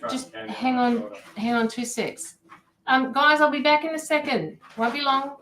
Just hang on 2 secs. Guys, I'll be back in a second. Won't be long.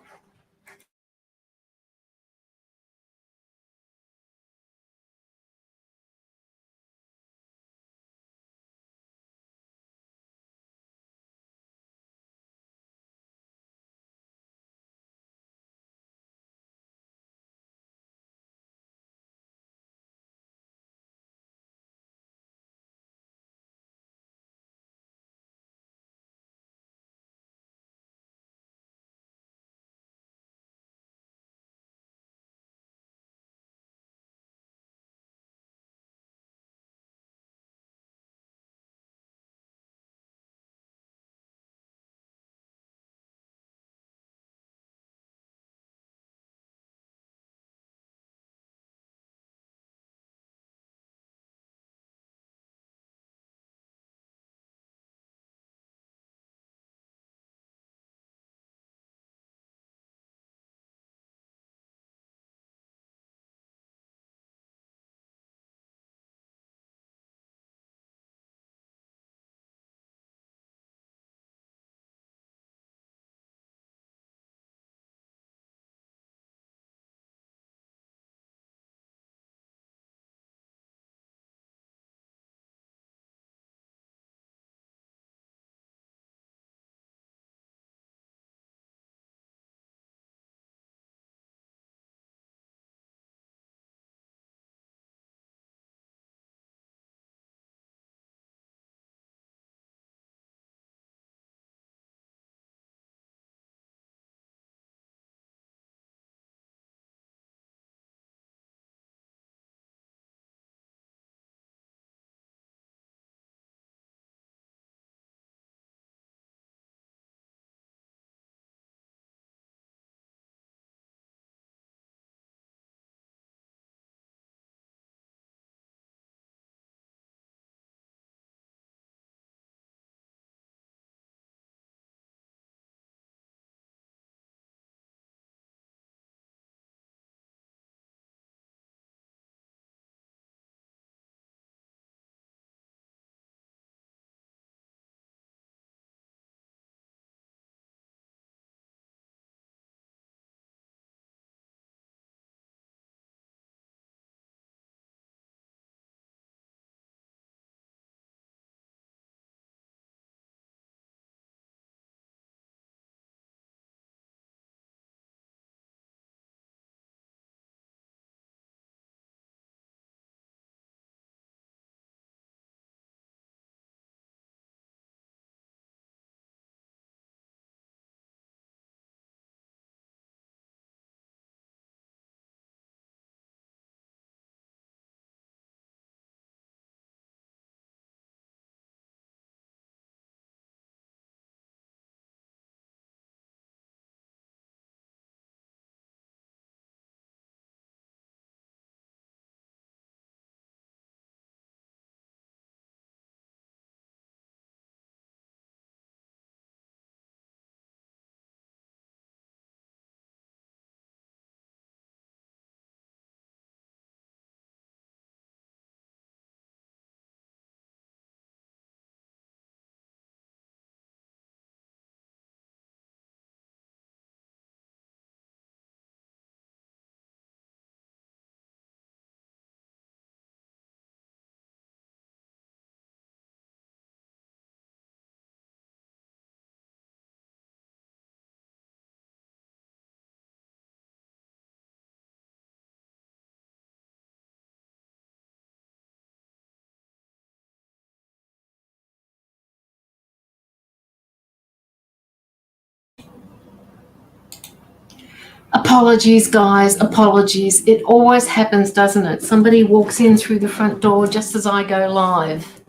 Apologies, guys. Apologies. It always happens, doesn't it? Somebody walks in through the front door just as I go live.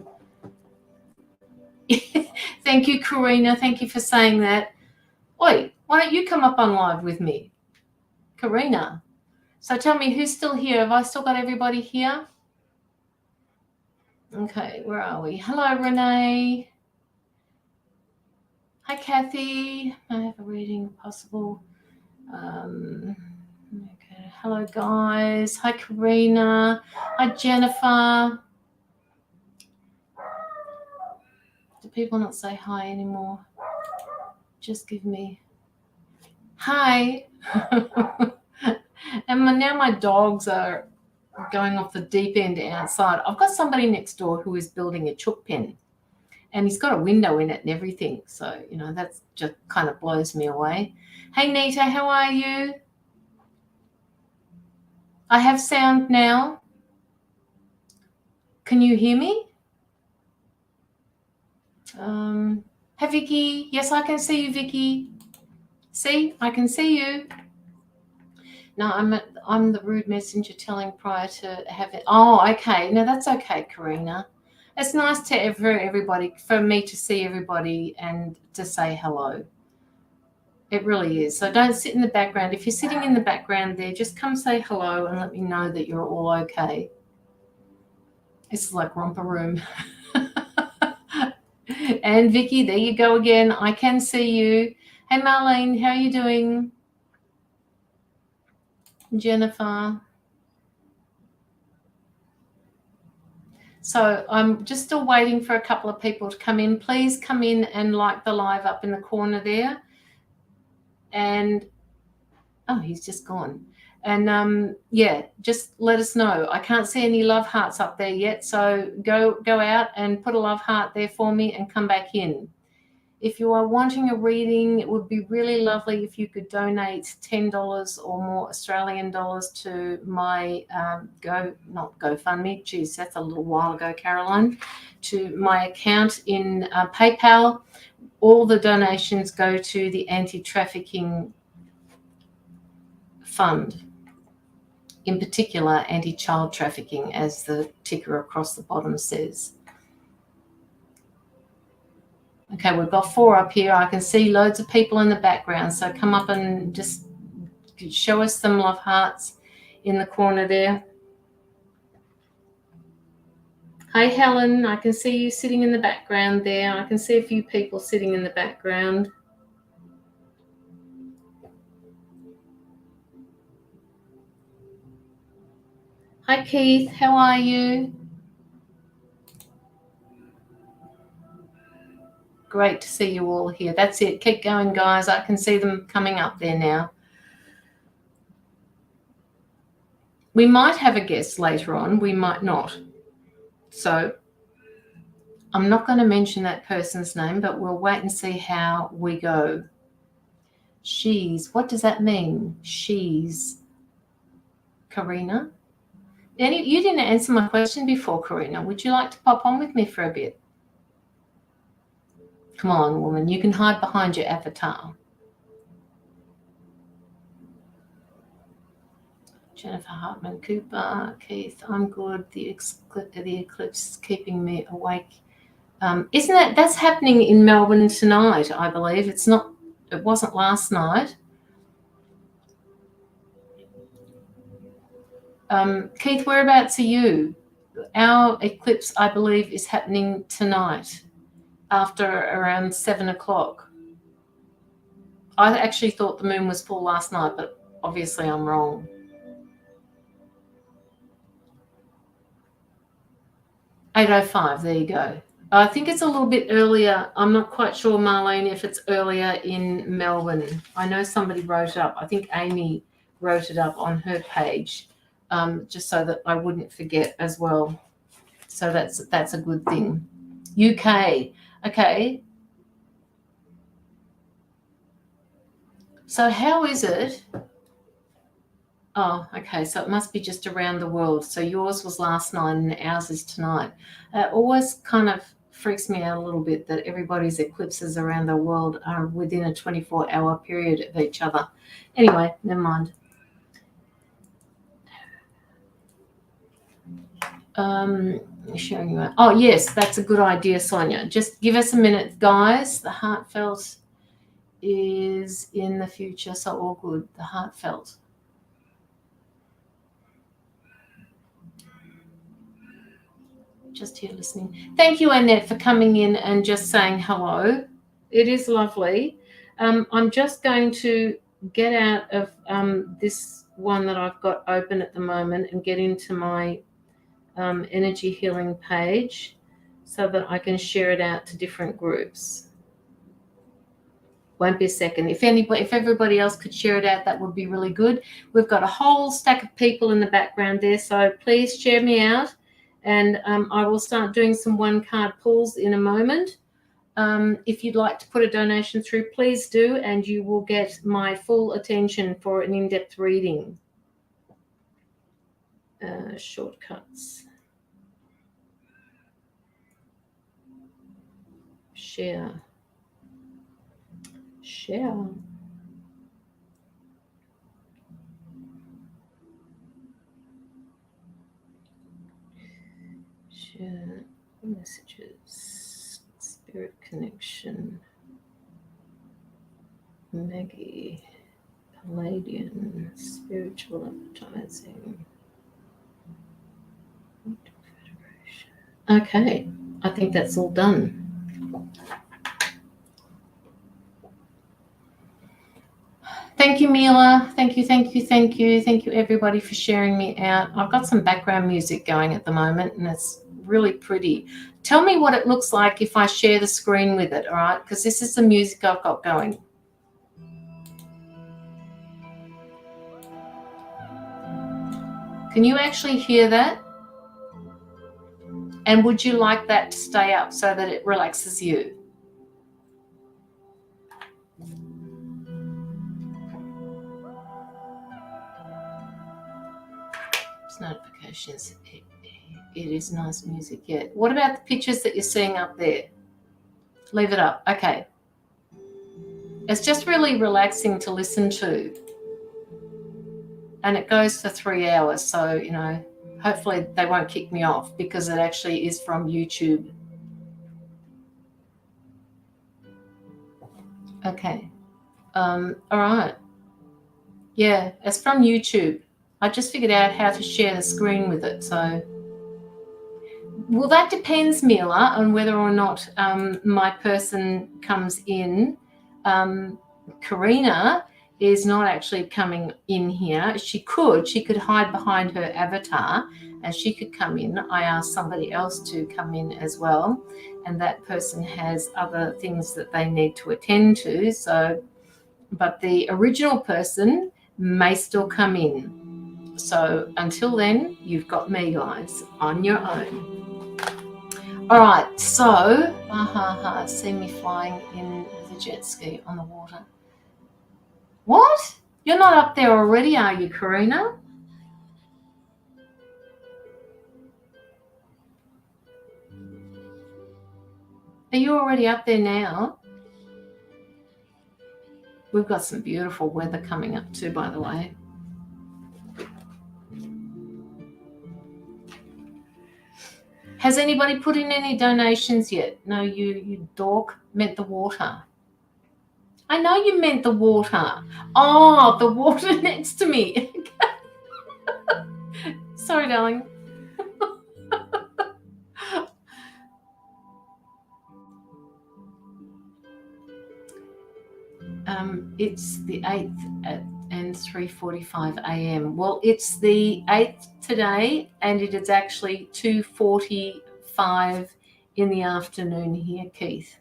Thank you, Karina. Thank you for saying that. Oi, why don't you come up on live with me? Karina. So tell me, who's still here? Have I still got everybody here? Okay, where are we? Hello, Renee. Hi, Kathy. I have a reading possible. Okay. Hello, guys. Hi, Karina. Hi, Jennifer. people not say hi anymore? Just give me hi. And now my dogs are going off the deep end outside. I've got somebody next door who is building a chook pen, and he's got a window in it and everything. So, that's just kind of blows me away. Hey, Nita, how are you? I have sound now. Can you hear me? Hey, Vicky. Yes, I can see you, Vicky. See, I can see you. No, I'm the rude messenger telling prior to having. Oh, okay. No, that's okay, Karina. It's nice to everybody, for me to see everybody and to say hello. It really is. So don't sit in the background. If you're sitting in the background there, just come say hello and let me know that you're all okay. It's like romper room. And Vicky, there you go again. I can see you. Hey, Marlene, how are you doing? Jennifer. So I'm just still waiting for a couple of people to come in. Please come in and like the live up in the corner there. And, oh, he's just gone. And, yeah, just let us know. I can't see any love hearts up there yet. So go out and put a love heart there for me and come back in. If you are wanting a reading, it would be really lovely if you could donate $10 or more Australian dollars to my not GoFundMe. Geez, that's a little while ago, Caroline. To my account in PayPal. All the donations go to the anti-trafficking fund. In particular, anti-child trafficking, as the ticker across the bottom says. Okay, we've got 4 up here. I can see loads of people in the background. So come up and just show us some love hearts in the corner there. Hi, Helen. I can see you sitting in the background there. I can see a few people sitting in the background. Hi, Keith. How are you? Great to see you all here. That's it. Keep going, guys. I can see them coming up there now. We might have a guest later on. We might not. So I'm not going to mention that person's name, but we'll wait and see how we go. She's, what does that mean? She's, Karina? You didn't answer my question before, Karina. Would you like to pop on with me for a bit? Come on, woman. You can hide behind your avatar. Jennifer Hartman Cooper, Keith, I'm good. The eclipse is keeping me awake. Isn't that's happening in Melbourne tonight, I believe. It wasn't last night. Keith, whereabouts are you? Our eclipse, I believe, is happening tonight after around 7 o'clock. I actually thought the moon was full last night, but obviously I'm wrong. $8:05, there you go. I think it's a little bit earlier. I'm not quite sure, Marlene, if it's earlier in Melbourne. I know somebody wrote it up. I think Amy wrote it up on her page, just so that I wouldn't forget as well. So that's a good thing. UK, okay. So how is it? Oh, okay. So it must be just around the world. So yours was last night and ours is tonight. It always kind of freaks me out a little bit that everybody's eclipses around the world are within a 24-hour period of each other. Anyway, never mind. Showing you. Oh, yes, that's a good idea, Sonia. Just give us a minute, guys. The heartfelt is in the future, so all good. The heartfelt. Just here listening. Thank you, Annette, for coming in and just saying hello. It is lovely. I'm just going to get out of this one that I've got open at the moment and get into my energy healing page. so that I can share it out to different groups. Won't be a second. If everybody else could share it out, that would be really good. We've got a whole stack of people in the background there, so please share me out, and I will start doing some one-card pulls in a moment. If you'd like to put a donation through, please do, and you will get my full attention for an in-depth reading. Shortcuts. Share. Share. Share messages. Spirit connection. Maggie. Palladian. Spiritual advertising. Okay, I think that's all done. Thank you, Mila. Thank you, thank you, thank you. Thank you, everybody, for sharing me out. I've got some background music going at the moment, and it's really pretty. Tell me what it looks like if I share the screen with it, all right? Because this is the music I've got going. Can you actually hear that? And would you like that to stay up so that it relaxes you? Notifications. It is nice music. Yeah. What about the pictures that you're seeing up there? Leave it up. Okay. It's just really relaxing to listen to. And it goes for 3 hours. So, you know, hopefully they won't kick me off because it actually is from YouTube. Okay. All right. Yeah, it's from YouTube. I just figured out how to share the screen with it. So, well, that depends, Mila, on whether or not my person comes in. Karina is not actually coming in here. She could hide behind her avatar and she could come in. I asked somebody else to come in as well, and that person has other things that they need to attend to. So, but the original person may still come in. So until then, you've got me, guys, on your own. All right, so see me flying in with a jet ski on the water. What? You're not up there already, are you, Karina? Are you already up there now? We've got some beautiful weather coming up too, by the way. Has anybody put in any donations yet? No, you dork, meant the water. I know you meant the water. Oh, the water next to me. Sorry, darling. It's the 8th and 3:45 a.m. Well, it's the 8th today, and it is actually 2:45 in the afternoon here, Keith.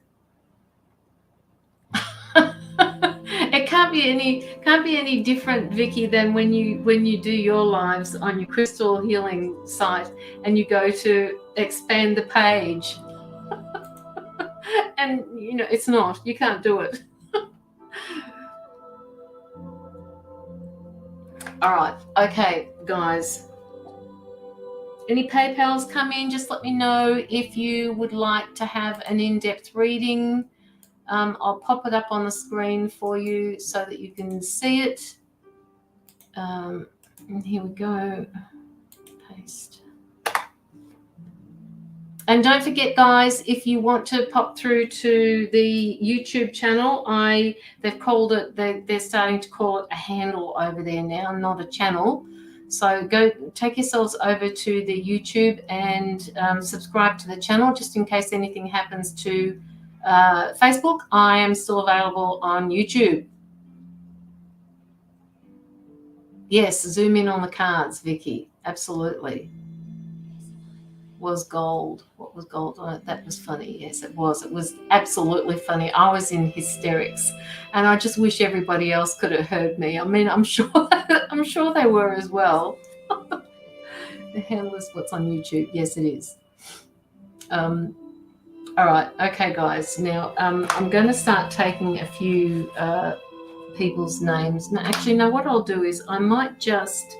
It can't be any different, Vicky, than when you do your lives on your crystal healing site and you go to expand the page. And you know, it's not. You can't do it. All right. Okay, guys. Any PayPals come in, just let me know if you would like to have an in-depth reading. I'll pop it up on the screen for you so that you can see it. And here we go. Paste. And don't forget, guys, if you want to pop through to the YouTube channel, they've called it, they're starting to call it a handle over there now, not a channel. So go take yourselves over to the YouTube and subscribe to the channel just in case anything happens to Facebook. I am still available on YouTube. Yes, zoom in on the cards, Vicky. Absolutely. was gold. What was gold on it? That was funny. Yes, it was. It was absolutely funny. I was in hysterics, and I just wish everybody else could have heard me. I mean, I'm sure they were as well. The handler's what's on YouTube. Yes, it is. All right. Okay, guys. Now I'm going to start taking a few people's names. No, actually, no. What I'll do is I might just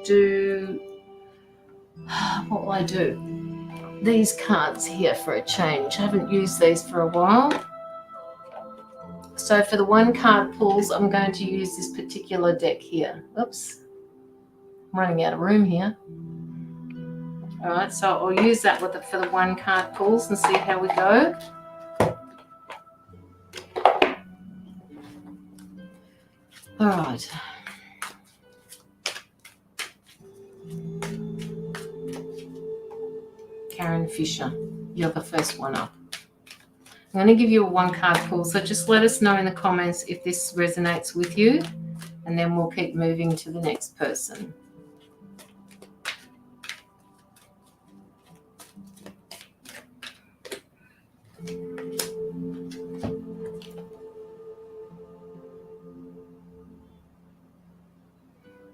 do. What will I do? These cards here for a change. I haven't used these for a while. So for the one card pulls, I'm going to use this particular deck here. Oops. I'm running out of room here. All right, so I'll use that for the one card pulls and see how we go. All right. Karen Fisher, you're the first one up. I'm going to give you a one card pull, so just let us know in the comments if this resonates with you, and then we'll keep moving to the next person.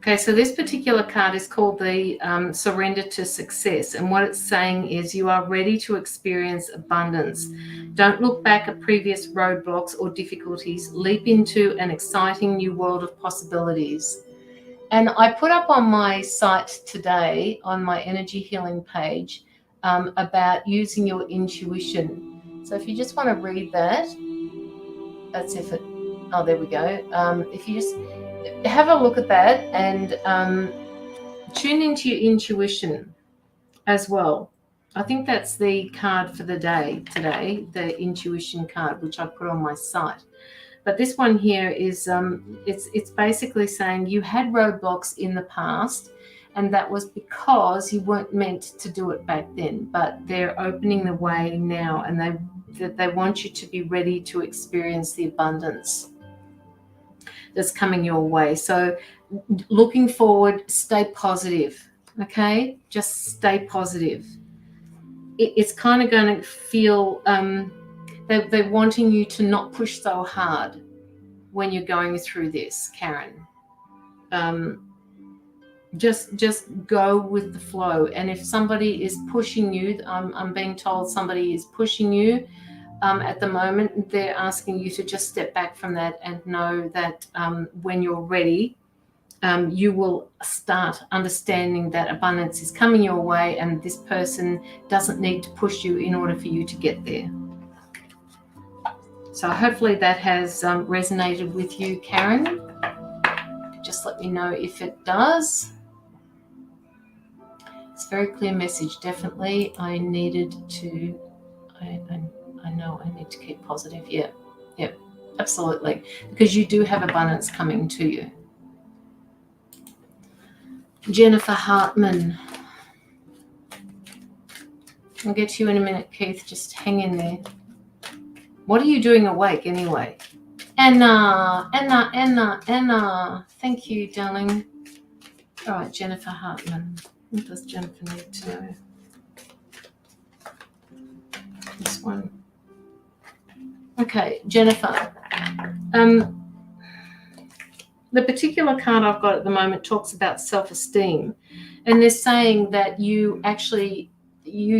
Okay, so this particular card is called the Surrender to Success. And what it's saying is you are ready to experience abundance. Don't look back at previous roadblocks or difficulties. Leap into an exciting new world of possibilities. And I put up on my site today, on my energy healing page, about using your intuition. So if you just want to read that, that's if it, oh, there we go. If you just have a look at that and tune into your intuition as well. I think that's the card for the day today, the intuition card, which I put on my site. But this one here is it's basically saying you had roadblocks in the past, and that was because you weren't meant to do it back then. But they're opening the way now, and they want you to be ready to experience the abundance that's coming your way. So looking forward, stay positive, okay? Just stay positive. It's kind of going to feel, they're wanting you to not push so hard when you're going through this, Karen. Just go with the flow. And if somebody is pushing you, I'm being told somebody is pushing you, at the moment, they're asking you to just step back from that and know that when you're ready, you will start understanding that abundance is coming your way, and this person doesn't need to push you in order for you to get there. So hopefully that has resonated with you, Karen. Just let me know if it does. It's a very clear message. Definitely, I needed to. I know I need to keep positive. Yeah, absolutely. Because you do have abundance coming to you. Jennifer Hartman. I'll get to you in a minute, Keith. Just hang in there. What are you doing awake anyway? Anna. Thank you, darling. All right, Jennifer Hartman. What does Jennifer need to know? This one. Okay, Jennifer. The particular card I've got at the moment talks about self-esteem, and they're saying that you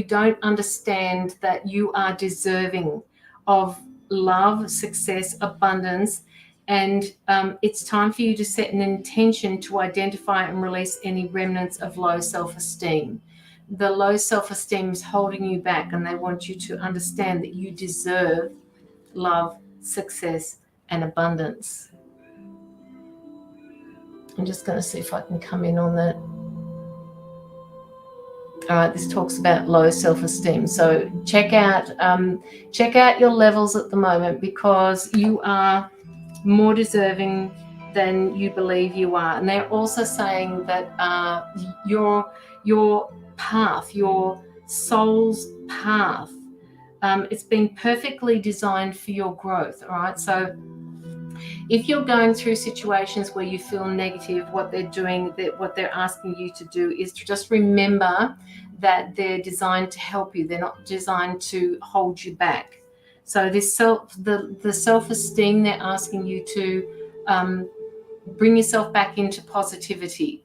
don't understand that you are deserving of love, success, abundance, and it's time for you to set an intention to identify and release any remnants of low self-esteem. The low self-esteem is holding you back, and they want you to understand that you deserve love, success, and abundance. I'm just going to see if I can come in on that. All right, this talks about low self-esteem. So check out your levels at the moment, because you are more deserving than you believe you are. And they're also saying that your path, your soul's path, it's been perfectly designed for your growth. All right, so if you're going through situations where you feel negative, what they're doing, what they're asking you to do is to just remember that they're designed to help you. They're not designed to hold you back. So this the self-esteem, they're asking you to bring yourself back into positivity.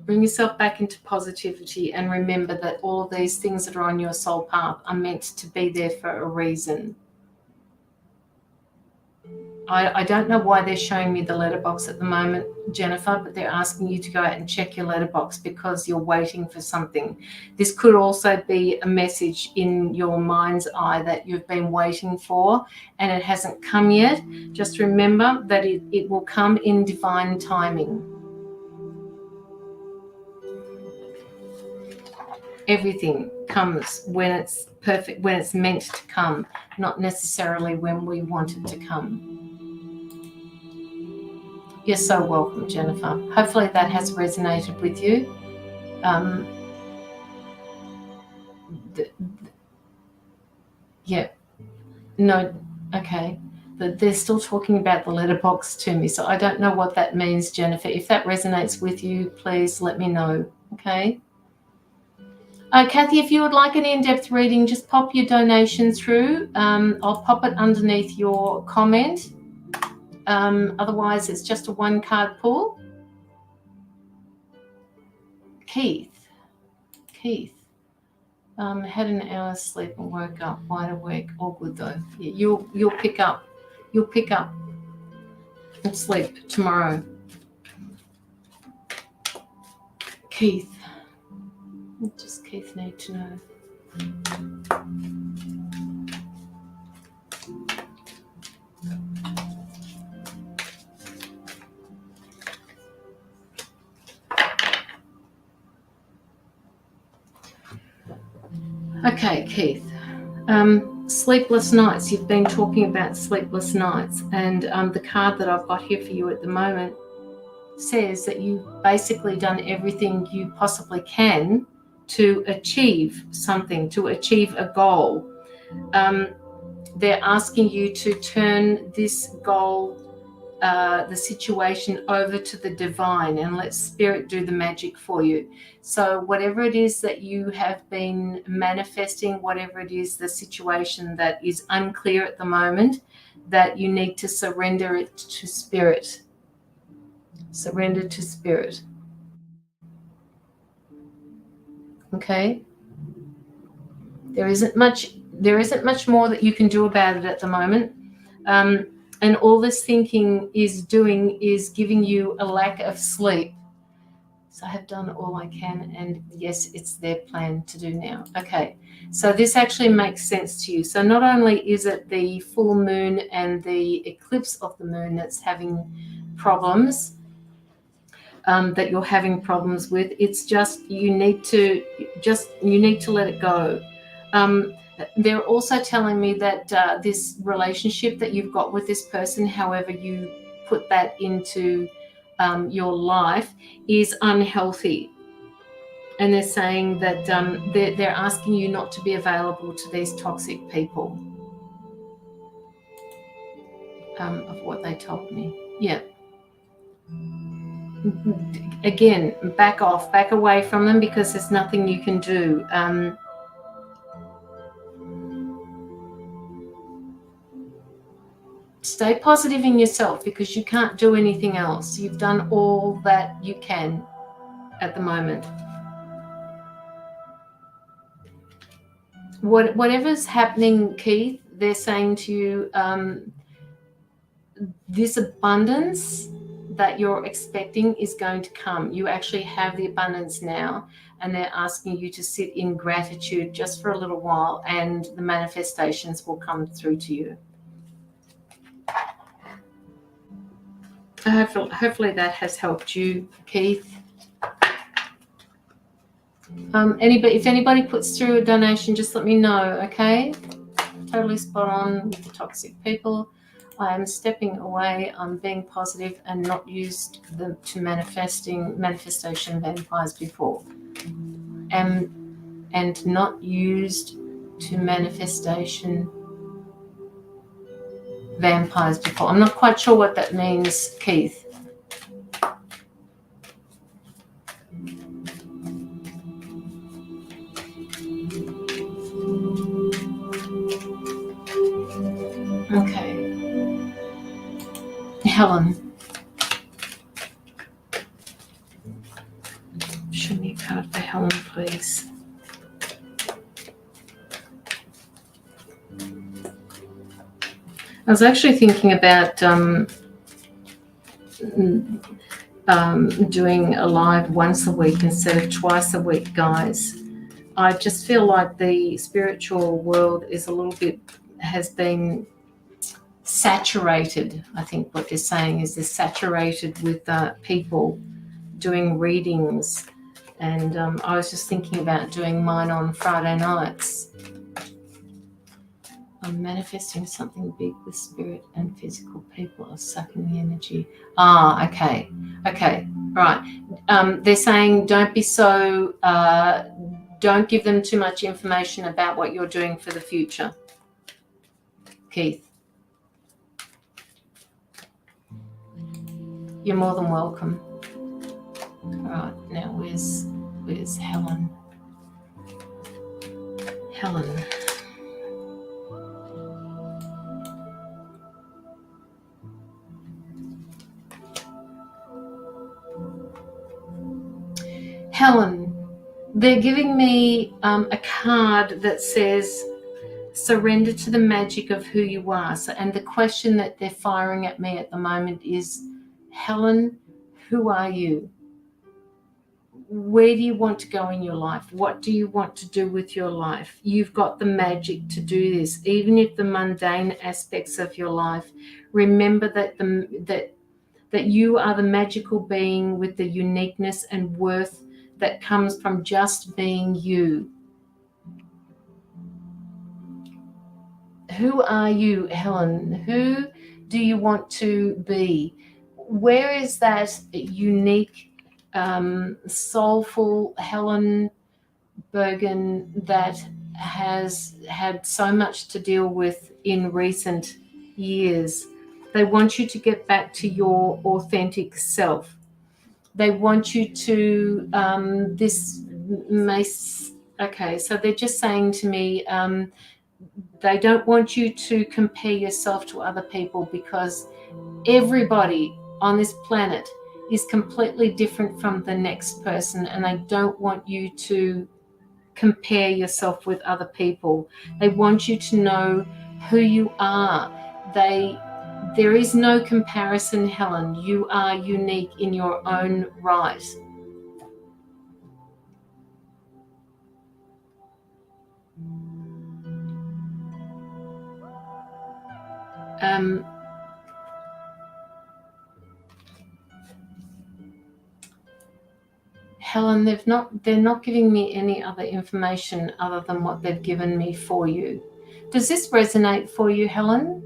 Bring yourself back into positivity and remember that all of these things that are on your soul path are meant to be there for a reason. I don't know why they're showing me the letterbox at the moment, Jennifer, but they're asking you to go out and check your letterbox because you're waiting for something. This could also be a message in your mind's eye that you've been waiting for and it hasn't come yet. Just remember that it will come in divine timing. Everything comes when it's perfect, when it's meant to come, not necessarily when we want it to come. You're so welcome, Jennifer. Hopefully that has resonated with you. Yeah, no, okay. But they're still talking about the letterbox to me, so I don't know what that means, Jennifer. If that resonates with you, please let me know, okay? Kathy, if you would like an in-depth reading, just pop your donation through. I'll pop it underneath your comment. Otherwise, it's just a one-card pull. Keith. Had an hour's sleep and woke up wide awake. All good though. You'll pick up and sleep tomorrow. Keith. What does Keith need to know? Okay, Keith. Sleepless nights. You've been talking about sleepless nights, and the card that I've got here for you at the moment says that you've basically done everything you possibly can to achieve something, to achieve a goal. They're asking you to turn this goal, the situation, over to the divine and let spirit do the magic for you. So whatever it is that you have been manifesting, whatever it is, the situation that is unclear at the moment, that you need to surrender it to spirit. Surrender to spirit. Okay? There isn't much more that you can do about it at the moment. And all this thinking is doing is giving you a lack of sleep. So I have done all I can, and yes, it's their plan to do now. Okay, so this actually makes sense to you. So not only is it the full moon and the eclipse of the moon that's having problems, that you're having problems with, it's just you need to let it go. They're also telling me that this relationship that you've got with this person, however you put that into your life, is unhealthy. And they're saying that they're asking you not to be available to these toxic people, of what they told me. Yeah. Again, back away from them, because there's nothing you can do. Stay positive in yourself, because you can't do anything else. You've done all that you can at the moment. Whatever's happening, Keith, they're saying to you, this abundance that you're expecting is going to come. You actually have the abundance now, and they're asking you to sit in gratitude just for a little while, and the manifestations will come through to you. Hopefully that has helped you, Keith. If anybody puts through a donation, just let me know, okay? Totally spot on with the toxic people. I am stepping away. I'm being positive and not used to manifestation vampires before. And not used to manifestation. Vampires before. I'm not quite sure what that means, Keith. Okay. Helen. Show me a card for Helen, please. I was actually thinking about doing a live once a week instead of twice a week, guys. I just feel like the spiritual world is a little bit, has been saturated. I think what they're saying is they're saturated with people doing readings. And I was just thinking about doing mine on Friday nights. I'm manifesting something big with spirit and physical people are sucking the energy. Okay, right. They're saying don't be so, don't give them too much information about what you're doing for the future, Keith. You're more than welcome. All right, now where's Helen? Helen. Helen, they're giving me a card that says surrender to the magic of who you are. So, and the question that they're firing at me at the moment is, Helen, who are you? Where do you want to go in your life? What do you want to do with your life? You've got the magic to do this. Even if the mundane aspects of your life, remember that that you are the magical being with the uniqueness and worth that comes from just being you. Who are you, Helen? Who do you want to be? Where is that unique, soulful Helen Bergen that has had so much to deal with in recent years? They want you to get back to your authentic self. They want you to, okay, so they're just saying to me, they don't want you to compare yourself to other people because everybody on this planet is completely different from the next person, and they don't want you to compare yourself with other people. They want you to know who you are. There is no comparison, Helen. You are unique in your own right. Helen, they're not giving me any other information other than what they've given me for you. Does this resonate for you, Helen?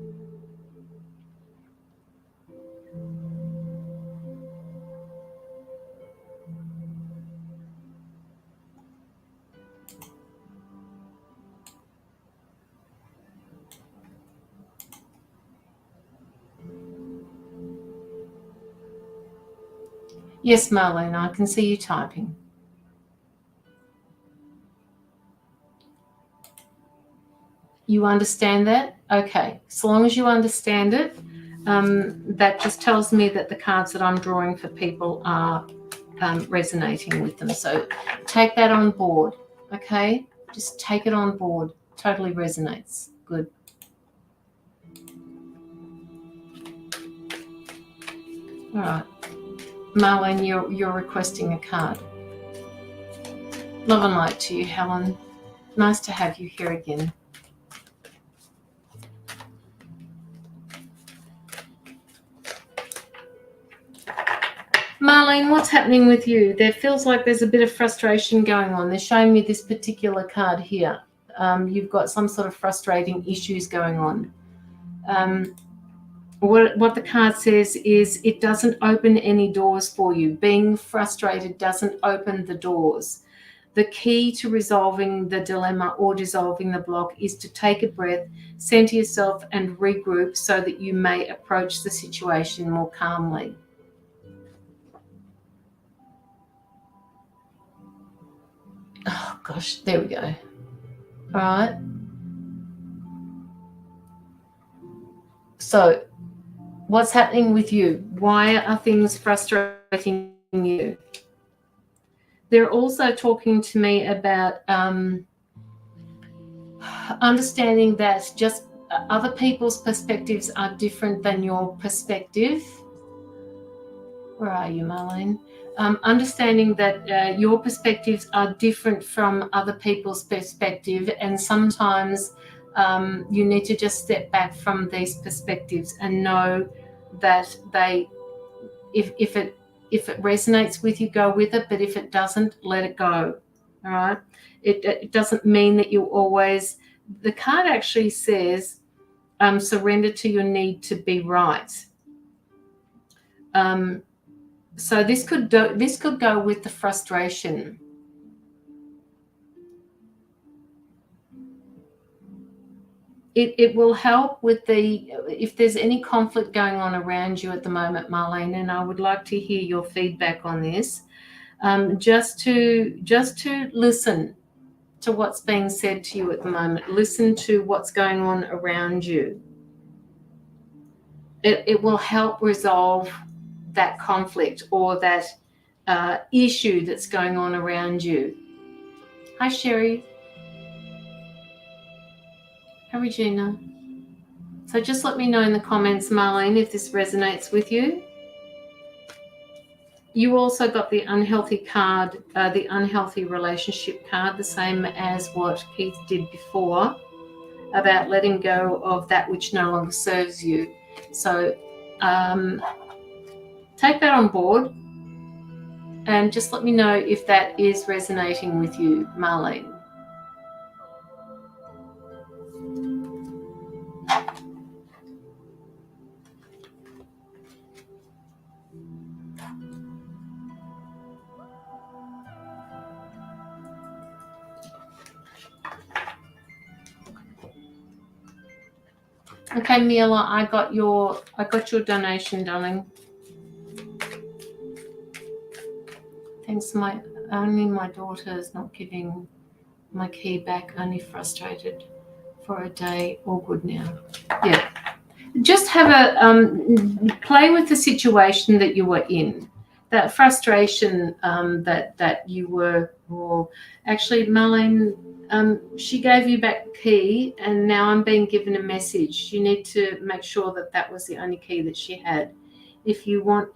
Yes, Marlene, I can see you typing. You understand that? Okay. So long as you understand it, that just tells me that the cards that I'm drawing for people are resonating with them. So take that on board, okay? Just take it on board. Totally resonates. Good. All right. Marlene, you're requesting a card. Love and light to you, Helen. Nice to have you here again. Marlene, what's happening with you? There feels like there's a bit of frustration going on. They're showing me this particular card here. You've got some sort of frustrating issues going on. What the card says is it doesn't open any doors for you. Being frustrated doesn't open the doors. The key to resolving the dilemma or dissolving the block is to take a breath, center yourself, and regroup so that you may approach the situation more calmly. Oh gosh, there we go. All right. So what's happening with you? Why are things frustrating you? They're also talking to me about understanding that just other people's perspectives are different than your perspective. Where are you, Marlene? Understanding that your perspectives are different from other people's perspective, and sometimes you need to just step back from these perspectives and know that if it resonates with you, go with it, but if it doesn't, let it go. All right. It doesn't mean that you always. The card actually says surrender to your need to be right. So this could go with the frustration. It will help with if there's any conflict going on around you at the moment, Marlene, and I would like to hear your feedback on this. Just to listen to what's being said to you at the moment. Listen to what's going on around you. It will help resolve that conflict or that issue that's going on around you. Hi, Sherry. Hi, Regina. So just let me know in the comments, Marlene, if this resonates with you. You also got the unhealthy card, the unhealthy relationship card, the same as what Keith did before, about letting go of that which no longer serves you. So take that on board and just let me know if that is resonating with you, Marlene. Okay, Mila, I got your donation, darling. Thanks. Only my daughter is not giving my key back. Only frustrated for a day. All good now. Yeah. Just have a play with the situation that you were in. That frustration that you were. Or actually, Marlene, she gave you back the key, and now I'm being given a message. You need to make sure that was the only key that she had. If you're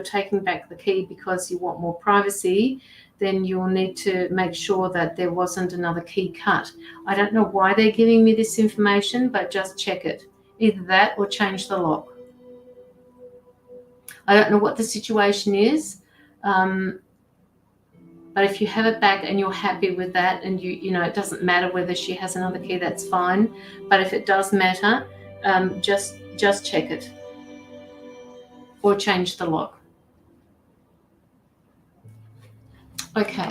taking back the key because you want more privacy, then you'll need to make sure that there wasn't another key cut. I don't know why they're giving me this information, but just check it. Either that or change the lock. I don't know what the situation is. But if you have it back and you're happy with that, and you know it doesn't matter whether she has another key, that's fine. But if it does matter, just check it or change the lock. Okay.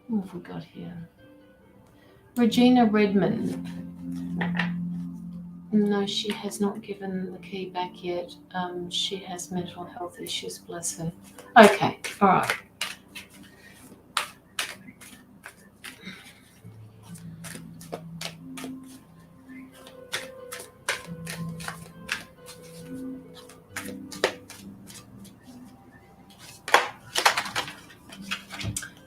What have we got here? Regina Redmond. No, she has not given the key back yet. She has mental health issues, bless her. Okay, all right.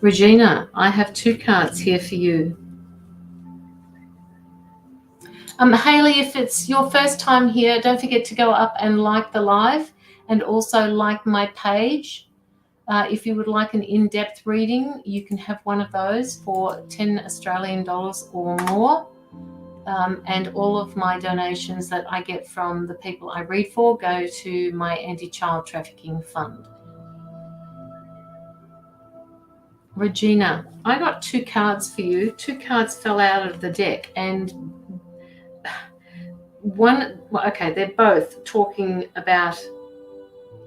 Regina, I have 2 cards here for you. Hayley, if it's your first time here, don't forget to go up and like the live and also like my page. If you would like an in-depth reading, you can have one of those for $10 Australian or more. And all of my donations that I get from the people I read for go to my anti-child trafficking fund. Regina, I got 2 cards for you. 2 cards fell out of the deck, and they're both talking about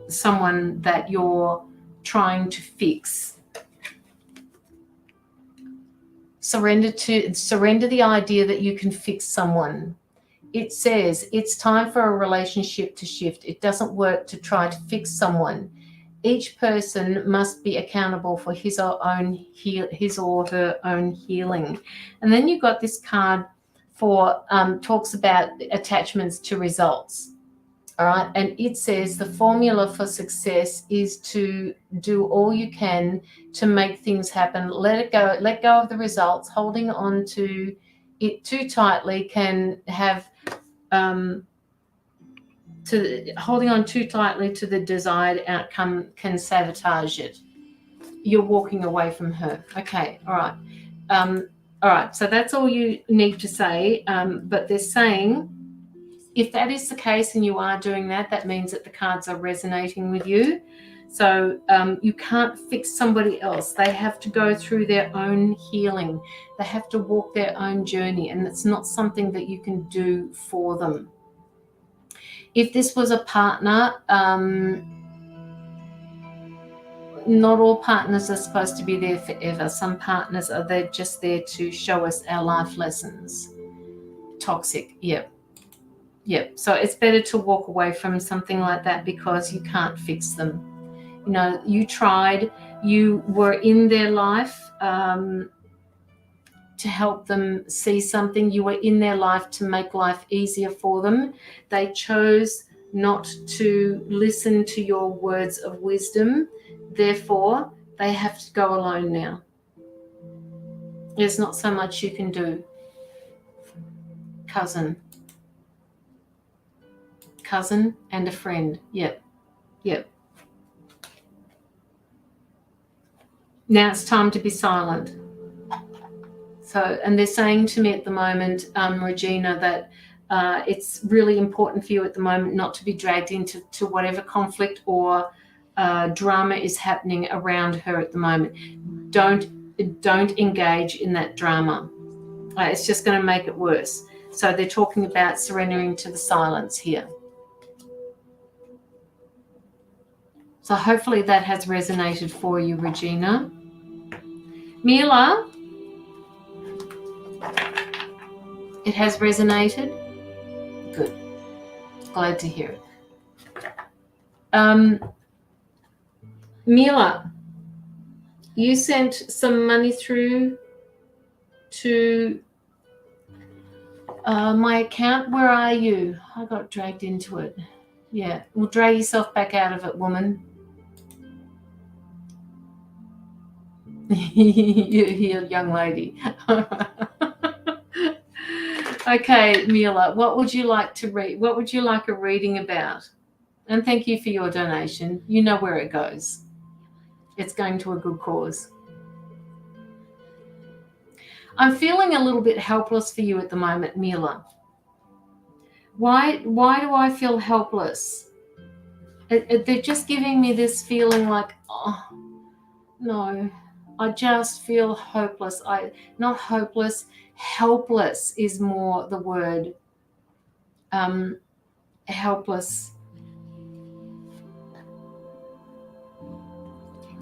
someone that you're trying to fix. Surrender the idea that you can fix someone. It says it's time for a relationship to shift. It doesn't work to try to fix someone. Each person must be accountable for his or her own healing. And then you've got this card for talks about attachments to results. All right. And it says the formula for success is to do all you can to make things happen. Let go of the results. Holding on to it too tightly can have holding on too tightly to the desired outcome can sabotage it. You're walking away from her. Okay. All right. All right. So that's all you need to say. But they're saying, if that is the case and you are doing that, that means that the cards are resonating with you. So you can't fix somebody else. They have to go through their own healing. They have to walk their own journey, and it's not something that you can do for them. If this was a partner, not all partners are supposed to be there forever. Some partners they're just there to show us our life lessons. Toxic, yep. Yep. So it's better to walk away from something like that because you can't fix them. You know, you tried, you were in their life to help them see something. You were in their life to make life easier for them. They chose not to listen to your words of wisdom. Therefore, they have to go alone now. There's not so much you can do. Cousin and a friend. Yep. Now it's time to be silent. So, and they're saying to me at the moment, Regina, that it's really important for you at the moment not to be dragged into whatever conflict or drama is happening around her at the moment. Don't engage in that drama. It's just going to make it worse. So they're talking about surrendering to the silence here. So hopefully that has resonated for you, Regina. Mila, it has resonated? Good. Glad to hear it. Mila, you sent some money through to my account. Where are you? I got dragged into it. Yeah, well, drag yourself back out of it, woman. You're a young lady. Okay, Mila, what would you like to read? What would you like a reading about? And thank you for your donation. You know where it goes. It's going to a good cause. I'm feeling a little bit helpless for you at the moment, Mila. Why do I feel helpless? They're just giving me this feeling like, oh, no, I just feel hopeless. Not hopeless, helpless is more the word. Helpless.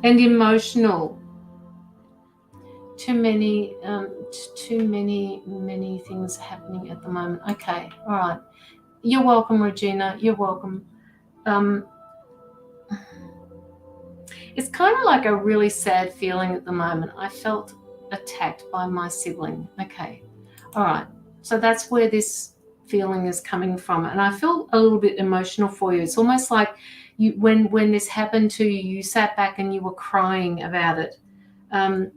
And emotional. Too many things happening at the moment. Okay, all right. You're welcome, Regina. You're welcome. It's kind of like a really sad feeling at the moment. I felt attacked by my sibling. Okay, all right. So that's where this feeling is coming from, and I feel a little bit emotional for you. It's almost like you, when this happened to you, you sat back and you were crying about it. And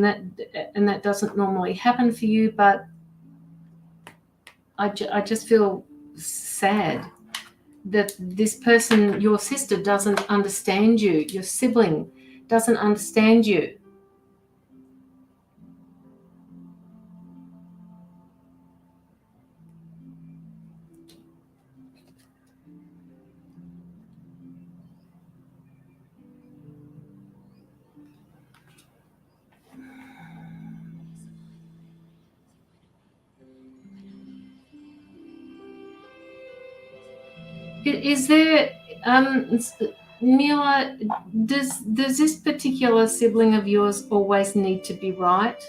that doesn't normally happen for you, but I just feel sad that this person, your sister, doesn't understand you. Your sibling doesn't understand you. Is there, Mila, does this particular sibling of yours always need to be right?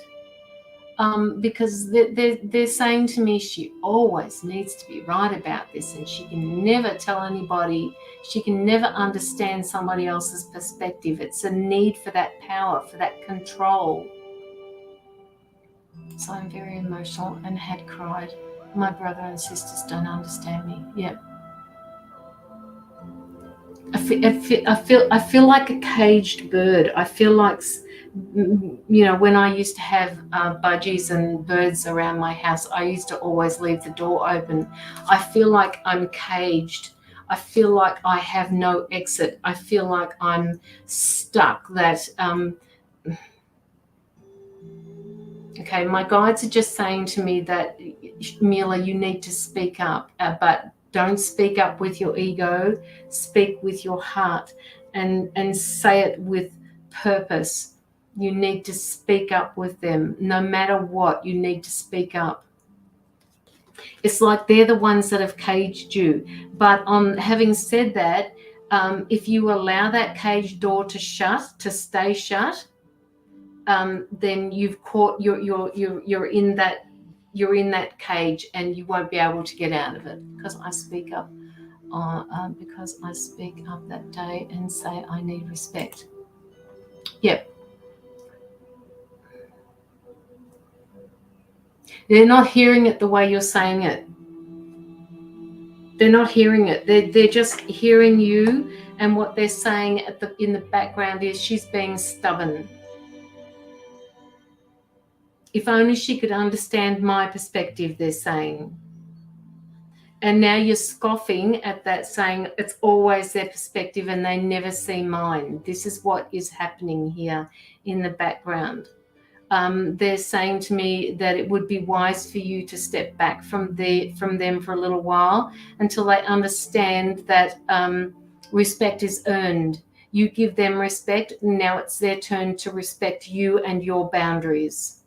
Because they're saying to me she always needs to be right about this, and she can never tell anybody, she can never understand somebody else's perspective. It's a need for that power, for that control. So I'm very emotional and had cried. My brother and sisters don't understand me. Yeah. I feel like a caged bird. I feel like, when I used to have budgies and birds around my house, I used to always leave the door open. I feel like I'm caged. I feel like I have no exit. I feel like I'm stuck. Okay, my guides are just saying to me that, Mila, you need to speak up, but don't speak up with your ego. Speak with your heart, and say it with purpose. You need to speak up with them. No matter what, you need to speak up. It's like they're the ones that have caged you. But having said that, if you allow that cage door to stay shut, then you've caught you're in that cage, and you won't be able to get out of it. Because I speak up that day and say I need respect. Yep. They're not hearing it the way you're saying it. They're not hearing it. They're just hearing you, and what they're saying in the background is she's being stubborn. If only she could understand my perspective, they're saying. And now you're scoffing at that, saying it's always their perspective and they never see mine. This is what is happening here in the background. They're saying to me that it would be wise for you to step back from them for a little while until they understand that respect is earned. You give them respect, now it's their turn to respect you and your boundaries.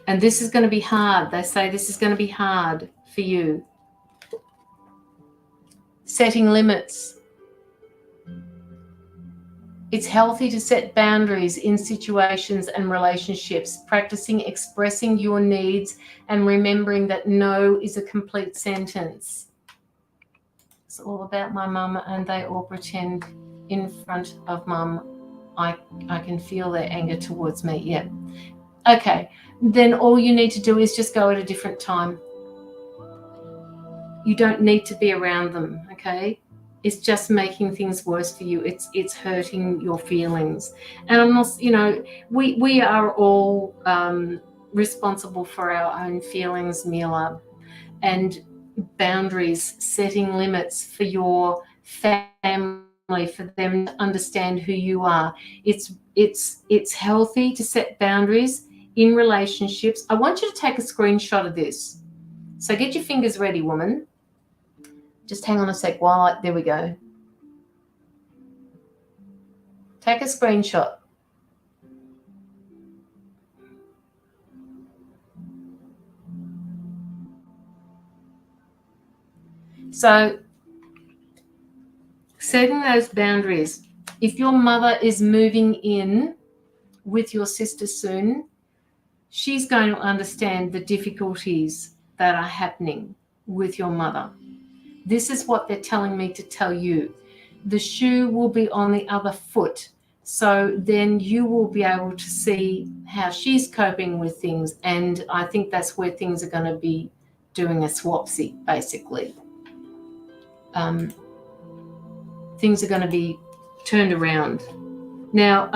And this is going to be hard. They say this is going to be hard for you. Setting limits. It's healthy to set boundaries in situations and relationships, practicing expressing your needs and remembering that no is a complete sentence. It's all about my mum, and they all pretend in front of mum. I can feel their anger towards me. Yeah. Okay. Then all you need to do is just go at a different time. You don't need to be around them, okay? It's just making things worse for you. It's hurting your feelings. And I'm not, we are all responsible for our own feelings, Mila. And boundaries, setting limits for your family, for them to understand who you are. It's healthy to set boundaries in relationships. I want you to take a screenshot of this. So get your fingers ready, woman. Just hang on a sec while there we go. Take a screenshot. So setting those boundaries. If your mother is moving in with your sister soon, she's going to understand the difficulties that are happening with your mother. This is what they're telling me to tell you. The shoe will be on the other foot. So then you will be able to see how she's coping with things. And I think that's where things are going to be doing a swapsy, basically. Things are going to be turned around. Now,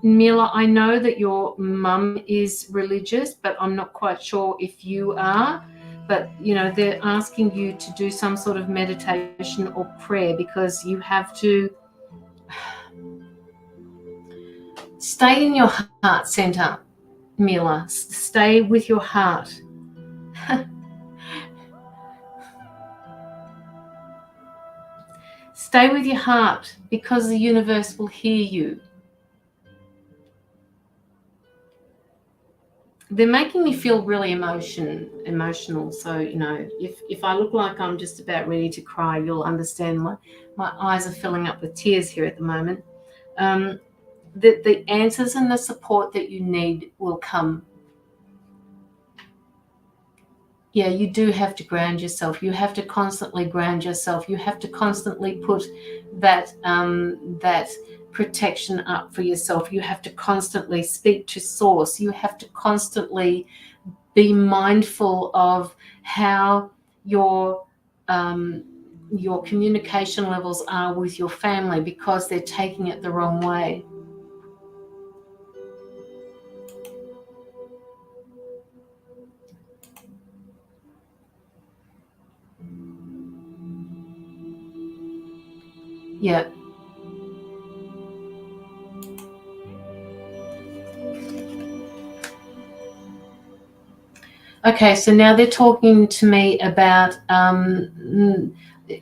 Mila, I know that your mum is religious, but I'm not quite sure if you are. But, they're asking you to do some sort of meditation or prayer, because you have to stay in your heart center, Mila. Stay with your heart. Stay with your heart, because the universe will hear you. they're making me feel really emotional. So, you know, if I look like I'm just about ready to cry, you'll understand my eyes are filling up with tears here at the moment. The answers and the support that you need will come. Yeah, you do have to ground yourself. You have to constantly ground yourself. You have to constantly put that that protection up for yourself. You have to constantly speak to source. You have to constantly be mindful of how your communication levels are with your family, because they're taking it the wrong way. Yeah. Okay, so now they're talking to me about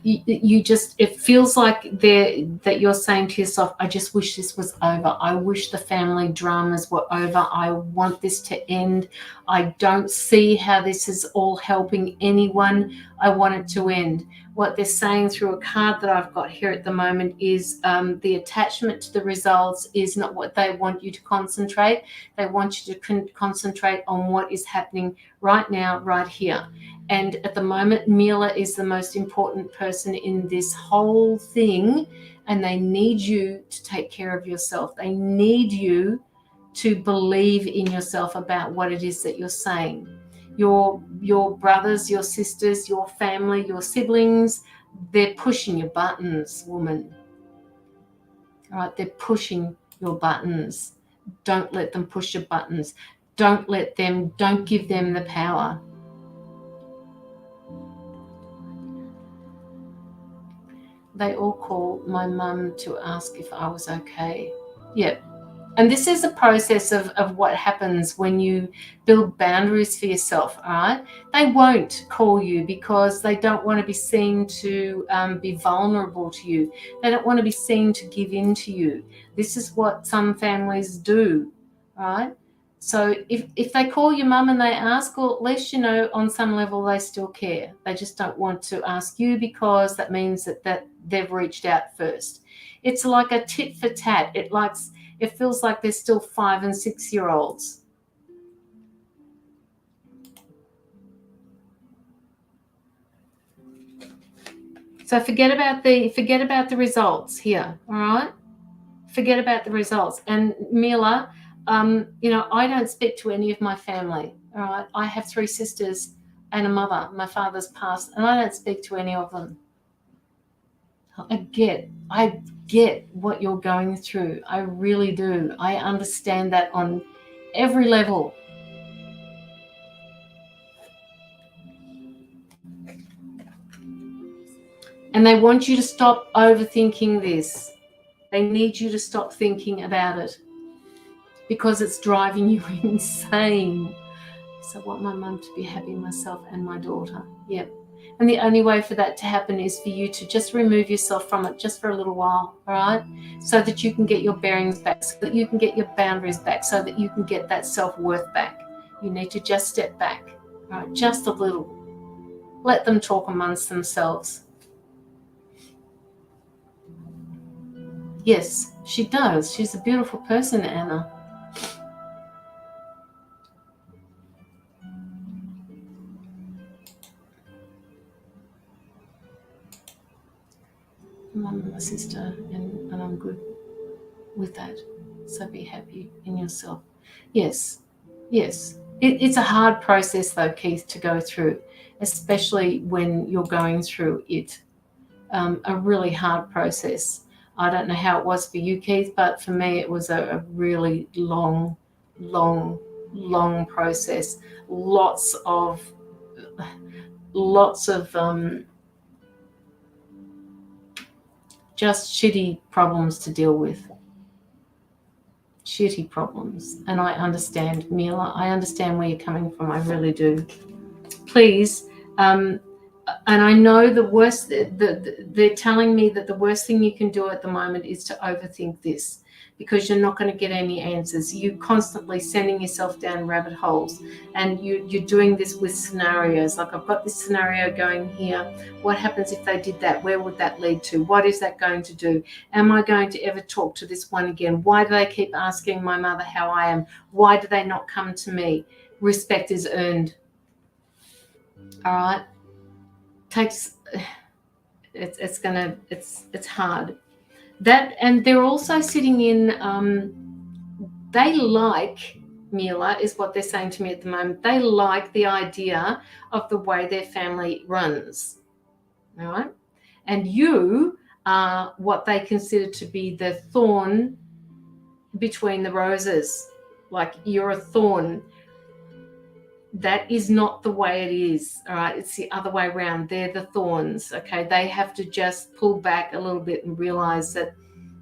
you just, it feels like that you're saying to yourself, I just wish this was over. I wish the family dramas were over. I want this to end. I don't see how this is all helping anyone. I want it to end. What they're saying through a card that I've got here at the moment is the attachment to the results is not what they want you to concentrate. They want you to concentrate on what is happening right now, right here. And at the moment, Mila is the most important person in this whole thing, and they need you to take care of yourself. They need you to believe in yourself about what it is that you're saying. Your brothers, your sisters, your family, your siblings, they're pushing your buttons, woman. All right, they're pushing your buttons. Don't let them push your buttons. Don't give them the power. They all called my mum to ask if I was okay. Yep. And this is a process of what happens when you build boundaries for yourself, all right? They won't call you because they don't want to be seen to be vulnerable to you. They don't want to be seen to give in to you. This is what some families do, all right? So if they call your mum and they ask, well, at least, you know, on some level they still care. They just don't want to ask you because that means that they've reached out first. It's like a tit for tat. It feels like they're still 5 and 6 year olds. So forget about the results here, all right? Forget about the results. And Mila, you know, I don't speak to any of my family, all right? I have 3 sisters and a mother. My father's passed, and I don't speak to any of them. I get what you're going through. I really do. I understand that on every level. And they want you to stop overthinking this. They need you to stop thinking about it because it's driving you insane. So I want my mum to be happy, myself and my daughter. Yep. And the only way for that to happen is for you to just remove yourself from it just for a little while, all right? So that you can get your bearings back, so that you can get your boundaries back, so that you can get that self-worth back. You need to just step back, all right? Just a little. Let them talk amongst themselves. Yes, she does. She's a beautiful person, Anna. Mum and my sister, and I'm good with that. So be happy in yourself. Yes. It's a hard process, though, Keith, to go through, especially when you're going through it. A really hard process. I don't know how it was for you, Keith, but for me it was a really long process. Lots of just shitty problems to deal with. Shitty problems. And I understand, Mila. I understand where you're coming from. I really do. Please, and I know the worst, they're telling me that the worst thing you can do at the moment is to overthink this, because you're not going to get any answers. You're constantly sending yourself down rabbit holes, and you're doing this with scenarios. Like, I've got this scenario going here. What happens if they did that? Where would that lead to? What is that going to do? Am I going to ever talk to this one again? Why do they keep asking my mother how I am? Why do they not come to me? Respect is earned. All right. It's hard. That, and they're also sitting in, they like, Mila, is what they're saying to me at the moment. They like the idea of the way their family runs. All right. And you are what they consider to be the thorn between the roses. Like, you're a thorn. That is not the way it is. All right. It's the other way around. They're the thorns. Okay. They have to just pull back a little bit and realize that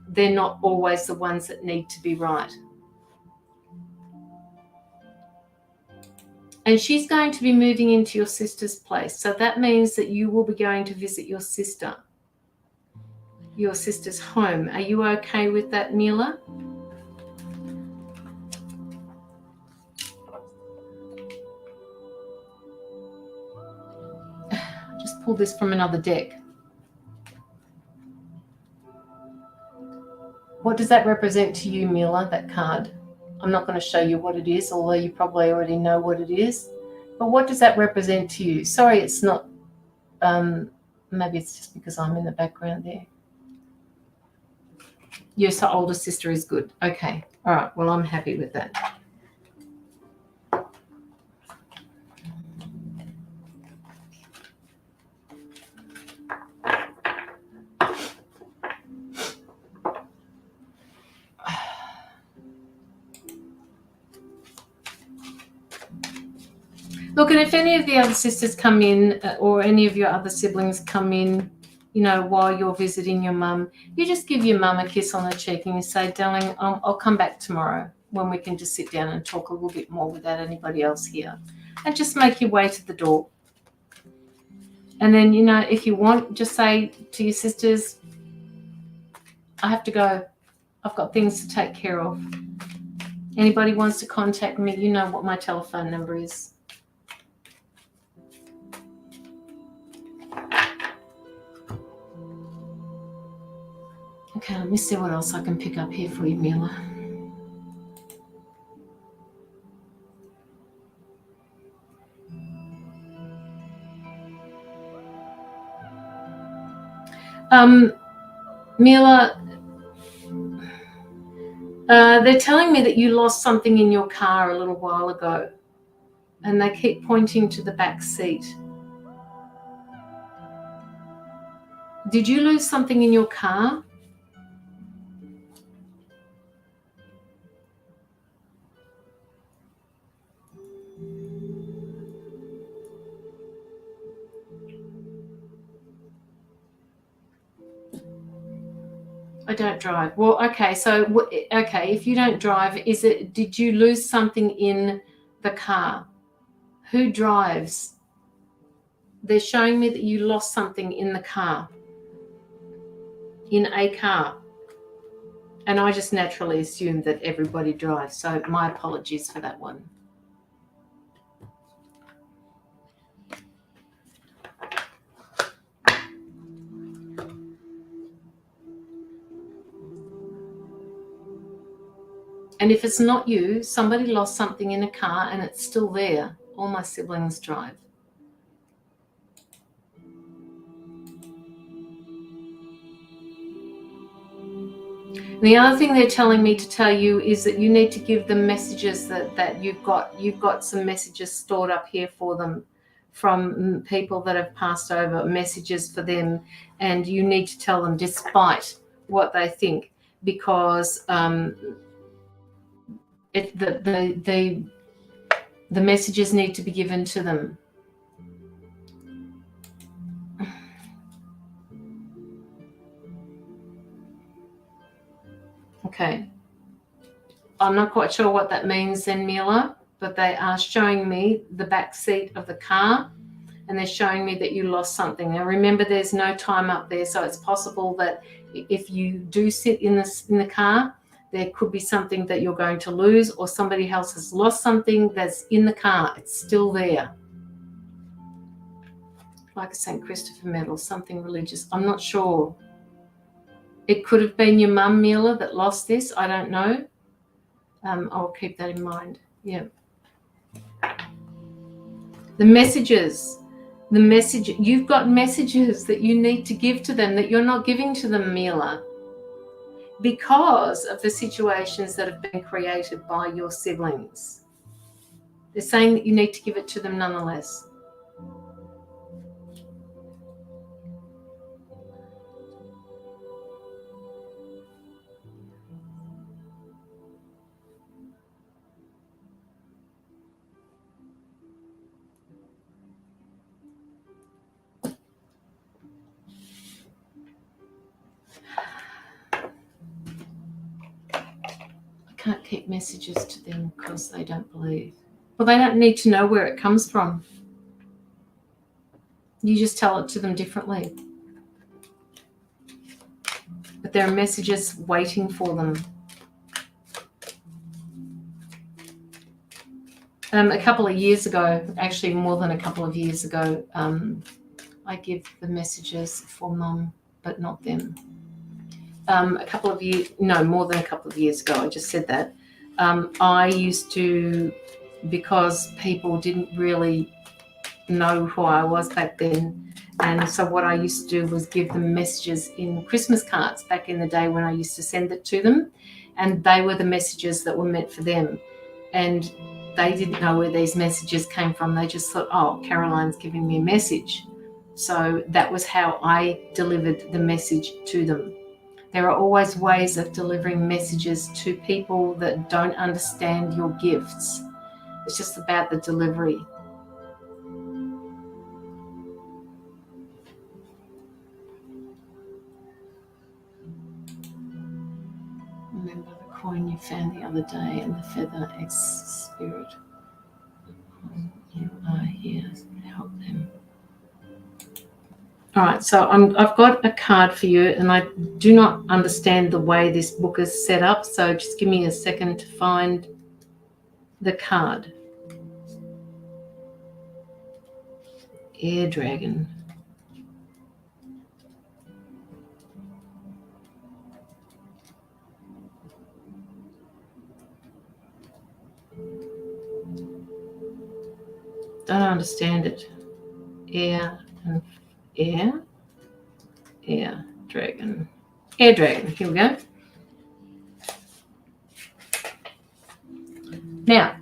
they're not always the ones that need to be right. And she's going to be moving into your sister's place. So that means that you will be going to visit your sister's home. Are you okay with that, Mila? Just pull this from another deck. What does that represent to you, Mila, that card? I'm not going to show you what it is, although you probably already know what it is. But what does that represent to you? Sorry, it's not, maybe it's just because I'm in the background there. Your older sister is good. Okay. All right. Well, I'm happy with that. Look, and if any of the other sisters come in, or any of your other siblings come in, you know, while you're visiting your mum, you just give your mum a kiss on the cheek and you say, darling, I'll come back tomorrow when we can just sit down and talk a little bit more without anybody else here. And just make your way to the door. And then, you know, if you want, just say to your sisters, I have to go. I've got things to take care of. Anybody wants to contact me, you know what my telephone number is. Okay, let me see what else I can pick up here for you, Mila. Mila, they're telling me that you lost something in your car a little while ago, and they keep pointing to the back seat. Did you lose something in your car? I don't drive. Well, okay. So, okay, if you don't drive, did you lose something in the car? Who drives? They're showing me that you lost something in the car. In a car. And I just naturally assumed that everybody drives. So my apologies for that one. And if it's not you, somebody lost something in a car and it's still there. All my siblings drive. And the other thing they're telling me to tell you is that you need to give them messages that you've got some messages stored up here for them from people that have passed over, messages for them, and you need to tell them despite what they think, because the messages need to be given to them. Okay. I'm not quite sure what that means then, Mila, but they are showing me the back seat of the car, and they're showing me that you lost something. Now, remember, there's no time up there, so it's possible that if you do sit in the car, There could be something that you're going to lose, or somebody else has lost something that's in the car. It's still there. Like a St. Christopher medal, something religious. I'm not sure. It could have been your mum, Mila, that lost this. I don't know. I'll keep that in mind. Yeah. The messages. The message. You've got messages that you need to give to them that you're not giving to them, Mila, because of the situations that have been created by your siblings. They're saying that you need to give it to them nonetheless. Can't keep messages to them because they don't believe. Well, they don't need to know where it comes from. You just tell it to them differently. But there are messages waiting for them. A couple of years ago, actually more than a couple of years ago, I give the messages for Mum, but not them. More than a couple of years ago, I just said that. I used to, because people didn't really know who I was back then, and so what I used to do was give them messages in Christmas cards back in the day when I used to send it to them, and they were the messages that were meant for them. And they didn't know where these messages came from. They just thought, oh, Caroline's giving me a message. So that was how I delivered the message to them. There are always ways of delivering messages to people that don't understand your gifts. It's just about the delivery. Remember the coin you found the other day and the feather ex-spirit. You are here to help them. All right, so I've got a card for you, and I do not understand the way this book is set up, so just give me a second to find the card. Air Dragon. Don't understand it. Air Dragon. Air Dragon. Here we go. Now,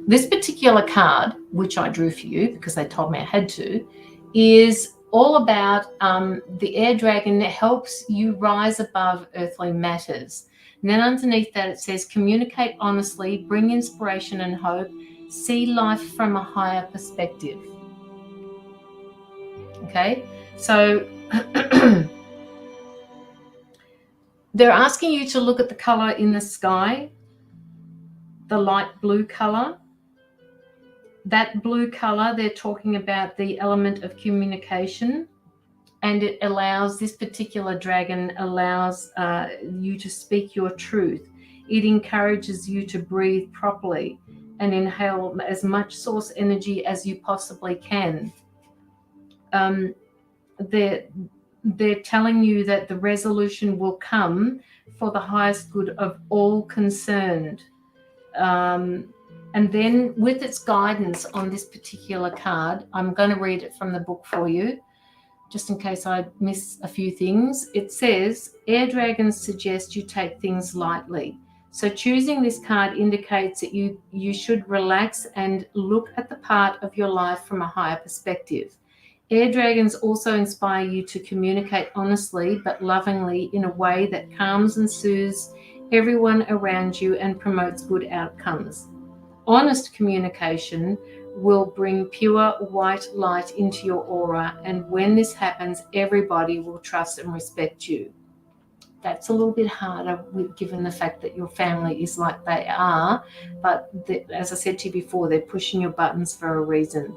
this particular card, which I drew for you because they told me I had to, is all about the air dragon that helps you rise above earthly matters. And then underneath that it says, communicate honestly, bring inspiration and hope, see life from a higher perspective. Okay, so they're asking you to look at the color in the sky, the light blue color. That blue color, they're talking about the element of communication, and it allows, this particular dragon allows you to speak your truth. It encourages you to breathe properly and inhale as much source energy as you possibly can. They're telling you that the resolution will come for the highest good of all concerned. And then with its guidance on this particular card, I'm going to read it from the book for you, just in case I miss a few things. It says, air dragons suggest you take things lightly. So choosing this card indicates that you should relax and look at the part of your life from a higher perspective. Air dragons also inspire you to communicate honestly but lovingly in a way that calms and soothes everyone around you and promotes good outcomes. Honest communication will bring pure white light into your aura, and when this happens, everybody will trust and respect you. That's a little bit harder given the fact that your family is like they are, but as I said to you before, they're pushing your buttons for a reason.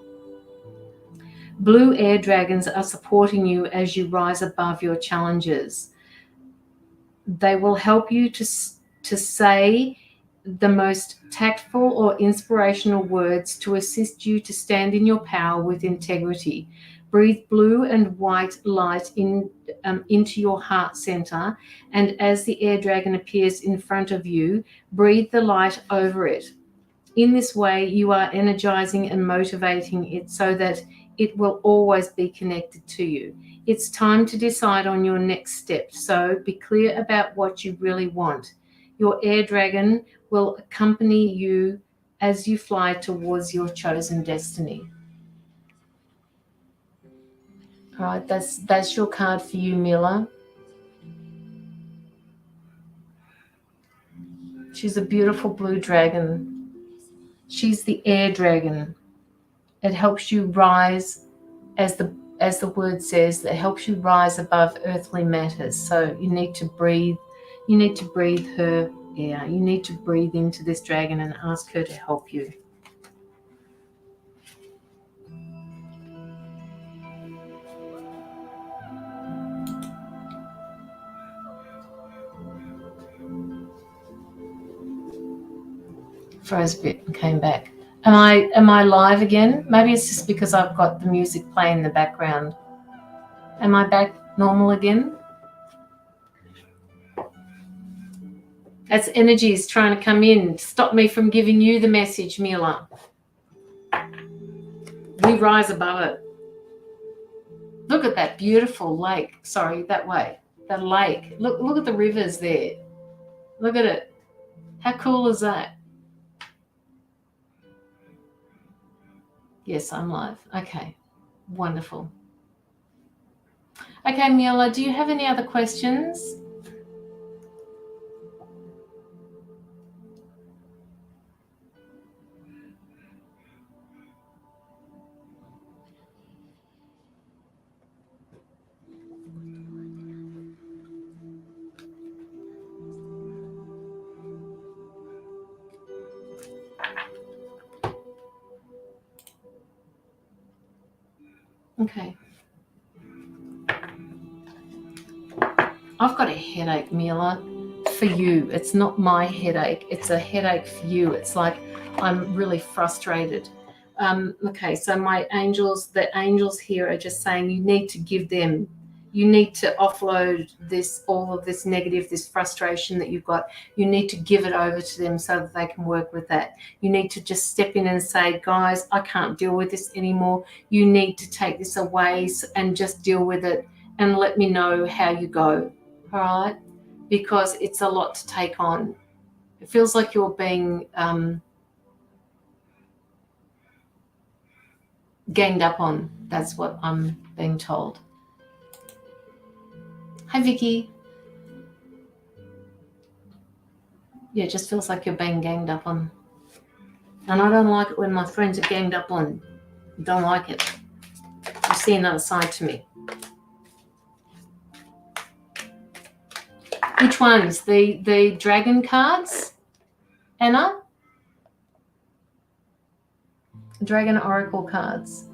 Blue air dragons are supporting you as you rise above your challenges. They will help you to say the most tactful or inspirational words to assist you to stand in your power with integrity. Breathe blue and white light into your heart center, and as the air dragon appears in front of you, breathe the light over it. In this way, you are energizing and motivating it so that it will always be connected to you. It's time to decide on your next step, so be clear about what you really want. Your air dragon will accompany you as you fly towards your chosen destiny. All right, that's your card for you, Mila. She's a beautiful blue dragon. She's the air dragon. It helps you rise, as the word says, that helps you rise above earthly matters. So you need to breathe. You need to breathe her air. You need to breathe into this dragon and ask her to help you. Froze a bit and came back. Am I live again? Maybe it's just because I've got the music playing in the background. Am I back normal again? That's energies trying to come in. Stop me from giving you the message, Mila. We rise above it. Look at that beautiful lake. Sorry, that way. That lake. Look at the rivers there. Look at it. How cool is that? Yes, I'm live. Okay. Wonderful. Okay, Mila, do you have any other questions? Okay. I've got a headache, Mila, for you. It's not my headache. It's a headache for you. It's like I'm really frustrated. Okay, so the angels here are just saying you need to give them, you need to offload all of this negative, this frustration that you've got. You need to give it over to them so that they can work with that. You need to just step in and say, guys, I can't deal with this anymore. You need to take this away and just deal with it and let me know how you go. All right? Because it's a lot to take on. It feels like you're being ganged up on. That's what I'm being told. Hi, Vicky. Yeah, it just feels like you're being ganged up on. And I don't like it when my friends are ganged up on. I don't like it. You see another side to me. Which ones? The dragon cards, Anna? Dragon Oracle cards.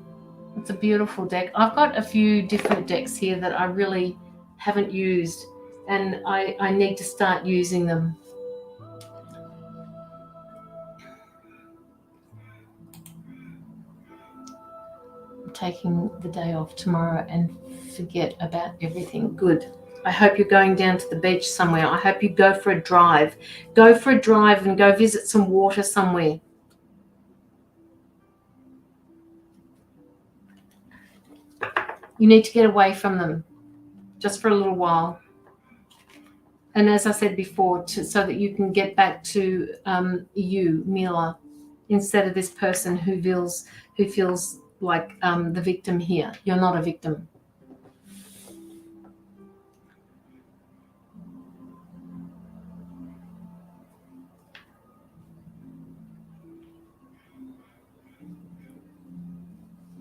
It's a beautiful deck. I've got a few different decks here that I really haven't used, and I need to start using them. I'm taking the day off tomorrow and forget about everything. Good. I hope you're going down to the beach somewhere. I hope you go for a drive. Go for a drive and go visit some water somewhere. You need to get away from them just for a little while. And as I said before, so that you can get back to you, Mila, instead of this person who feels like the victim here. You're not a victim.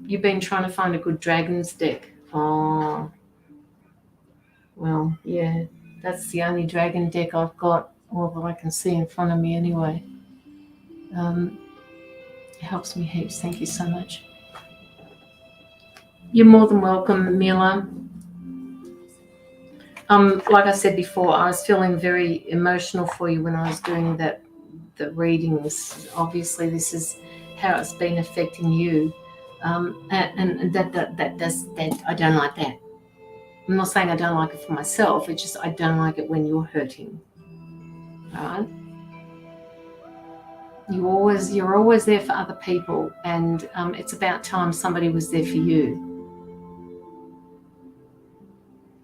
You've been trying to find a good dragons deck. Oh, well, yeah, that's the only dragon deck I've got, or that I can see in front of me anyway. It helps me heaps. Thank you so much. You're more than welcome, Mila. Like I said before, I was feeling very emotional for you when I was doing the readings. Obviously, this is how it's been affecting you, and that I don't like that. I'm not saying I don't like it for myself. It's just I don't like it when you're hurting. All right. You're always there for other people, and it's about time somebody was there for you.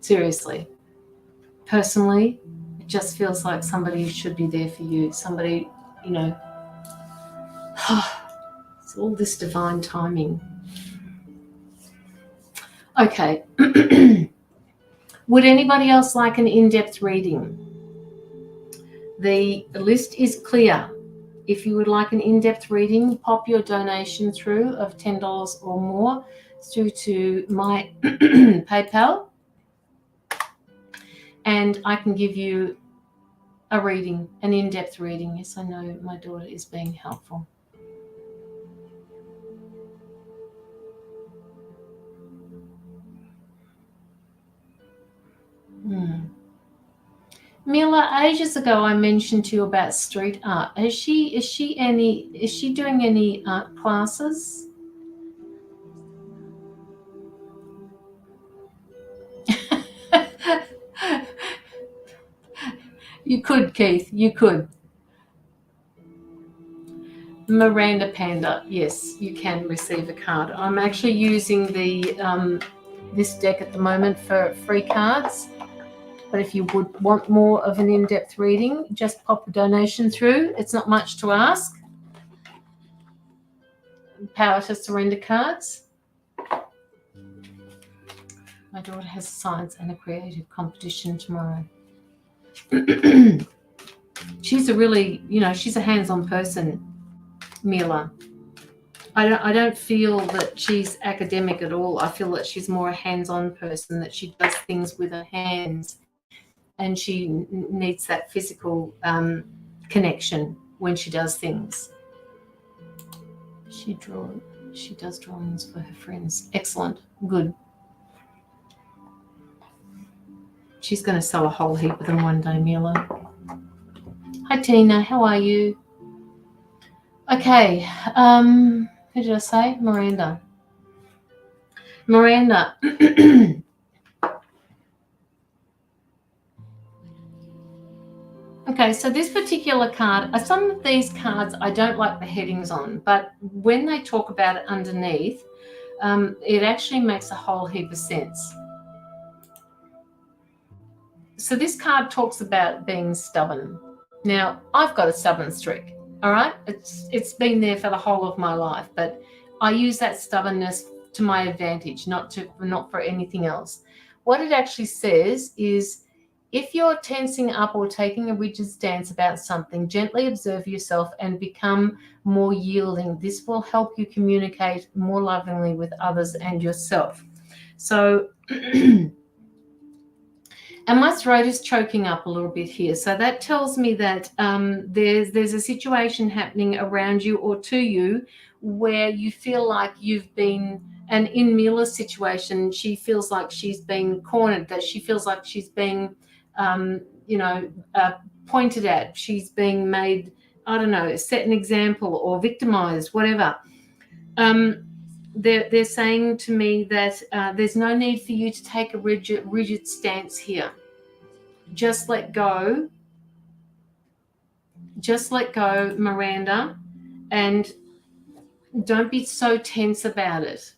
Seriously, personally, it just feels like somebody should be there for you. Somebody, you know, it's all this divine timing. Okay. Would anybody else like an in-depth reading? The list is clear. If you would like an in-depth reading, pop your donation through of $10 or more through to my PayPal, and I can give you a reading, an in-depth reading. Yes, I know my daughter is being helpful. Mila, ages ago I mentioned to you about street art. Is she doing any art classes? You could, Keith. You could. Miranda Panda. Yes, you can receive a card. I'm actually using the this deck at the moment for free cards. But if you would want more of an in-depth reading, just pop a donation through. It's not much to ask. Power to surrender cards. My daughter has a science and a creative competition tomorrow. She's a really, she's a hands-on person, Mila. I don't feel that she's academic at all. I feel that she's more a hands-on person, that she does things with her hands, and she needs that physical connection when she does things. She does drawings for her friends. Excellent. Good. She's going to sell a whole heap of them one day, Mila. Hi, Tina. How are you? Okay. Who did I say? Miranda. Okay, so this particular card, some of these cards I don't like the headings on, but when they talk about it underneath, it actually makes a whole heap of sense. So this card talks about being stubborn. Now, I've got a stubborn streak, all right? It's been there for the whole of my life, but I use that stubbornness to my advantage, not for anything else. What it actually says is, if you're tensing up or taking a rigid stance about something, gently observe yourself and become more yielding. This will help you communicate more lovingly with others and yourself. So, and my throat is choking up a little bit here. So that tells me that there's a situation happening around you or to you where you feel like you've been, and in Mila's situation, she feels like she's been cornered, that she feels like she's being pointed at, she's being made, I don't know, set an example or victimized, whatever. They're saying to me that there's no need for you to take a rigid stance here. Just let go, Miranda, and don't be so tense about it.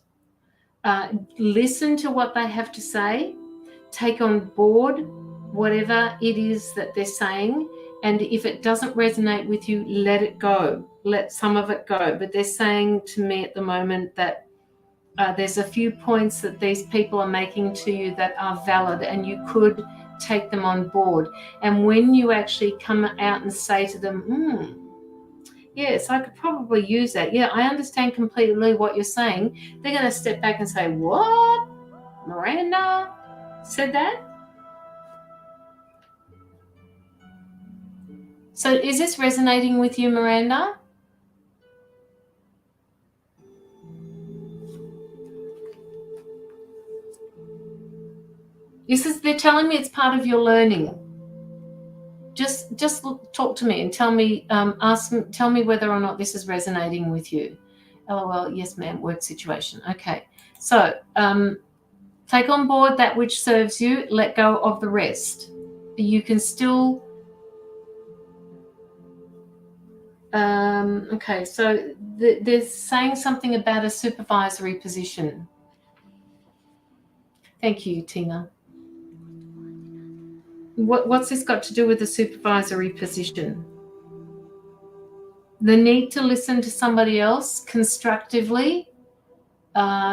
Listen to what they have to say, take on board whatever it is that they're saying, and if it doesn't resonate with you, let it go, let some of it go. But they're saying to me at the moment that there's a few points that these people are making to you that are valid, and you could take them on board. And when you actually come out and say to them, yes, I could probably use that. Yeah, I understand completely what you're saying. They're going to step back and say, what? Miranda said that? So is this resonating with you, Miranda? They're telling me it's part of your learning. Just talk to me and tell me, tell me whether or not this is resonating with you. LOL, yes, ma'am, work situation. Okay, so take on board that which serves you, let go of the rest. You can still, okay, so they're saying something about a supervisory position. Thank you, Tina. What's this got to do with the supervisory position? The need to listen to somebody else constructively,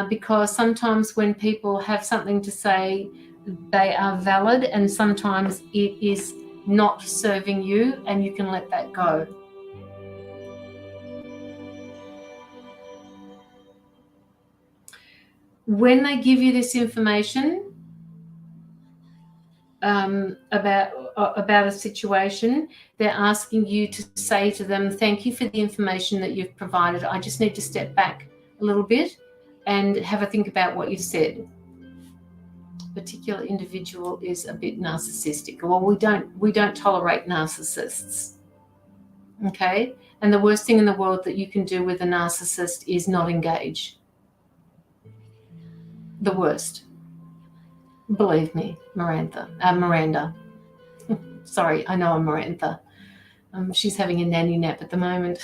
because sometimes when people have something to say, they are valid, and sometimes it is not serving you, and you can let that go. When they give you this information about a situation, they're asking you to say to them, thank you for the information that you've provided. I just need to step back a little bit and have a think about what you've said. Particular individual is a bit narcissistic. Well, we don't tolerate narcissists. Okay? And the worst thing in the world that you can do with a narcissist is not engage. The worst. Believe me, Miranda. Sorry, I know I'm Miranda. She's having a nanny nap at the moment.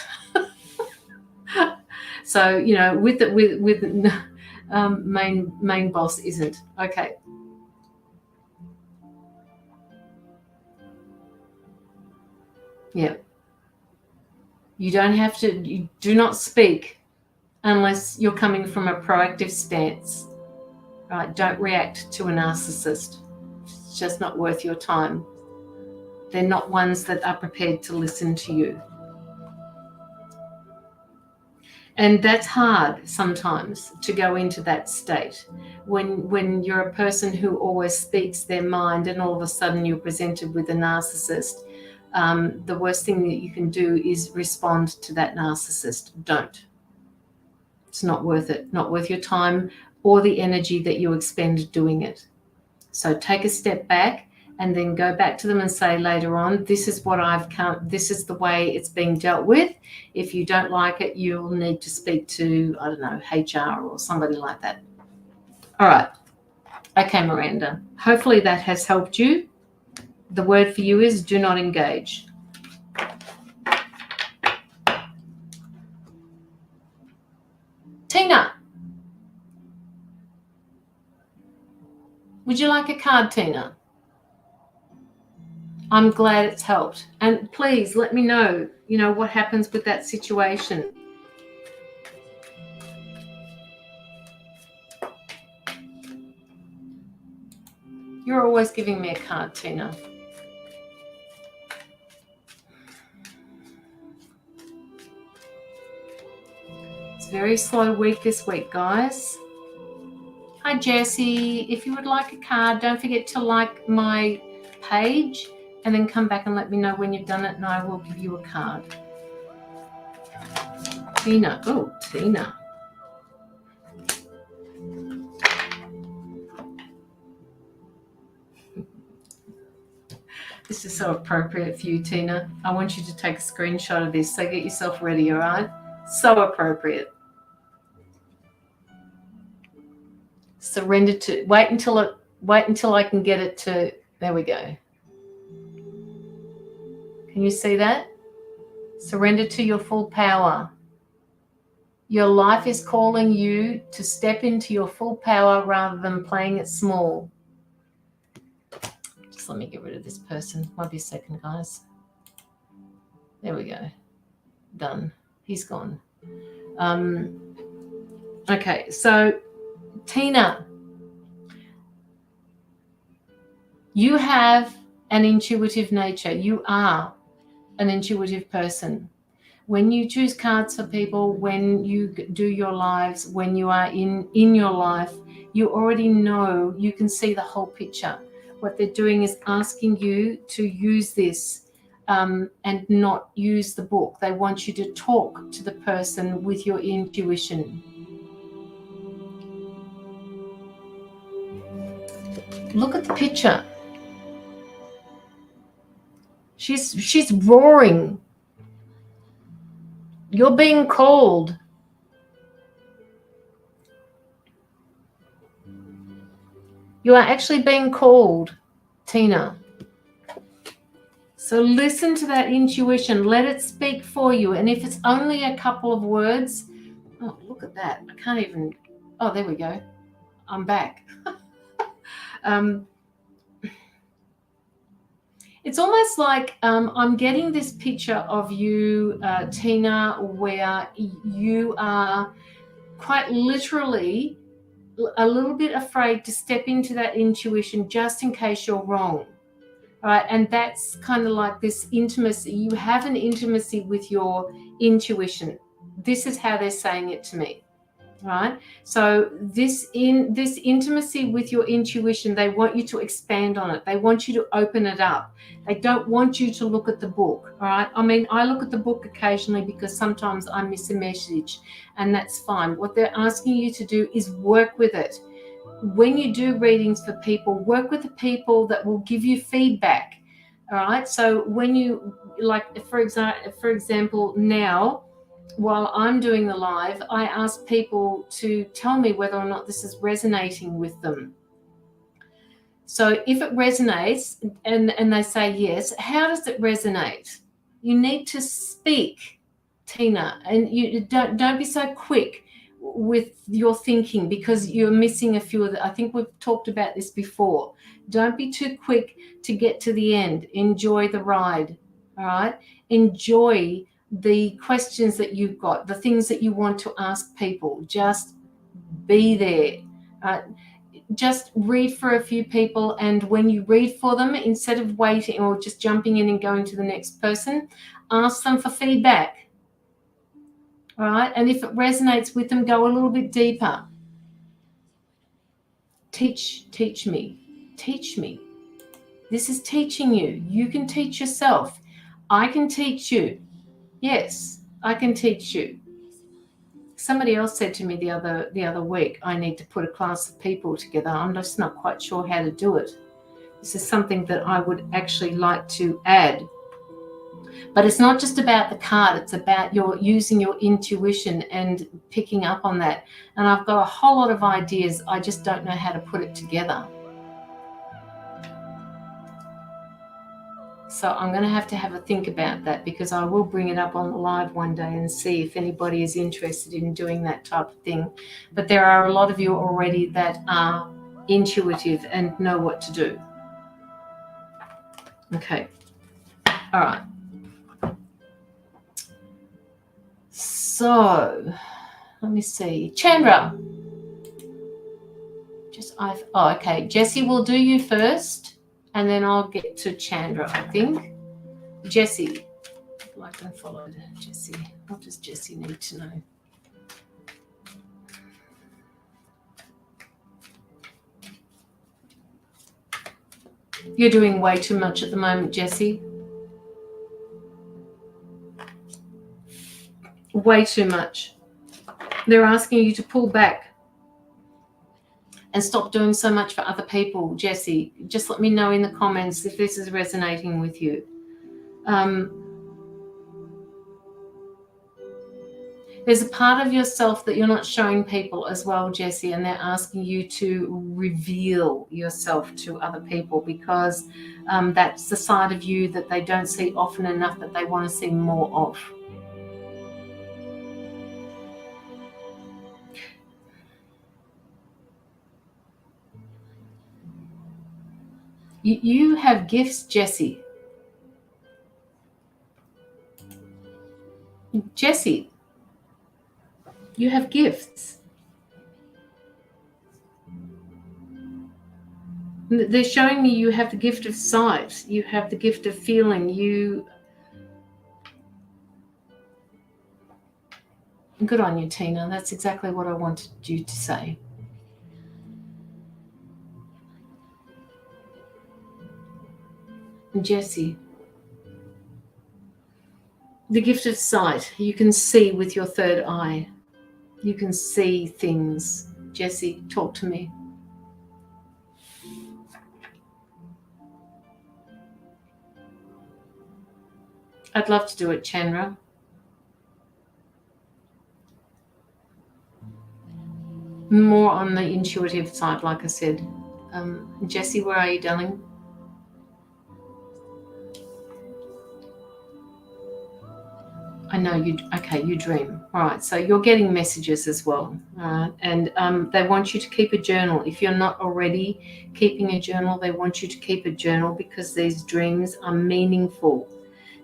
So, you know, with main boss isn't. Okay. Yeah. You don't have to, you do not speak unless you're coming from a proactive stance. Right? Don't react to a narcissist. It's just not worth your time. They're not ones that are prepared to listen to you. And that's hard sometimes to go into that state. When you're a person who always speaks their mind and all of a sudden you're presented with a narcissist, the worst thing that you can do is respond to that narcissist. Don't. It's not worth it. Not worth your time or the energy that you expend doing it. So take a step back and then go back to them and say later on, this is what I've come, this is the way it's being dealt with. If you don't like it, you'll need to speak to, I don't know, HR or somebody like that. All right. Okay, Miranda. Hopefully that has helped you. The word for you is do not engage. Tina. Would you like a card, Tina? I'm glad it's helped. And please let me know, what happens with that situation. You're always giving me a card, Tina. It's a very slow week this week, guys. Hi, Jessie. If you would like a card, don't forget to like my page and then come back and let me know when you've done it and I will give you a card. Tina. Oh, Tina. This is so appropriate for you, Tina. I want you to take a screenshot of this, so get yourself ready, all right? So appropriate. Surrender to, wait until I can get it to, there we go. Can you see that? Surrender to your full power. Your life is calling you to step into your full power rather than playing it small. Just let me get rid of this person. Might be a second, guys. There we go. Done. He's gone. Okay, so Tina, you have an intuitive nature. You are an intuitive person. When you choose cards for people, when you do your lives, when you are in your life, you already know, you can see the whole picture. What they're doing is asking you to use this and not use the book. They want you to talk to the person with your intuition. Look at the picture. She's roaring. You're being called. You are actually being called, Tina. So listen to that intuition. Let it speak for you. And if it's only a couple of words, oh, look at that. I can't even, oh, there we go. I'm back. It's almost like I'm getting this picture of you, Tina, where you are quite literally a little bit afraid to step into that intuition just in case you're wrong. Right, and that's kind of like this intimacy. You have an intimacy with your intuition. This is how they're saying it to me, right? So this intimacy with your intuition, they want you to expand on it. They want you to open it up. They don't want you to look at the book, all right? I mean, I look at the book occasionally because sometimes I miss a message, and that's fine. What they're asking you to do is work with it. When you do readings for people, work with the people that will give you feedback. All right. So when you, like, for example, now, while I'm doing the live, I ask people to tell me whether or not this is resonating with them. So if it resonates and they say yes, how does it resonate? You need to speak, Tina, and you don't be so quick with your thinking because you're missing a few of the, I think we've talked about this before. Don't be too quick to get to the end. Enjoy the ride, all right? Enjoy the questions that you've got, the things that you want to ask people. Just be there. Just read for a few people, and when you read for them, instead of waiting or just jumping in and going to the next person, ask them for feedback. All right, and if it resonates with them, go a little bit deeper. Teach me. This is teaching you. You can teach yourself. I can teach you. Yes, I can teach you. Somebody else said to me the other week, I need to put a class of people together. I'm just not quite sure how to do it. This is something that I would actually like to add. But it's not just about the card, it's about using your intuition and picking up on that. And I've got a whole lot of ideas, I just don't know how to put it together. So I'm going to have a think about that, because I will bring it up on the live one day and see if anybody is interested in doing that type of thing. But there are a lot of you already that are intuitive and know what to do. Okay. All right. So let me see. Chandra. Okay. Jessie will do you first, and then I'll get to Chandra, I think. Jessie. Like and followed. Jessie. What does Jessie need to know? You're doing way too much at the moment, Jessie. Way too much. They're asking you to pull back and stop doing so much for other people, Jessie. Just let me know in the comments if this is resonating with you. There's a part of yourself that you're not showing people as well, Jessie, and they're asking you to reveal yourself to other people, because that's the side of you that they don't see often enough, that they want to see more of. You have gifts, Jessie. Jessie, you have gifts. They're showing me you have the gift of sight. You have the gift of feeling. Good on you, Tina. That's exactly what I wanted you to say. Jessie, the gift of sight. You can see with your third eye. You can see things. Jessie, talk to me. I'd love to do it, Chandra. More on the intuitive side, like I said. Jessie, where are you, darling? I know you. Okay, you dream. All right, so you're getting messages as well. All right, and they want you to keep a journal. If you're not already keeping a journal, they want you to keep a journal because these dreams are meaningful.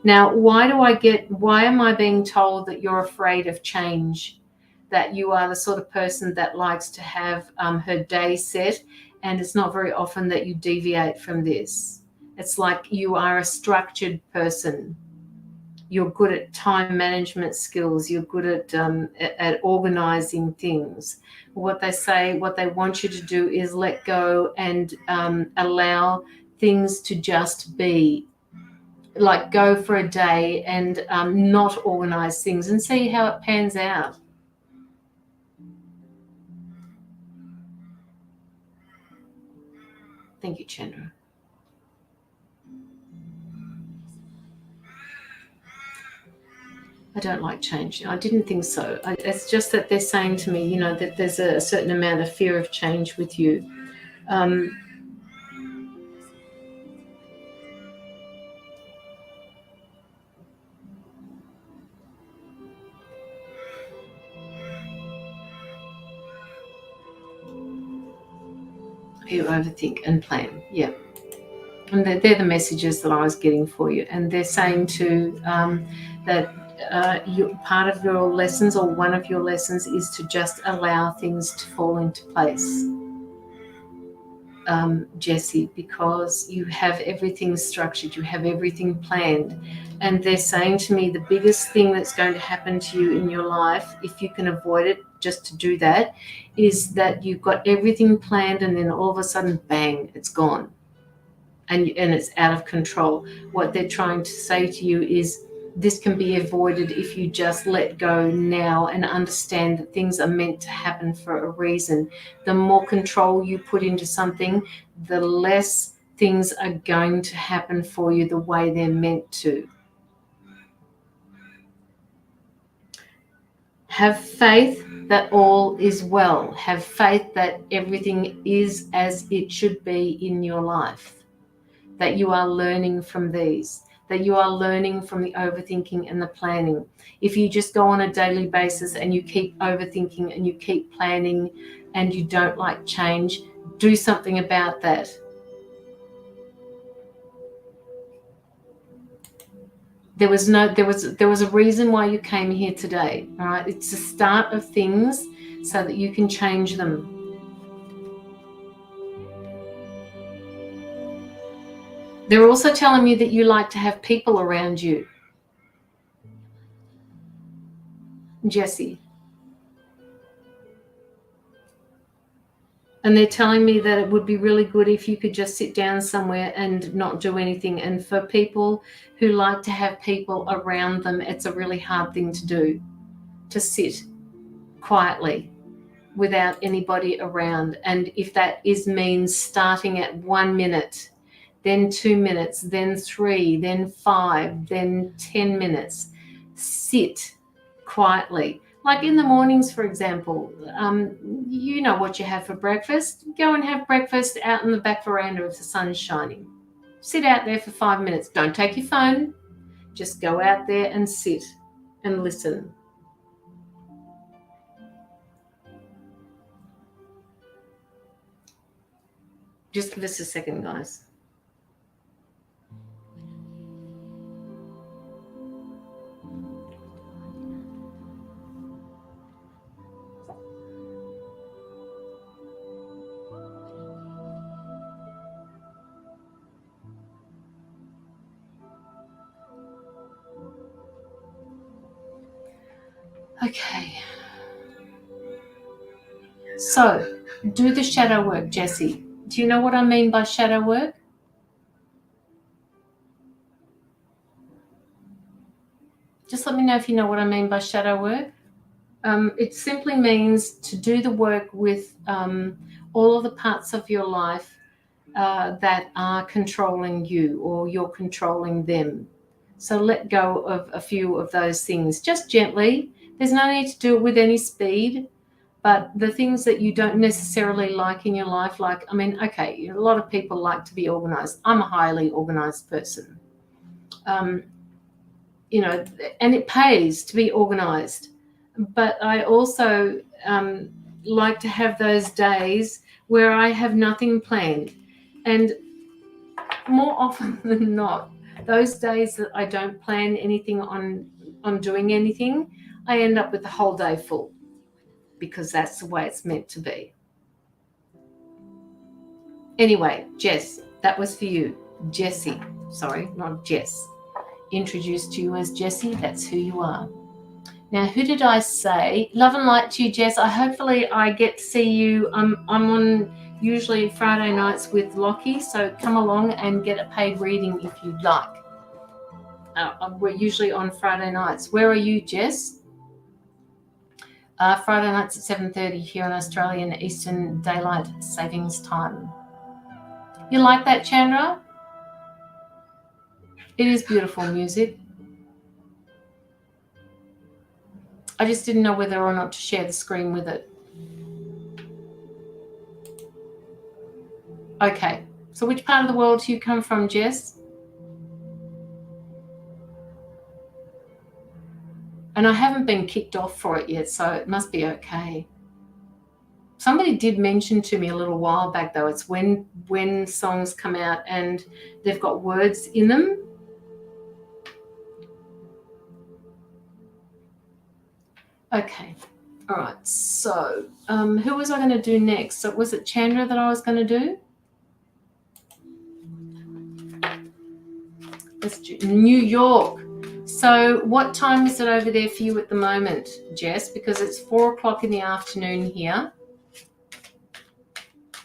Now, why am I being told that you're afraid of change? That you are the sort of person that likes to have her day set, and it's not very often that you deviate from this. It's like you are a structured person. You're good at time management skills. You're good at organizing things. What they want you to do is let go and allow things to just be. Like go for a day and not organize things and see how it pans out. Thank you, Chandra. I don't like change. I didn't think so. It's just that they're saying to me, that there's a certain amount of fear of change with you. You overthink and plan. Yeah. And they're the messages that I was getting for you. And they're saying too that part of your lessons or one of your lessons is to just allow things to fall into place. Jessie, because you have everything structured, you have everything planned. And they're saying to me the biggest thing that's going to happen to you in your life, if you can avoid it, just to do that, is that you've got everything planned and then all of a sudden, bang, it's gone. And it's out of control. What they're trying to say to you is this can be avoided if you just let go now and understand that things are meant to happen for a reason. The more control you put into something, the less things are going to happen for you the way they're meant to. Have faith that all is well. Have faith that everything is as it should be in your life. That you are learning from these, that you are learning from the overthinking and the planning. If you just go on a daily basis and you keep overthinking and you keep planning and you don't like change, do something about that. There was a reason why you came here today, all right? It's the start of things so that you can change them. They're also telling me that you like to have people around you. Jessie. And they're telling me that it would be really good if you could just sit down somewhere and not do anything. And for people who like to have people around them, it's a really hard thing to do, to sit quietly without anybody around. And if that means starting at 1 minute, then 2 minutes, then 3, then 5, then 10 minutes, sit quietly. Like in the mornings, for example, you know what you have for breakfast. Go and have breakfast out in the back veranda if the sun's shining. Sit out there for 5 minutes. Don't take your phone. Just go out there and sit and listen. Just give us a second, guys. Okay. So, do the shadow work, Jessie. Do you know what I mean by shadow work? Just let me know if you know what I mean by shadow work. It simply means to do the work with all of the parts of your life that are controlling you or you're controlling them. So let go of a few of those things, just gently. There's no need to do it with any speed, but the things that you don't necessarily like in your life, like, I mean, okay, a lot of people like to be organized. I'm a highly organized person. You know, and it pays to be organized. But I also like to have those days where I have nothing planned. And more often than not, those days that I don't plan anything on doing anything, I end up with the whole day full, because that's the way it's meant to be. Anyway, Jess, that was for you. Jessie, sorry, not Jess. Introduced to you as Jessie, that's who you are. Now, who did I say? Love and light to you, Jess. Hopefully I get to see you. I'm on usually Friday nights with Lockie, so come along and get a paid reading if you'd like. We're usually on Friday nights. Where are you, Jess? Friday nights at 7:30 here in Australian Eastern Daylight Savings Time. You like that, Chandra? It is beautiful music. I just didn't know whether or not to share the screen with it. Okay, so which part of the world do you come from, Jess? And I haven't been kicked off for it yet, so it must be okay. Somebody did mention to me a little while back, though, it's when songs come out and they've got words in them. Okay, all right, so who was I going to do next? So was it Chandra that I was going to do? Let's do New York. So what time is it over there for you at the moment, Jess? Because it's 4 o'clock in the afternoon here.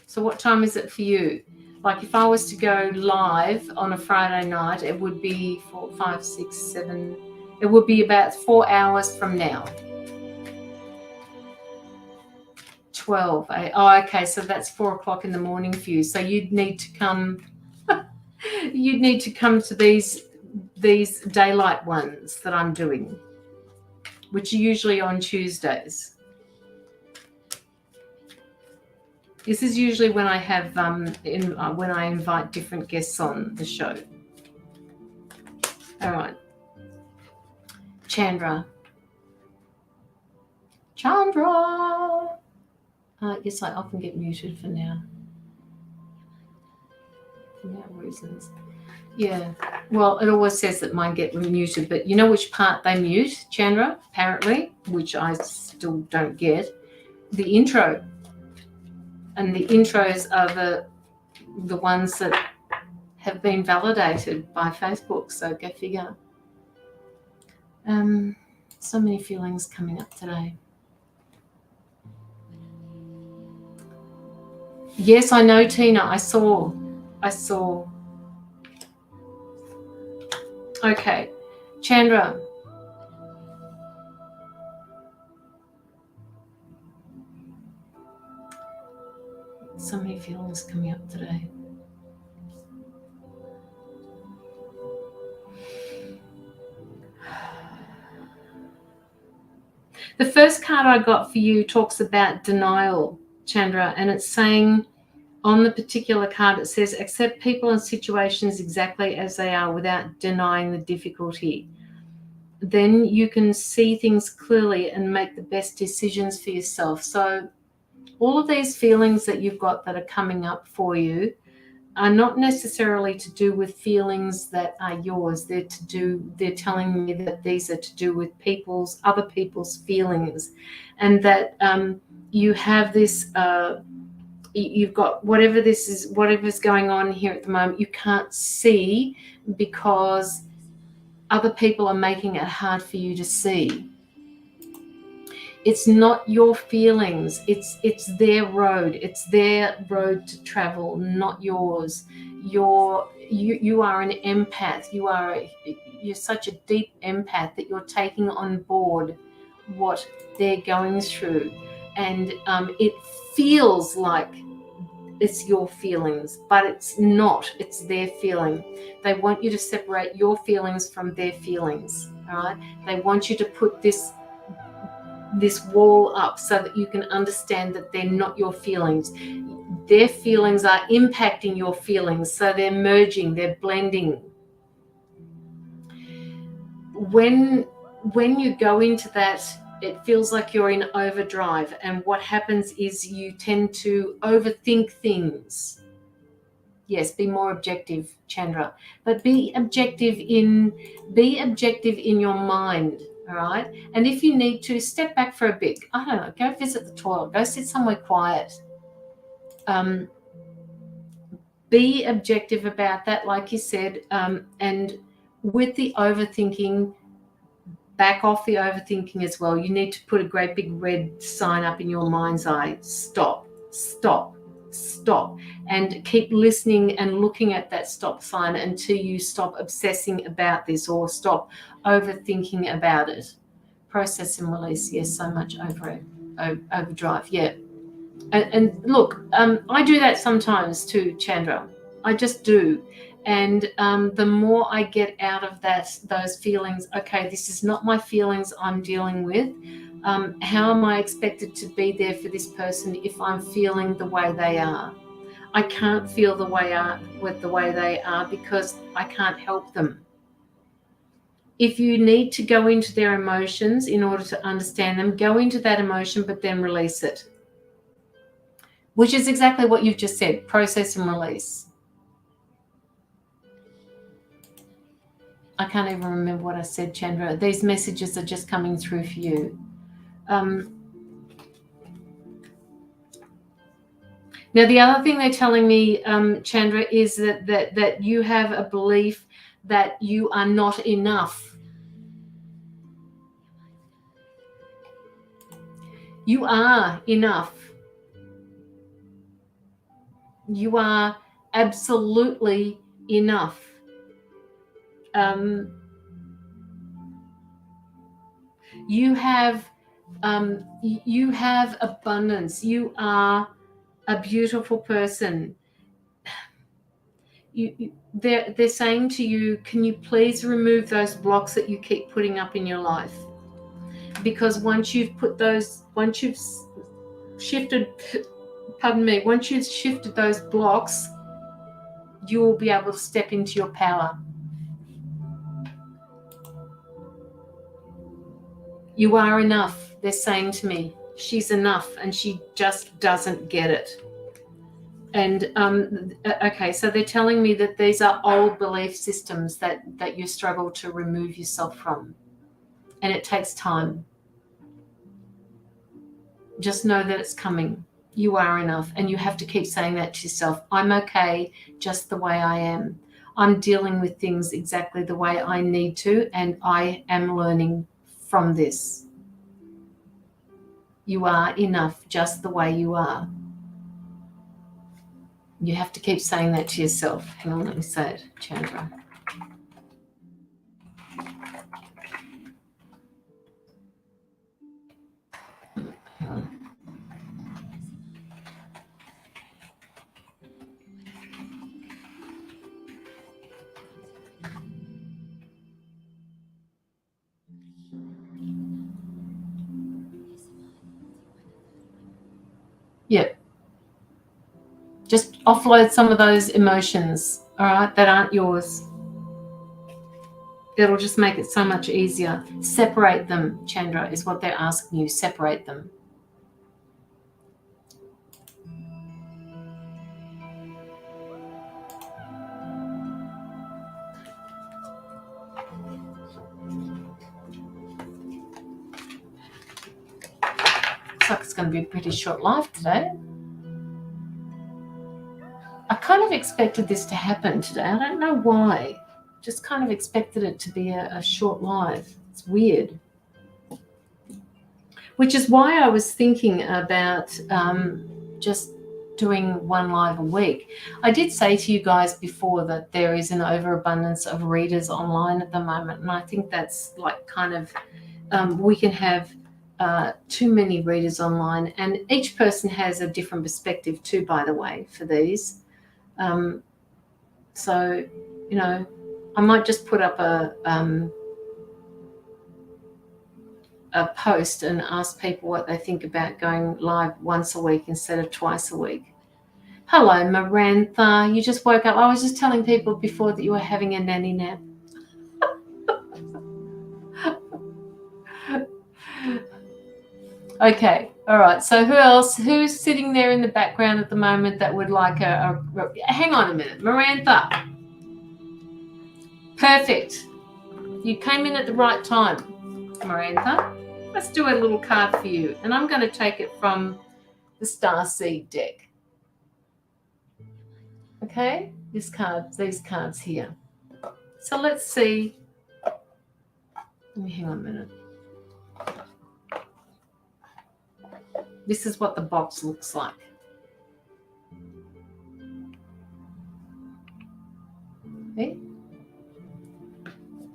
So what time is it for you? Like if I was to go live on a Friday night, it would be 4, 5, 6, 7. It would be about 4 hours from now. 12. Oh, okay. So that's 4 o'clock in the morning for you. So you'd need to come. You'd need to come to these daylight ones that I'm doing, which are usually on Tuesdays. This is usually when I have when I invite different guests on the show. All right, Chandra. Yes, I often get muted for now. For no reasons. Yeah. Well, it always says that mine get muted, but you know which part they mute, Chandra? Apparently, which I still don't get. The intro. And the intros are the ones that have been validated by Facebook, so go figure. So many feelings coming up today. Yes, I know, Tina. I saw. Okay, Chandra. So many feelings coming up today. The first card I got for you talks about denial, Chandra, and it's saying on the particular card, it says, accept people and situations exactly as they are without denying the difficulty. Then you can see things clearly and make the best decisions for yourself. So all of these feelings that you've got that are coming up for you are not necessarily to do with feelings that are yours. They're telling me that these are to do with other people's feelings, and that you have this, you've got whatever's going on here at the moment, you can't see because other people are making it hard for you to see. It's not your feelings. It's their road. It's their road to travel, not yours. You are an empath. You're such a deep empath that you're taking on board what they're going through, and it feels like it's your feelings, but it's not. It's their feeling. They want you to separate your feelings from their feelings. All right. They want you to put this wall up so that you can understand that they're not your feelings. Their feelings are impacting your feelings, so they're merging, they're blending. When you go into that, it feels like you're in overdrive, and what happens is you tend to overthink things. Yes, be more objective, Chandra, but be objective in your mind. All right. And if you need to, step back for a bit. I don't know, go visit the toilet, go sit somewhere quiet. Be objective about that, like you said. And with the overthinking, back off the overthinking as well. You need to put a great big red sign up in your mind's eye. Stop, stop, stop. And keep listening and looking at that stop sign until you stop obsessing about this or stop overthinking about it. Process and release. Yes, so much overdrive. Yeah. And look, I do that sometimes too, Chandra. I just do. And the more I get out of those feelings, okay, this is not my feelings I'm dealing with. How am I expected to be there for this person if I'm feeling the way they are? I can't feel the way they are because I can't help them. If you need to go into their emotions in order to understand them, go into that emotion, but then release it. Which is exactly what you've just said, process and release. I can't even remember what I said, Chandra. These messages are just coming through for you. Now, the other thing they're telling me, Chandra, is that you have a belief that you are not enough. You are enough. You are absolutely enough. You have abundance. You are a beautiful person. They're saying to you, can you please remove those blocks that you keep putting up in your life? Because once you've shifted those blocks, you will be able to step into your power. You are enough, they're saying to me. She's enough, and she just doesn't get it. And okay, so they're telling me that these are old belief systems that you struggle to remove yourself from, and it takes time. Just know that it's coming. You are enough, and you have to keep saying that to yourself. I'm okay just the way I am. I'm dealing with things exactly the way I need to, and I am learning from this. You are enough just the way you are. You have to keep saying that to yourself. Hang on, let me say it, Chandra. Yep. Just offload some of those emotions, all right, that aren't yours. It'll just make it so much easier. Separate them, Chandra, is what they're asking you. Separate them. Looks like it's going to be a pretty short life today. I kind of expected this to happen today. I don't know why. Just kind of expected it to be a short live. It's weird. Which is why I was thinking about just doing one live a week. I did say to you guys before that there is an overabundance of readers online at the moment, and I think that's like kind of we can have too many readers online, and each person has a different perspective too, by the way, for these. So, you know, I might just put up a post and ask people what they think about going live once a week instead of twice a week. Hello, Marantha. You just woke up. I was just telling people before that you were having a nanny nap. Okay, all right. So who else? Who's sitting there in the background at the moment that would like hang on a minute, Marantha. Perfect. You came in at the right time, Marantha. Let's do a little card for you, and I'm going to take it from the Starseed deck. Okay, these cards here. So let's see. Let me hang on a minute. This is what the box looks like. Okay.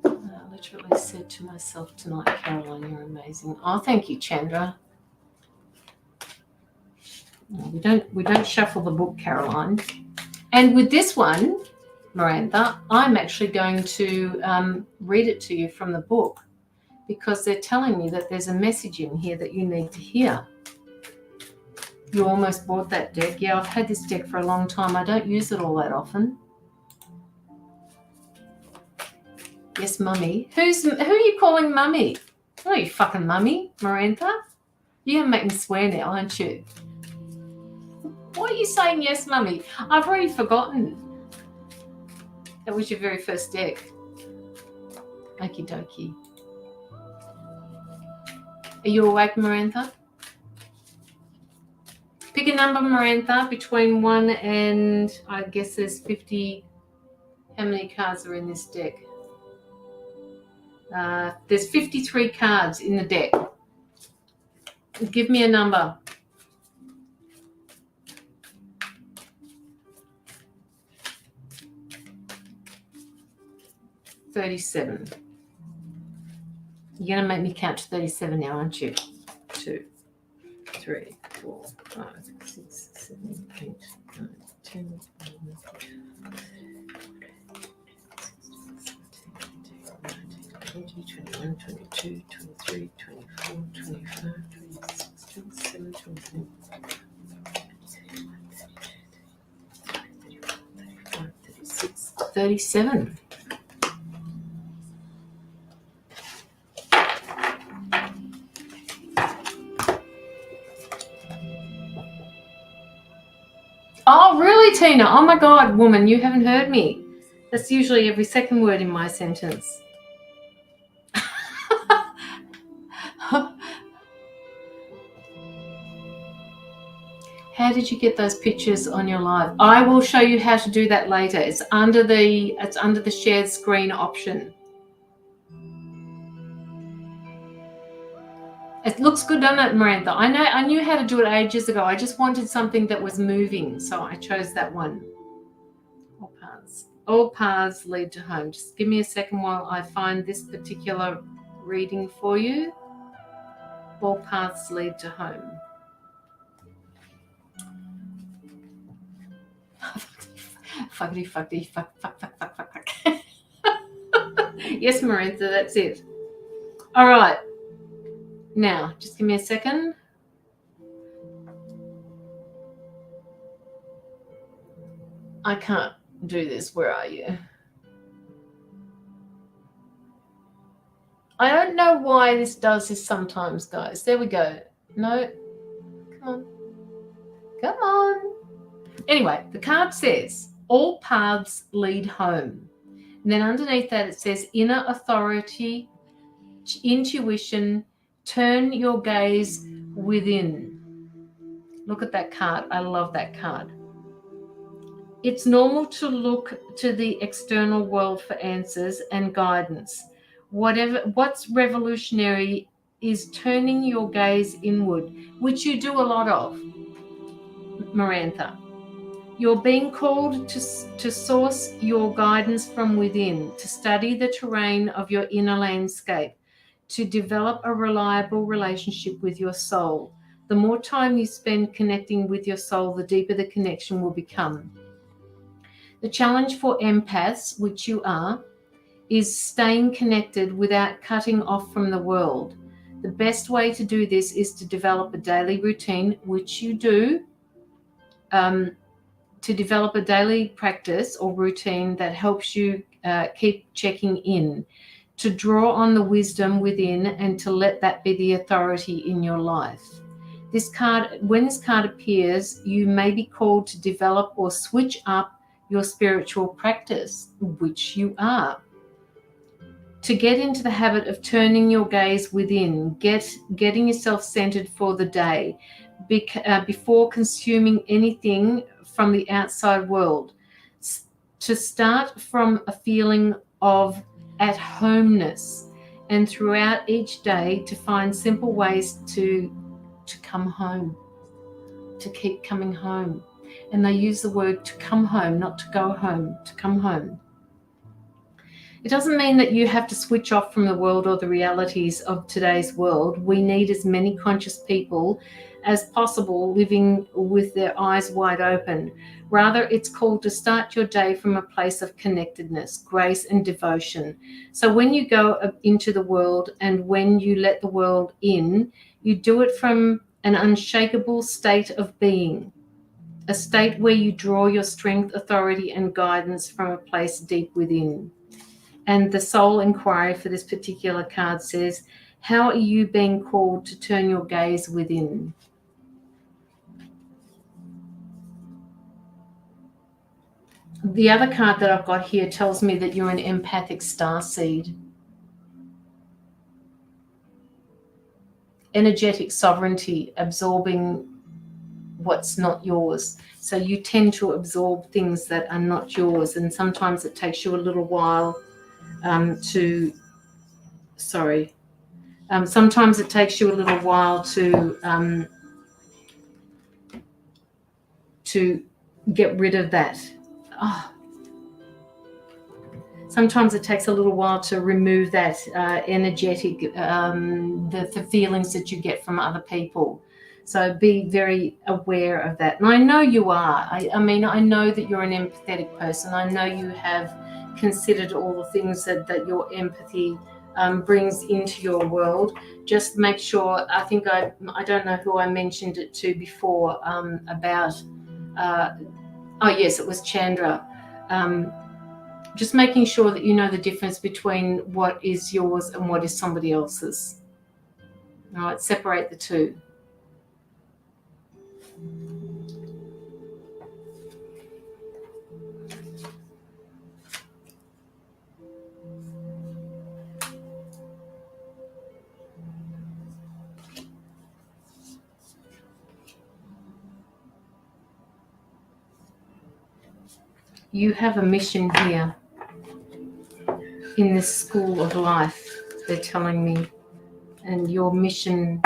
I literally said to myself tonight, Caroline, you're amazing. Oh, thank you, Chandra. No, we don't shuffle the book, Caroline. And with this one, Miranda, I'm actually going to read it to you from the book, because they're telling me that there's a message in here that you need to hear. You almost bought that deck. Yeah, I've had this deck for a long time. I don't use it all that often. Yes, Mummy. Who are you calling Mummy? Oh, you fucking Mummy, Miranda. You're going to make me swear now, aren't you? Why are you saying yes, Mummy? I've already forgotten. That was your very first deck. Okie dokie. Are you awake, Miranda? Pick a number, Miranda, between 1 and, I guess there's 50. How many cards are in this deck? There's 53 cards in the deck. Give me a number. $37. You're going to make me count to 37 now, aren't you? 2, 3, 4, 5, 6, 7, 8, 9, 10, 11, 20, 21, 22, 23, 24, 25, 26, 27, 28, 35, 36, 37. Oh, really, Tina? Oh, my God, woman, you haven't heard me. That's usually every second word in my sentence. How did you get those pictures on your live? I will show you how to do that later. It's under the shared screen option. It looks good, doesn't it, Miranda? I knew how to do it ages ago. I just wanted something that was moving, so I chose that one. All paths lead to home. Just give me a second while I find this particular reading for you. All paths lead to home. Fuckity, fuckity, fuck. Yes, Miranda, that's it. All right. Now, just give me a second. I can't do this. Where are you? I don't know why this does this sometimes, guys. There we go. No. Come on. Anyway, the card says, all paths lead home. And then underneath that it says, inner authority, intuition, turn your gaze within. Look at that card. I love that card. It's normal to look to the external world for answers and guidance. What's revolutionary is turning your gaze inward, which you do a lot of, Miranda. You're being called to source your guidance from within, to study the terrain of your inner landscape. to develop a reliable relationship with your soul. The more time you spend connecting with your soul, the deeper the connection will become. The challenge for empaths, which you are, is staying connected without cutting off from the world. The best way to do this is to develop a daily routine, which you do, to develop a daily practice or routine that helps you keep checking in, to draw on the wisdom within and to let that be the authority in your life. When this card appears, you may be called to develop or switch up your spiritual practice, which you are. To get into the habit of turning your gaze within, getting yourself centered for the day, before consuming anything from the outside world. To start from a feeling of at-homeness, and throughout each day to find simple ways to come home, to keep coming home. And they use the word to come home, not to go home, to come home. It doesn't mean that you have to switch off from the world or the realities of today's world. We need as many conscious people as possible living with their eyes wide open. Rather, it's called to start your day from a place of connectedness, grace, and devotion. So when you go into the world and when you let the world in, you do it from an unshakable state of being, a state where you draw your strength, authority, and guidance from a place deep within. And the soul inquiry for this particular card says, how are you being called to turn your gaze within? The other card that I've got here tells me that you're an empathic starseed. Energetic sovereignty, absorbing what's not yours. So you tend to absorb things that are not yours, and sometimes it takes you a little while sometimes it takes you a little while to get rid of that. Sometimes it takes a little while to remove that energetic, the feelings that you get from other people. So be very aware of that. And I know you are. I mean, I know that you're an empathetic person. I know you have considered all the things that your empathy brings into your world. Just make sure, I think I don't know who I mentioned it to before about, yes, it was Chandra. Just making sure that you know the difference between what is yours and what is somebody else's. All right, separate the two. You have a mission here in this school of life, they're telling me. And your mission,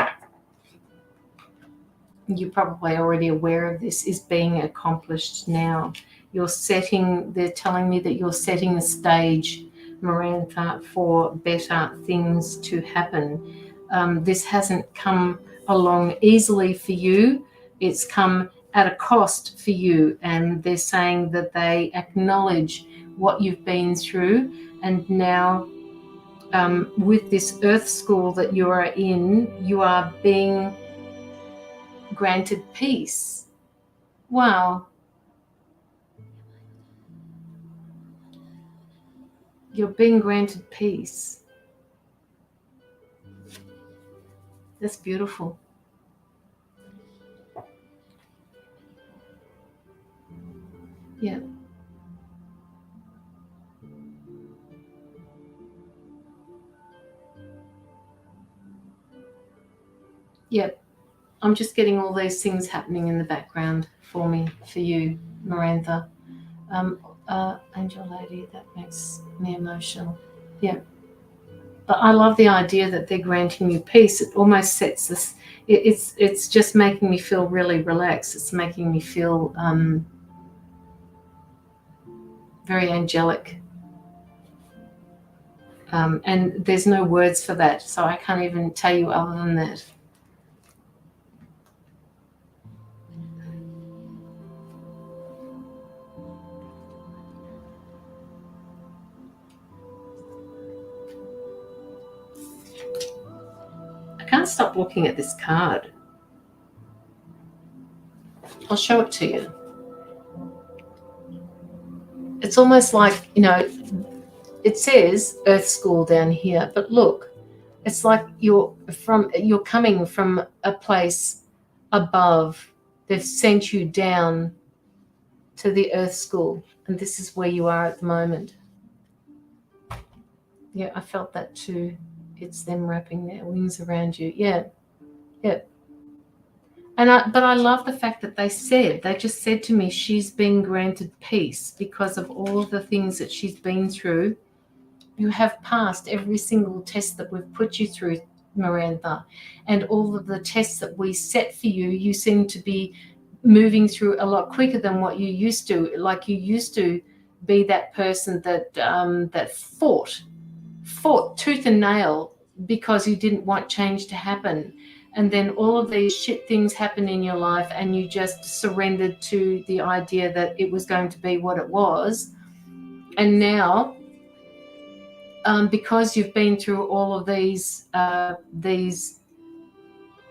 you're probably already aware of this, is being accomplished now. They're telling me that you're setting the stage, Miranda, for better things to happen. This hasn't come along easily for you. It's come at a cost for you. And they're saying that they acknowledge what you've been through. And now with this earth school that you are in, you are being granted peace. Wow. You're being granted peace. That's beautiful. Yeah. Yep. I'm just getting all these things happening in the background for me, for you, Miranda. Angel Lady, that makes me emotional. Yeah. But I love the idea that they're granting you peace. It almost sets this, it's just making me feel really relaxed. It's making me feel very angelic. And there's no words for that, so I can't even tell you other than that. I can't stop looking at this card. I'll show it to you. It's almost like, it says Earth School down here, but look, it's like you're coming from a place above. They've sent you down to the Earth School, and this is where you are at the moment. Yeah, I felt that too. It's them wrapping their wings around you. Yeah. But I love the fact that they just said to me, she's been granted peace because of all of the things that she's been through. You have passed every single test that we've put you through, Miranda, and all of the tests that we set for you. You seem to be moving through a lot quicker than what you used to. Like you used to be that person that that fought tooth and nail because you didn't want change to happen. And then all of these shit things happen in your life and you just surrendered to the idea that it was going to be what it was. And now, because you've been through all of these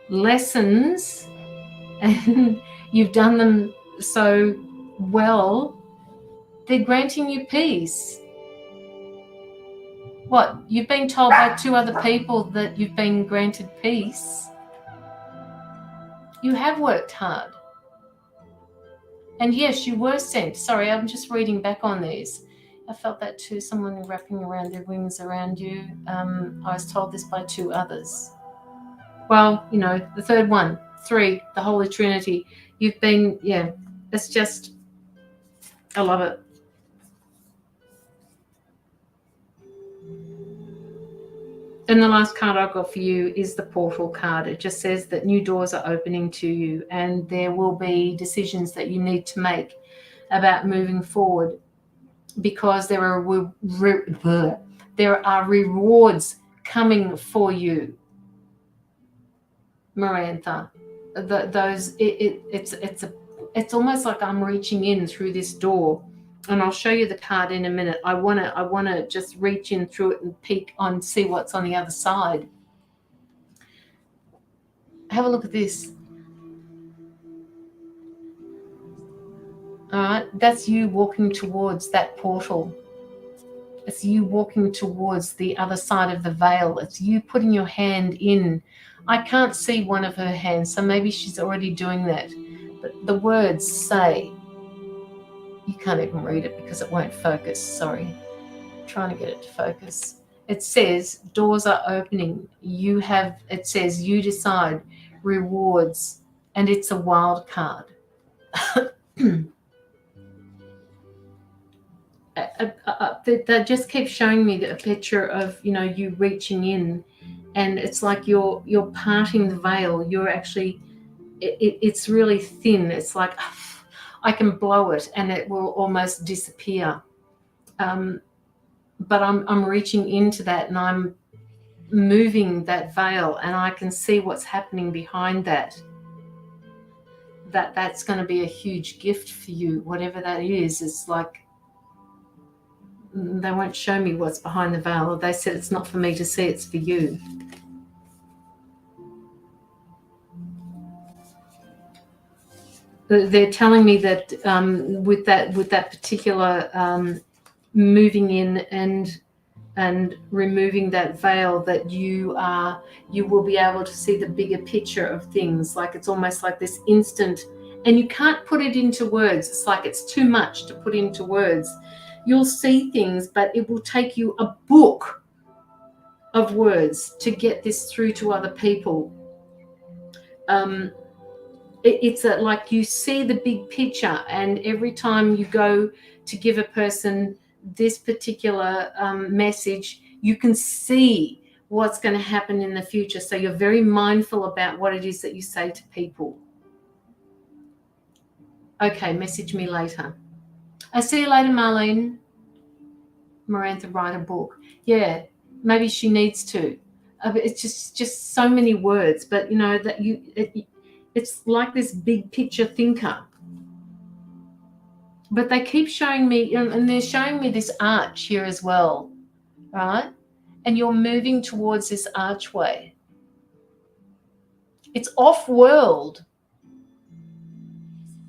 lessons and you've done them so well, they're granting you peace. What? You've been told by 2 other people that you've been granted peace. You have worked hard. And yes, you were sent. Sorry, I'm just reading back on these. I felt that too, someone wrapping around their wings around you. I was told this by 2 others. Well, the third one, 3, the Holy Trinity. You've been, it's just, I love it. And the last card I've got for you is the Portal card. It just says that new doors are opening to you and there will be decisions that you need to make about moving forward because there are rewards coming for you, Miranda. It's almost like I'm reaching in through this door. And I'll show you the card in a minute. I wanna just reach in through it and peek on, see what's on the other side. Have a look at this. All right, that's you walking towards that portal. It's you walking towards the other side of the veil. It's you putting your hand in. I can't see one of her hands, so maybe she's already doing that. But the words say, you can't even read it because it won't focus. Sorry. I'm trying to get it to focus. It says doors are opening. It says you decide, rewards, and it's a wild card. That just keeps showing me a picture of you reaching in, and it's like you're parting the veil. You're actually it's really thin. It's like I can blow it and it will almost disappear. But I'm reaching into that and I'm moving that veil and I can see what's happening behind that. That's going to be a huge gift for you, whatever that is. It's like they won't show me what's behind the veil. They said it's not for me to see, it's for you. They're telling me that with that particular moving in and removing that veil, that you will be able to see the bigger picture of things. Like it's almost like this instant, and you can't put it into words. It's like it's too much to put into words. You'll see things, but it will take you a book of words to get this through to other people. It's like you see the big picture, and every time you go to give a person this particular message, you can see what's going to happen in the future. So you're very mindful about what it is that you say to people. Okay, message me later. I see you later, Marlene. Miranda, write a book. Yeah, Maybe she needs to. It's just so many words, but you know that it's like this big picture thinker. But they keep showing me, and they're showing me this arch here as well, right? And you're moving towards this archway. It's off-world.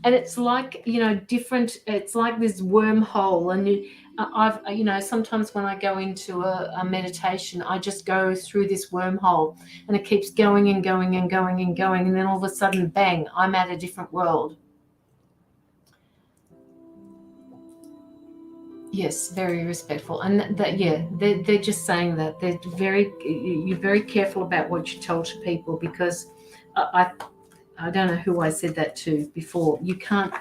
And it's like, you know, different, it's like this wormhole. And sometimes when I go into a meditation, I just go through this wormhole and it keeps going and going and going and going. And then all of a sudden, bang, I'm at a different world. Yes, very respectful. And they're just saying that. You're very careful about what you tell to people, because I don't know who I said that to before. You can't,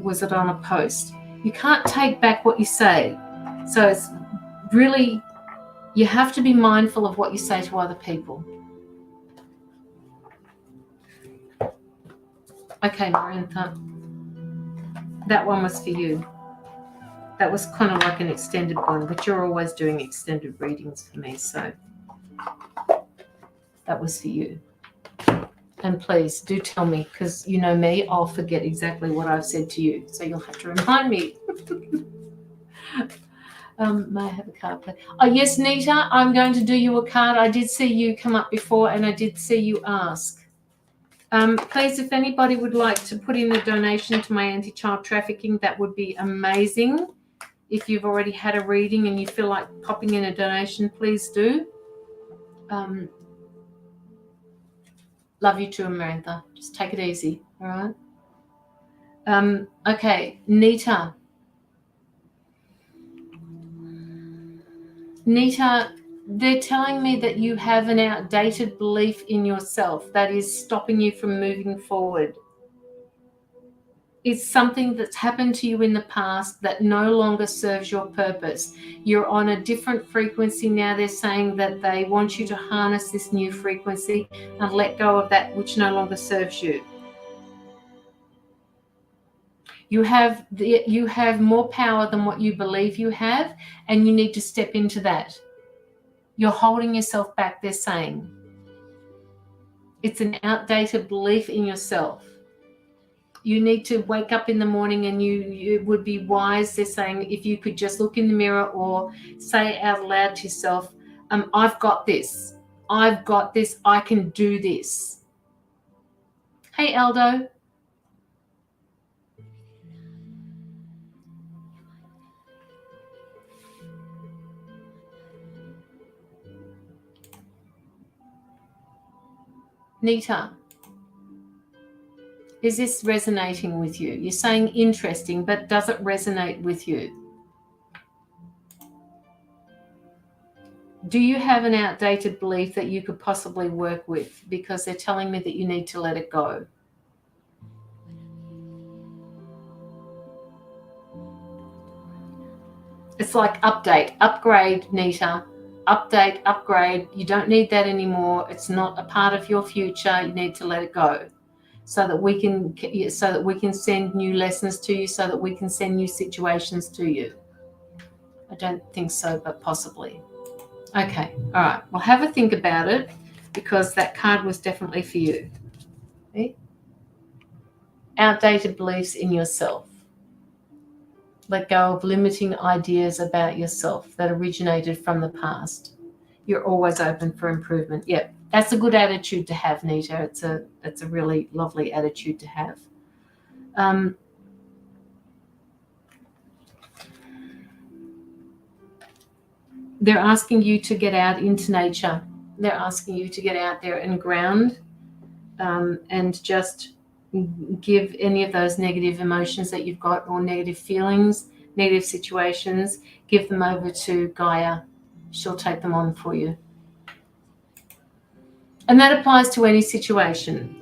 was it on a post? You can't take back what you say. So it's really, you have to be mindful of what you say to other people. Okay, Marantha, that one was for you. That was kind of like an extended one, but you're always doing extended readings for me, so that was for you. And please do tell me, because you know me, I'll forget exactly what I've said to you, so you'll have to remind me. May I have a card, please? Oh, yes, Nita, I'm going to do you a card. I did see you come up before, and I did see you ask. Please, if anybody would like to put in a donation to my anti-child trafficking, that would be amazing. If you've already had a reading and you feel like popping in a donation, please do. Love you too, Marantha. Just take it easy, all right? Okay, Nita. Nita, they're telling me that you have an outdated belief in yourself that is stopping you from moving forward. It's something that's happened to you in the past that no longer serves your purpose. You're on a different frequency now. They're saying that they want you to harness this new frequency and let go of that which no longer serves you. You have more power than what you believe you have, and you need to step into that. You're holding yourself back, they're saying. It's an outdated belief in yourself. You need to wake up in the morning, and you would be wise, they're saying, if you could just look in the mirror or say out loud to yourself, I've got this. I've got this. I can do this. Hey, Aldo. Nita, is this resonating with you? You're saying interesting, but does it resonate with you? Do you have an outdated belief that you could possibly work with? Because they're telling me that you need to let it go. It's like update, upgrade, Nita. Update, upgrade. You don't need that anymore. It's not a part of your future. You need to let it go, so that we can send new lessons to you, so that we can send new situations to you. I don't think so, but possibly. Okay, all right. Well, have a think about it, because that card was definitely for you. Okay? Outdated beliefs in yourself. Let go of limiting ideas about yourself that originated from the past. You're always open for improvement. Yep, that's a good attitude to have, Nita. It's a really lovely attitude to have. They're asking you to get out into nature. They're asking you to get out there and ground, and just give any of those negative emotions that you've got, or negative feelings, negative situations, give them over to Gaia. She'll take them on for you. And that applies to any situation.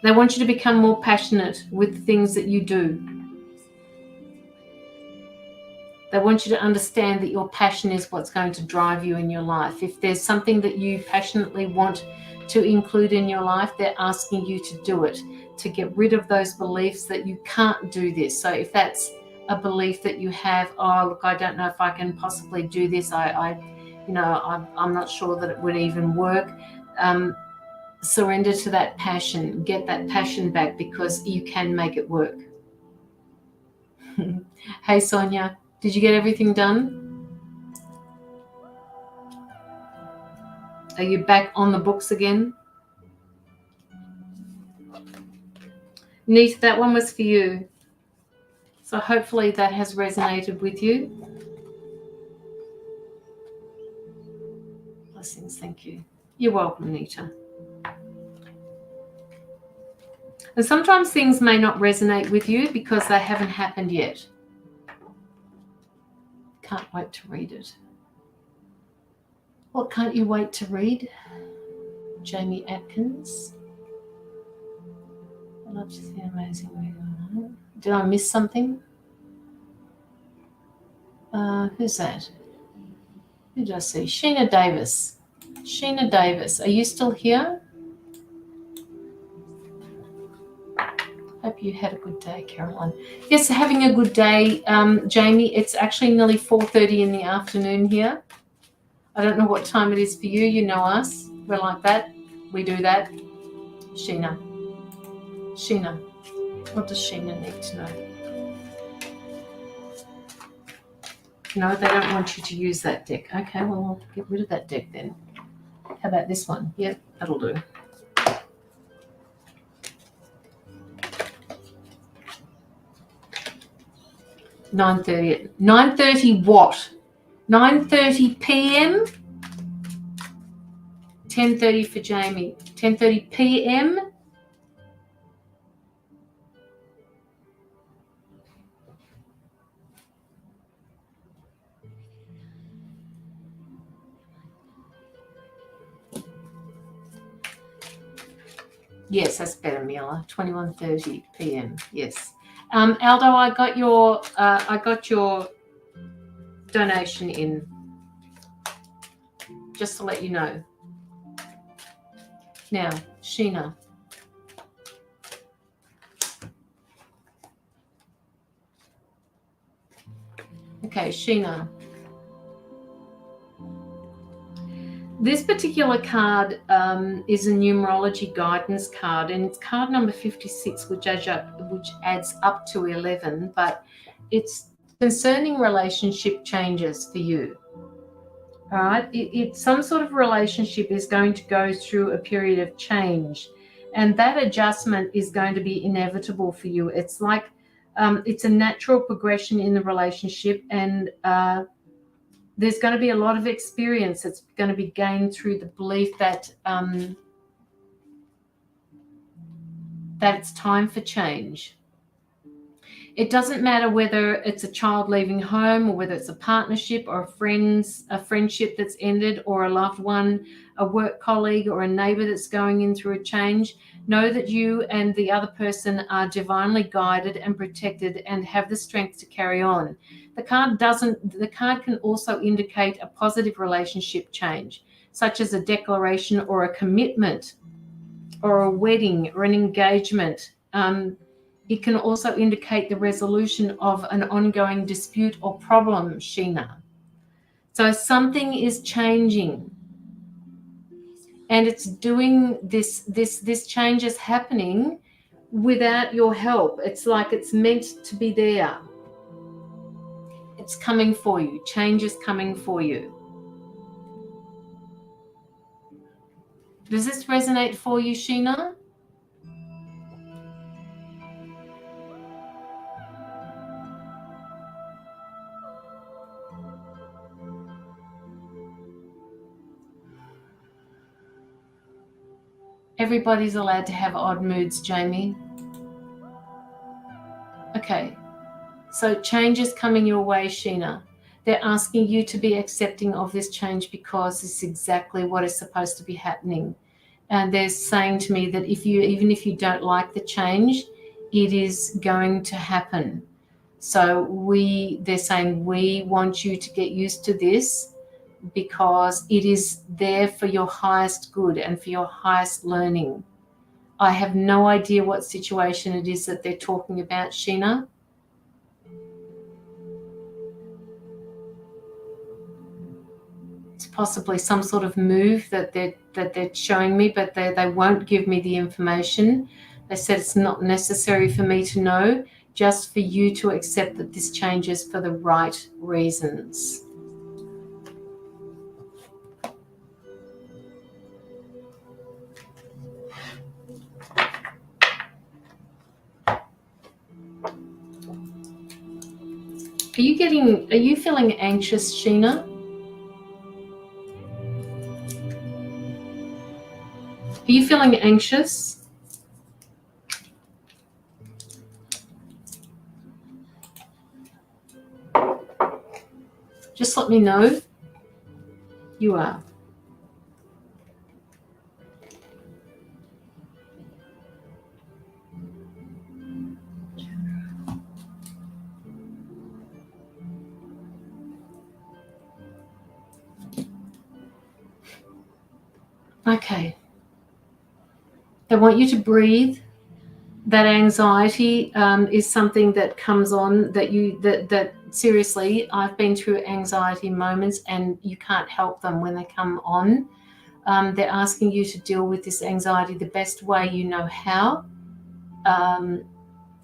They want you to become more passionate with the things that you do. They want you to understand that your passion is what's going to drive you in your life. If there's something that you passionately want to include in your life, they're asking you to do it, to get rid of those beliefs that you can't do this. So if that's a belief that you have, oh, look, I don't know if I can possibly do this. I'm not sure that it would even work. Surrender to that passion. Get that passion back, because you can make it work. Hey, Sonia, did you get everything done? Are you back on the books again? Neat, that one was for you. So hopefully that has resonated with you. Blessings, thank you. You're welcome, Nita. And sometimes things may not resonate with you because they haven't happened yet. Can't wait to read it. What can't you wait to read? Jamie Atkins. I'd love to see an amazing movie. Did I miss something? Who's that? Who did I see? Sheena Davis. Sheena Davis, are you still here? Hope you had a good day, Caroline. Yes, having a good day, Jamie. It's actually nearly 4:30 in the afternoon here. I don't know what time it is for you. You know us. We're like that. We do that. Sheena. What does Sheena need to know? No, they don't want you to use that deck. Okay, well, I'll get rid of that deck then. How about this one? Yep, that'll do. $9:30 what? 9:30 p.m. 10:30 for Jamie. 10:30 p.m. Yes, that's better, Mila. 21:30 p.m. Yes. Aldo, I got your donation in. Just to let you know. Now, Sheena. Okay, Sheena. This particular card is a numerology guidance card, and it's card number 56, which adds up to 11, but it's concerning relationship changes for you. All right, it's some sort of relationship is going to go through a period of change, and that adjustment is going to be inevitable for you. It's like it's a natural progression in the relationship, and there's going to be a lot of experience that's going to be gained through the belief that that it's time for change. It doesn't matter whether it's a child leaving home, or whether it's a partnership or a friendship that's ended, or a loved one, a work colleague, or a neighbor that's going in through a change. Know that you and the other person are divinely guided and protected and have the strength to carry on. The card can also indicate a positive relationship change, such as a declaration or a commitment or a wedding or an engagement. It can also indicate the resolution of an ongoing dispute or problem, Sheena. So something is changing, and it's doing this change is happening without your help. It's like it's meant to be there. It's coming for you. Change is coming for you. Does this resonate for you, Sheena? Everybody's allowed to have odd moods, Jamie. Okay, so change is coming your way, Sheena. They're asking you to be accepting of this change because it's exactly what is supposed to be happening. And they're saying to me that even if you don't like the change, it is going to happen. So they're saying we want you to get used to this, because it is there for your highest good and for your highest learning. I have no idea what situation it is that they're talking about, Sheena. possibly some sort of move that they're showing me, but they won't give me the information. They said it's not necessary for me to know, just for you to accept that this change is for the right reasons. Are you feeling anxious, Sheena? Are you feeling anxious? Just let me know. You are. Okay. They want you to breathe. That anxiety is something that comes on that seriously, I've been through anxiety moments and you can't help them when they come on. They're asking you to deal with this anxiety the best way you know how.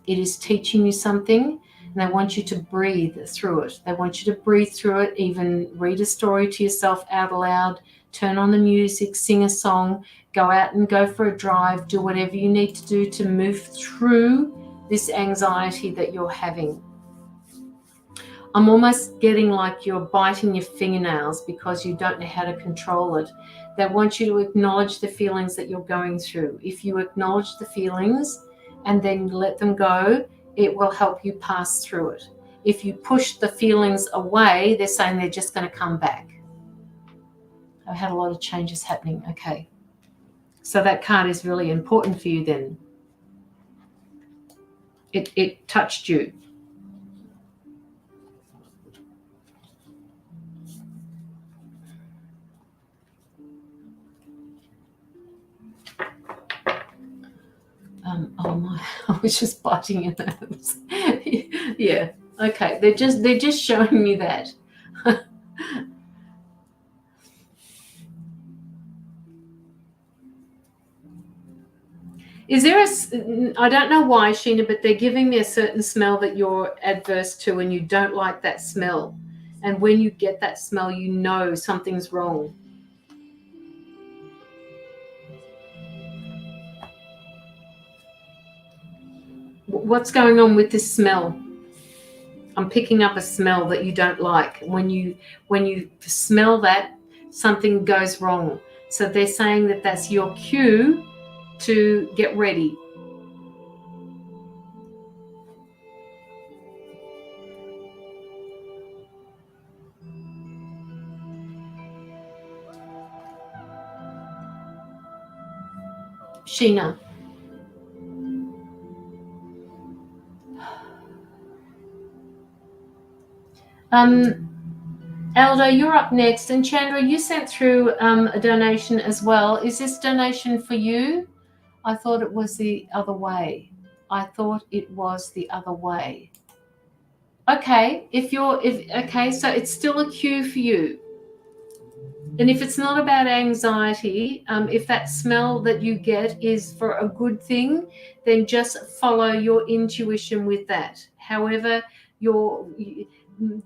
It is teaching you something, and they want you to breathe through it. They want you to breathe through it, even read a story to yourself out loud, turn on the music, sing a song, go out and go for a drive, do whatever you need to do to move through this anxiety that you're having. I'm almost getting like you're biting your fingernails because you don't know how to control it. They want you to acknowledge the feelings that you're going through. If you acknowledge the feelings and then let them go, it will help you pass through it. If you push the feelings away, they're saying they're just going to come back. I've had a lot of changes happening. Okay. So that card is really important for you then. It touched you. Oh my, I was just biting your nose. Yeah, okay. They're just showing me that. Is there I don't know why, Sheena, but they're giving me a certain smell that you're adverse to and you don't like that smell. And when you get that smell, you know something's wrong. What's going on with this smell? I'm picking up a smell that you don't like. When you smell that, something goes wrong. So they're saying that that's your cue to get ready. Sheena. Elder, you're up next. And Chandra, you sent through a donation as well. Is this donation for you? I thought it was the other way. Okay, okay, so it's still a cue for you. And if it's not about anxiety, if that smell that you get is for a good thing, then just follow your intuition with that. However,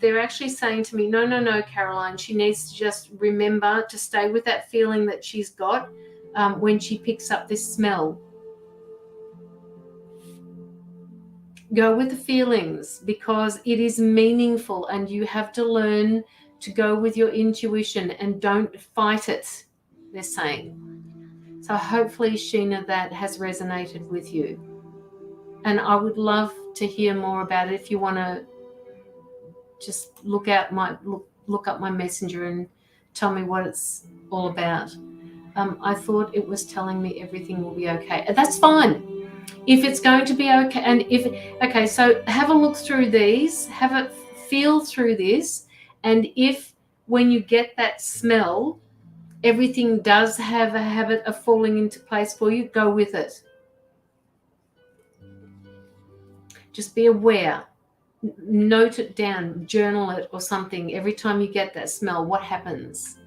they're actually saying to me, no, Caroline, she needs to just remember to stay with that feeling that she's got when she picks up this smell. Go with the feelings because it is meaningful and you have to learn to go with your intuition and don't fight it, they're saying. So hopefully, Sheena, that has resonated with you. And I would love to hear more about it. If you want to just look up my messenger and tell me what it's all about. I thought it was telling me everything will be okay. That's fine. If it's going to be okay, okay, so have a look through these, have a feel through this, and if when you get that smell, everything does have a habit of falling into place for you, go with it. Just be aware. Note it down, journal it or something. Every time you get that smell, what happens?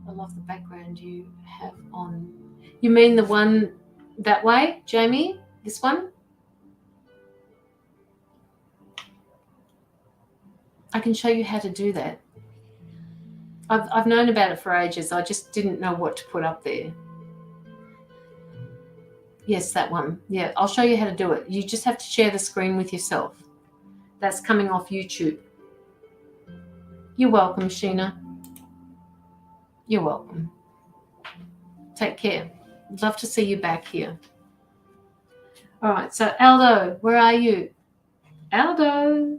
I love the background you have on. You mean the one that way, Jamie? This one? I can show you how to do that. I've known about it for ages. I just didn't know what to put up there. Yes, that one. Yeah, I'll show you how to do it. You just have to share the screen with yourself. That's coming off YouTube. You're welcome, Sheena. You're welcome. Take care. I'd love to see you back here. All right, so Aldo, where are you? Aldo.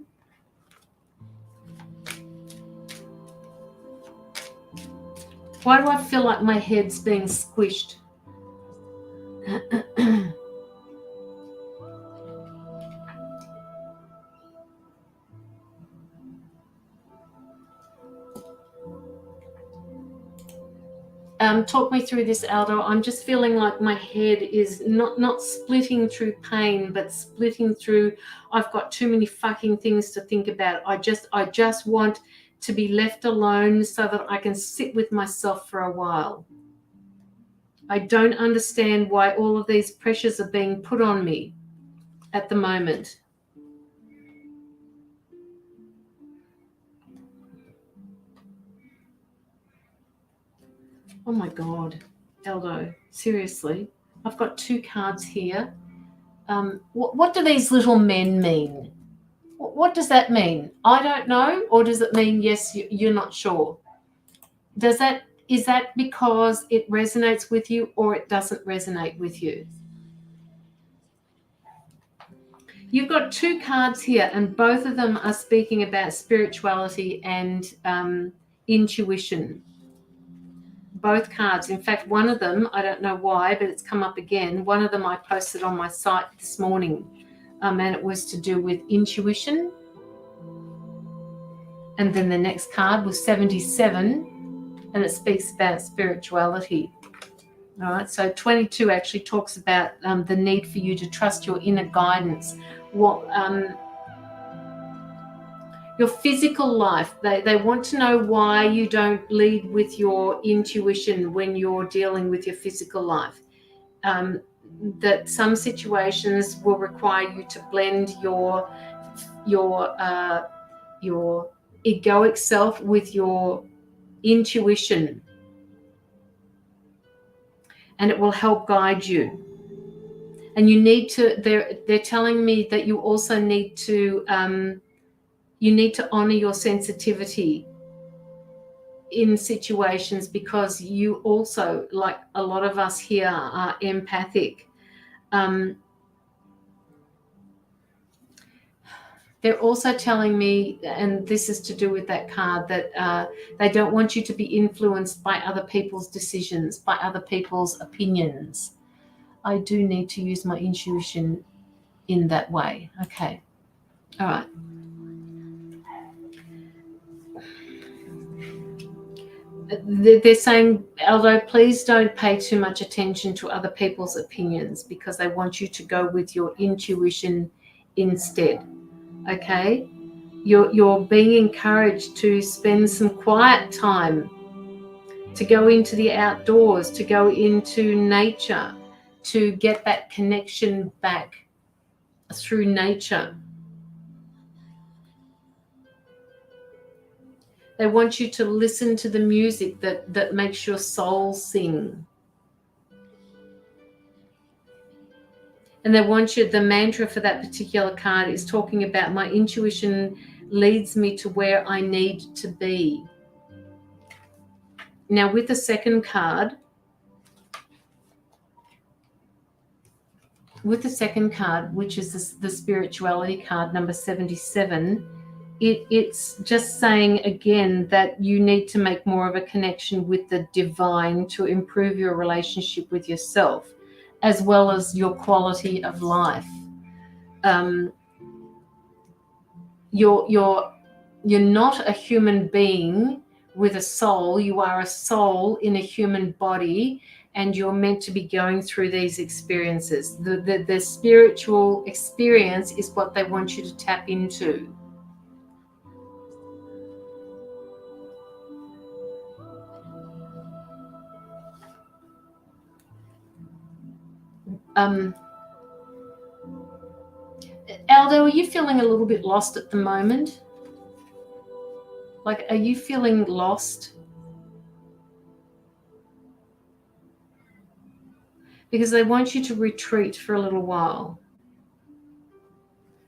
Why do I feel like my head's being squished? Talk me through this, Aldo. I'm just feeling like my head is not splitting through pain, but splitting through, I've got too many fucking things to think about. I just want to be left alone so that I can sit with myself for a while. I don't understand why all of these pressures are being put on me at the moment. Oh my God, Aldo, seriously. I've got 2 cards here. What do these little men mean? What does that mean? I don't know. Or does it mean, yes, you're not sure? Is that because it resonates with you or it doesn't resonate with you? You've got 2 cards here, and both of them are speaking about spirituality and intuition. Both cards. In fact, one of them, I don't know why, but it's come up again. One of them I posted on my site this morning, and it was to do with intuition. And then the next card was 77, and it speaks about spirituality. All right, so 22 actually talks about the need for you to trust your inner guidance. Your physical life, they want to know why you don't lead with your intuition when you're dealing with your physical life. That some situations will require you to blend your egoic self with your intuition, and it will help guide you. And you need to, they're telling me that you also need to honor your sensitivity in situations, because you also, like a lot of us here, are empathic. They're also telling me, and this is to do with that card, that they don't want you to be influenced by other people's decisions, by other people's opinions. I do need to use my intuition in that way. Okay. All right. They're saying, Aldo, please don't pay too much attention to other people's opinions, because they want you to go with your intuition instead. Okay? You're being encouraged to spend some quiet time, to go into the outdoors, to go into nature, to get that connection back through nature. They want you to listen to the music that makes your soul sing. And they want you, the mantra for that particular card is talking about, my intuition leads me to where I need to be. Now with the second card, which is the spirituality card, number 77, it's just saying again that you need to make more of a connection with the divine to improve your relationship with yourself, as well as your quality of life. You're not a human being with a soul. You are a soul in a human body, and you're meant to be going through these experiences. The spiritual experience is what they want you to tap into. Aldo, are you feeling a little bit lost at the moment? Like, are you feeling lost? Because they want you to retreat for a little while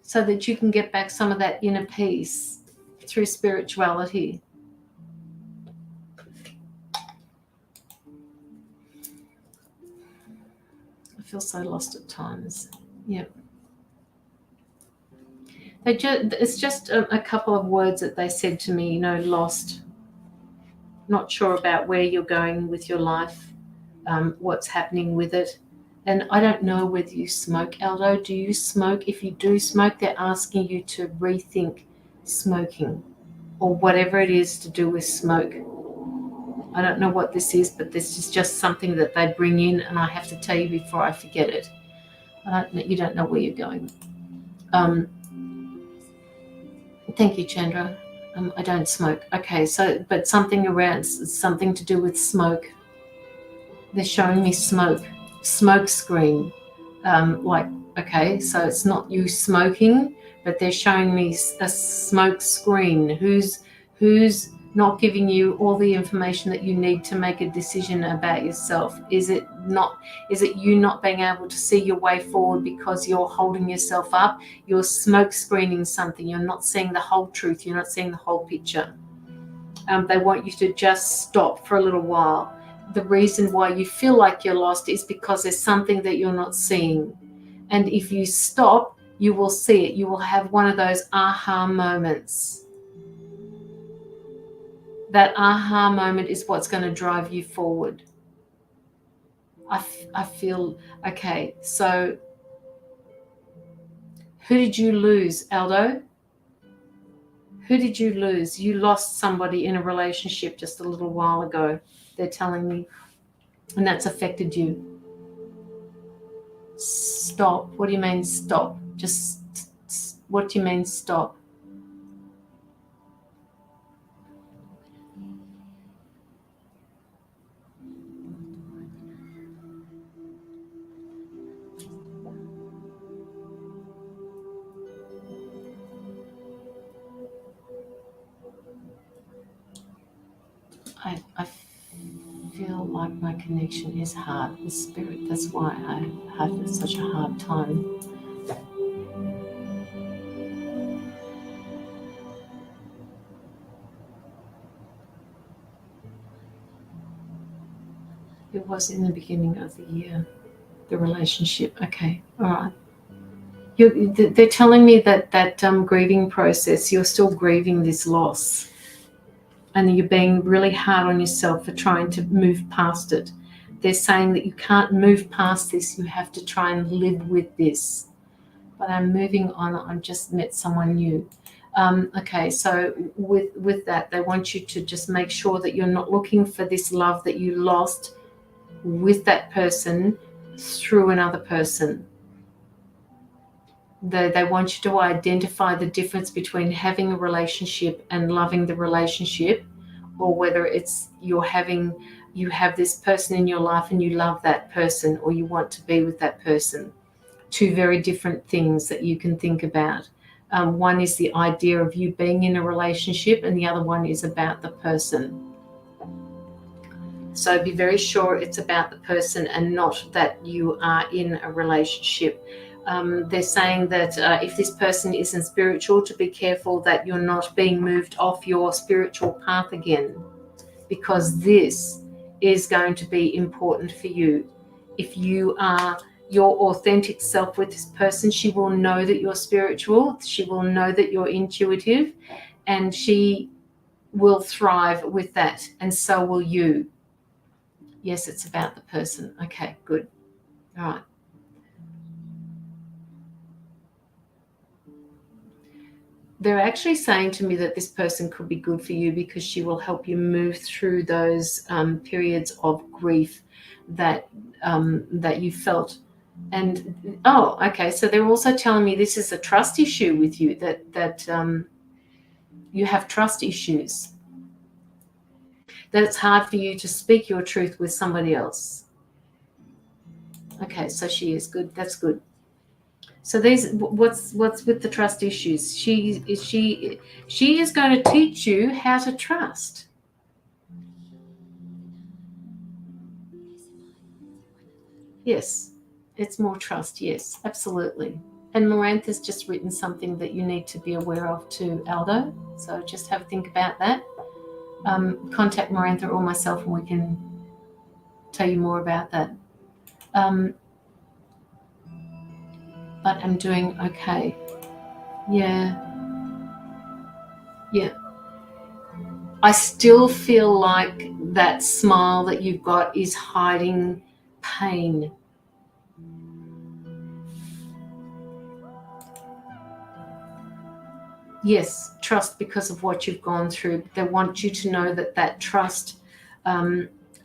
so that you can get back some of that inner peace through spirituality. I feel so lost at times. Yep. It's just a couple of words that they said to me, lost. Not sure about where you're going with your life, what's happening with it. And I don't know whether you smoke, Aldo. Do you smoke? If you do smoke, they're asking you to rethink smoking or whatever it is to do with smoke. I don't know what this is, but this is just something that they bring in, and I have to tell you before I forget it. You don't know where you're going. Thank you, Chandra. I don't smoke. Okay, so, but something to do with smoke. They're showing me smoke screen. Okay, so it's not you smoking, but they're showing me a smoke screen. Who's not giving you all the information that you need to make a decision about yourself? Is it you not being able to see your way forward because you're holding yourself up? You're smoke screening something. You're not seeing the whole truth. You're not seeing the whole picture. They want you to just stop for a little while. The reason why you feel like you're lost is because there's something that you're not seeing. And if you stop, you will see it. You will have one of those aha moments. That aha moment is what's going to drive you forward. I feel, okay, so who did you lose, Aldo? Who did you lose? You lost somebody in a relationship just a little while ago, they're telling me, and that's affected you. Stop. What do you mean stop? Just, what do you mean stop? I feel like my connection is hard with spirit. That's why I have such a hard time. It was in the beginning of the year, the relationship. Okay, all right. They're telling me that grieving process, you're still grieving this loss. And you're being really hard on yourself for trying to move past it. They're saying that you can't move past this. You have to try and live with this. But I'm moving on. I've just met someone new. Okay, so with that, they want you to just make sure that you're not looking for this love that you lost with that person through another person. They want you to identify the difference between having a relationship and loving the relationship, or whether it's you have this person in your life and you love that person, or you want to be with that person. Two very different things that you can think about. One is the idea of you being in a relationship, and the other one is about the person. So be very sure it's about the person and not that you are in a relationship. They're saying that if this person isn't spiritual, to be careful that you're not being moved off your spiritual path again, because this is going to be important for you. If you are your authentic self with this person, she will know that you're spiritual, she will know that you're intuitive, and she will thrive with that, and so will you. Yes, it's about the person. Okay, good. All right. They're actually saying to me that this person could be good for you because she will help you move through those periods of grief that you felt. And okay, so they're also telling me this is a trust issue with you, that you have trust issues, that it's hard for you to speak your truth with somebody else. Okay, so she is good. That's good. So these, what's with the trust issues? She is going to teach you how to trust. Yes, it's more trust. Yes, absolutely. And Marantha's just written something that you need to be aware of too, Aldo. So just have a think about that. Contact Marantha or myself and we can tell you more about that. But I'm doing okay. Yeah. Yeah. I still feel like that smile that you've got is hiding pain. Yes, trust because of what you've gone through. They want you to know that that trust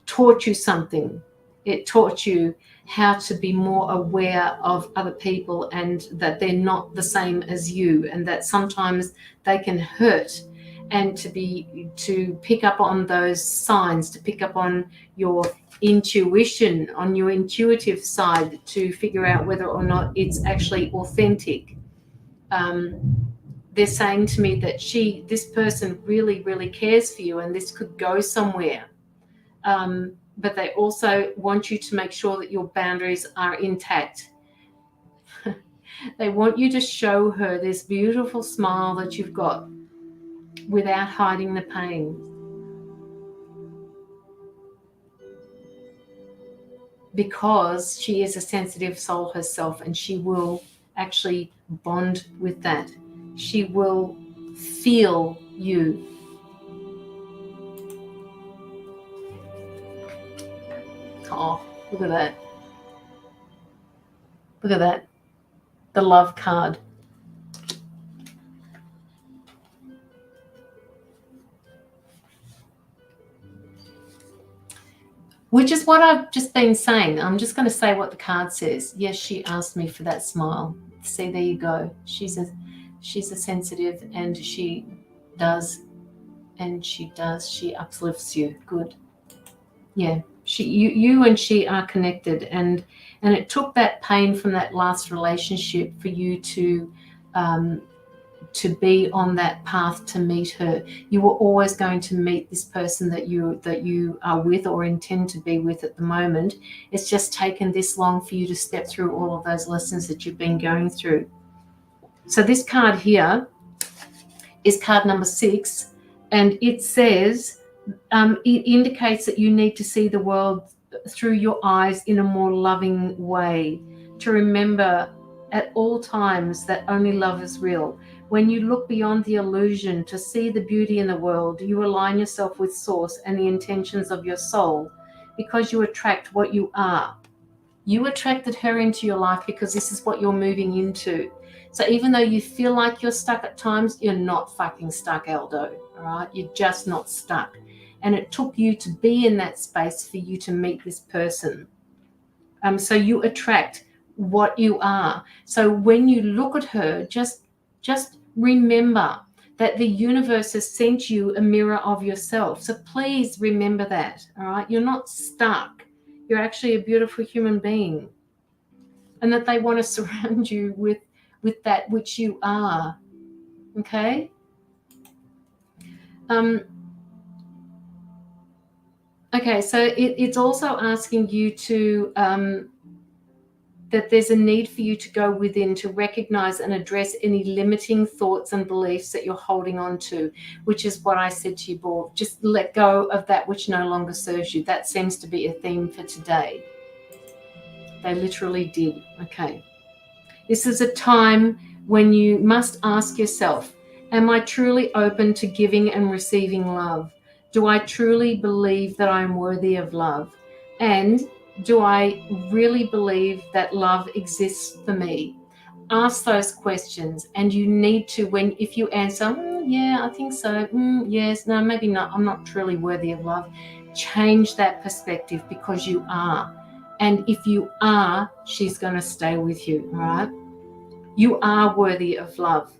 taught you something. It taught you how to be more aware of other people and that they're not the same as you, and that sometimes they can hurt, and to pick up on those signs, to pick up on your intuition, on your intuitive side, to figure out whether or not it's actually authentic. They're saying to me that this person really, really cares for you and this could go somewhere. But they also want you to make sure that your boundaries are intact. They want you to show her this beautiful smile that you've got without hiding the pain. Because she is a sensitive soul herself and she will actually bond with that. She will feel you. Oh, look at that. Look at that. The love card. Which is what I've just been saying. I'm just going to say what the card says. Yes, she asked me for that smile. See, there you go. She's a sensitive, and she uplifts you. Good. Yeah. You and she are connected, and it took that pain from that last relationship for you to be on that path to meet her. You were always going to meet this person that you are with or intend to be with at the moment. It's just taken this long for you to step through all of those lessons that you've been going through. So this card here is card number 6, and it says it indicates that you need to see the world through your eyes in a more loving way, to remember at all times that only love is real. When you look beyond the illusion to see the beauty in the world, you align yourself with Source and the intentions of your soul, because you attract what you are. You attracted her into your life because this is what you're moving into. So even though you feel like you're stuck at times, you're not fucking stuck, Aldo. All right? You're just not stuck. And it took you to be in that space for you to meet this person. So you attract what you are. So when you look at her, just remember that the universe has sent you a mirror of yourself. So please remember that. All right? You're not stuck. You're actually a beautiful human being. And that they want to surround you with that which you are. Okay? Okay, so it's also asking you to that there's a need for you to go within to recognize and address any limiting thoughts and beliefs that you're holding on to, which is what I said to you, Bob. Just let go of that which no longer serves you. That seems to be a theme for today. They literally did. Okay. This is a time when you must ask yourself, am I truly open to giving and receiving love? Do I truly believe that I'm worthy of love? And do I really believe that love exists for me? Ask those questions, and you need to, if you answer, yeah, I think so, yes, no, maybe not, I'm not truly worthy of love, change that perspective, because you are. And if you are, she's going to stay with you, right? You are worthy of love.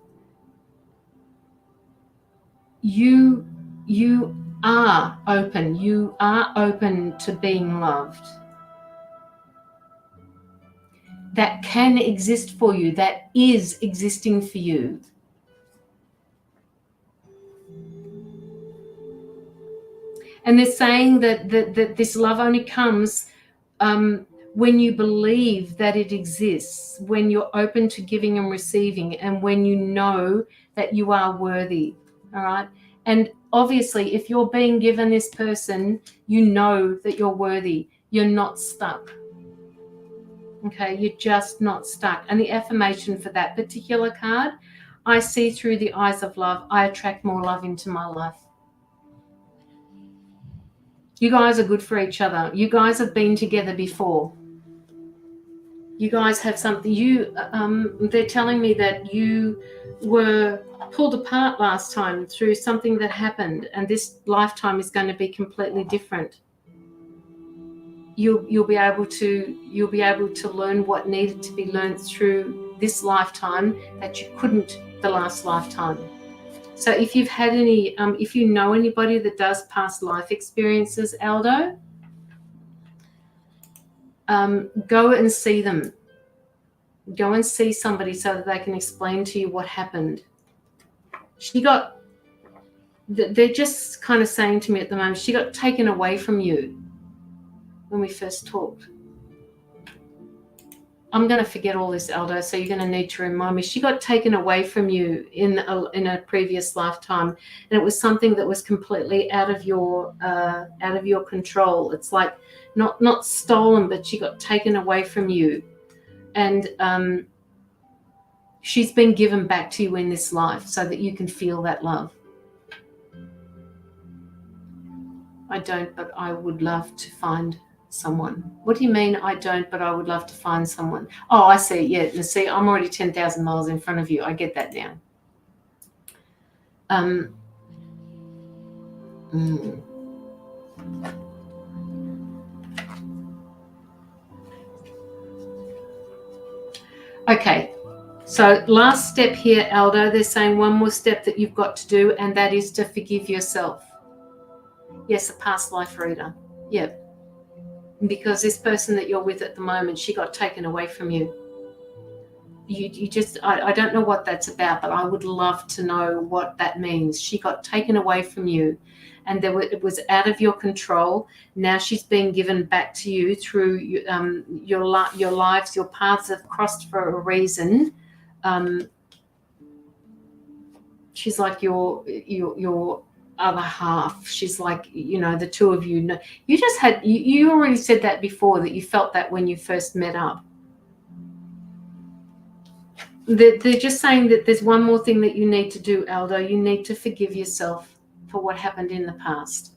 You are open. You are open to being loved. that can exist for you, that is existing for you. And they're saying that this love only comes when you believe that it exists, when you're open to giving and receiving, and when you know that you are worthy. All right. And obviously, if you're being given this person, you know that you're worthy. You're not stuck. Okay. You're just not stuck. And the affirmation for that particular card, I see through the eyes of love. I attract more love into my life. You guys are good for each other. You guys have been together before. You guys have something. They're telling me that you were pulled apart last time through something that happened, and this lifetime is going to be completely different. You'll be able to learn what needed to be learned through this lifetime that you couldn't the last lifetime. So if you've had any, if you know anybody that does past life experiences, Aldo, go and see them. Go and see somebody so that they can explain to you what happened. They're just kind of saying to me at the moment, she got taken away from you when we first talked. I'm going to forget all this, Aldo, so you're going to need to remind me. She got taken away from you in a previous lifetime, and it was something that was completely out of your control. It's like not stolen, but she got taken away from you, and she's been given back to you in this life so that you can feel that love. I don't, but I would love to find someone. What do you mean I don't, but I would love to find someone? Oh, I see. Yeah, see, I'm already 10,000 miles in front of you. I get that now. Okay, so last step here, Aldo, they're saying one more step that you've got to do, and that is to forgive yourself. Yes, a past life reader. Yep. Because this person that you're with at the moment, she got taken away from you. You just, I don't know what that's about, but I would love to know what that means. She got taken away from you, and it was out of your control. Now she's being given back to you through your lives. Your paths have crossed for a reason. She's like your other half. She's like, the two of you. You already said that before, that you felt that when you first met up. They're just saying that there's one more thing that you need to do, Aldo. You need to forgive yourself for what happened in the past.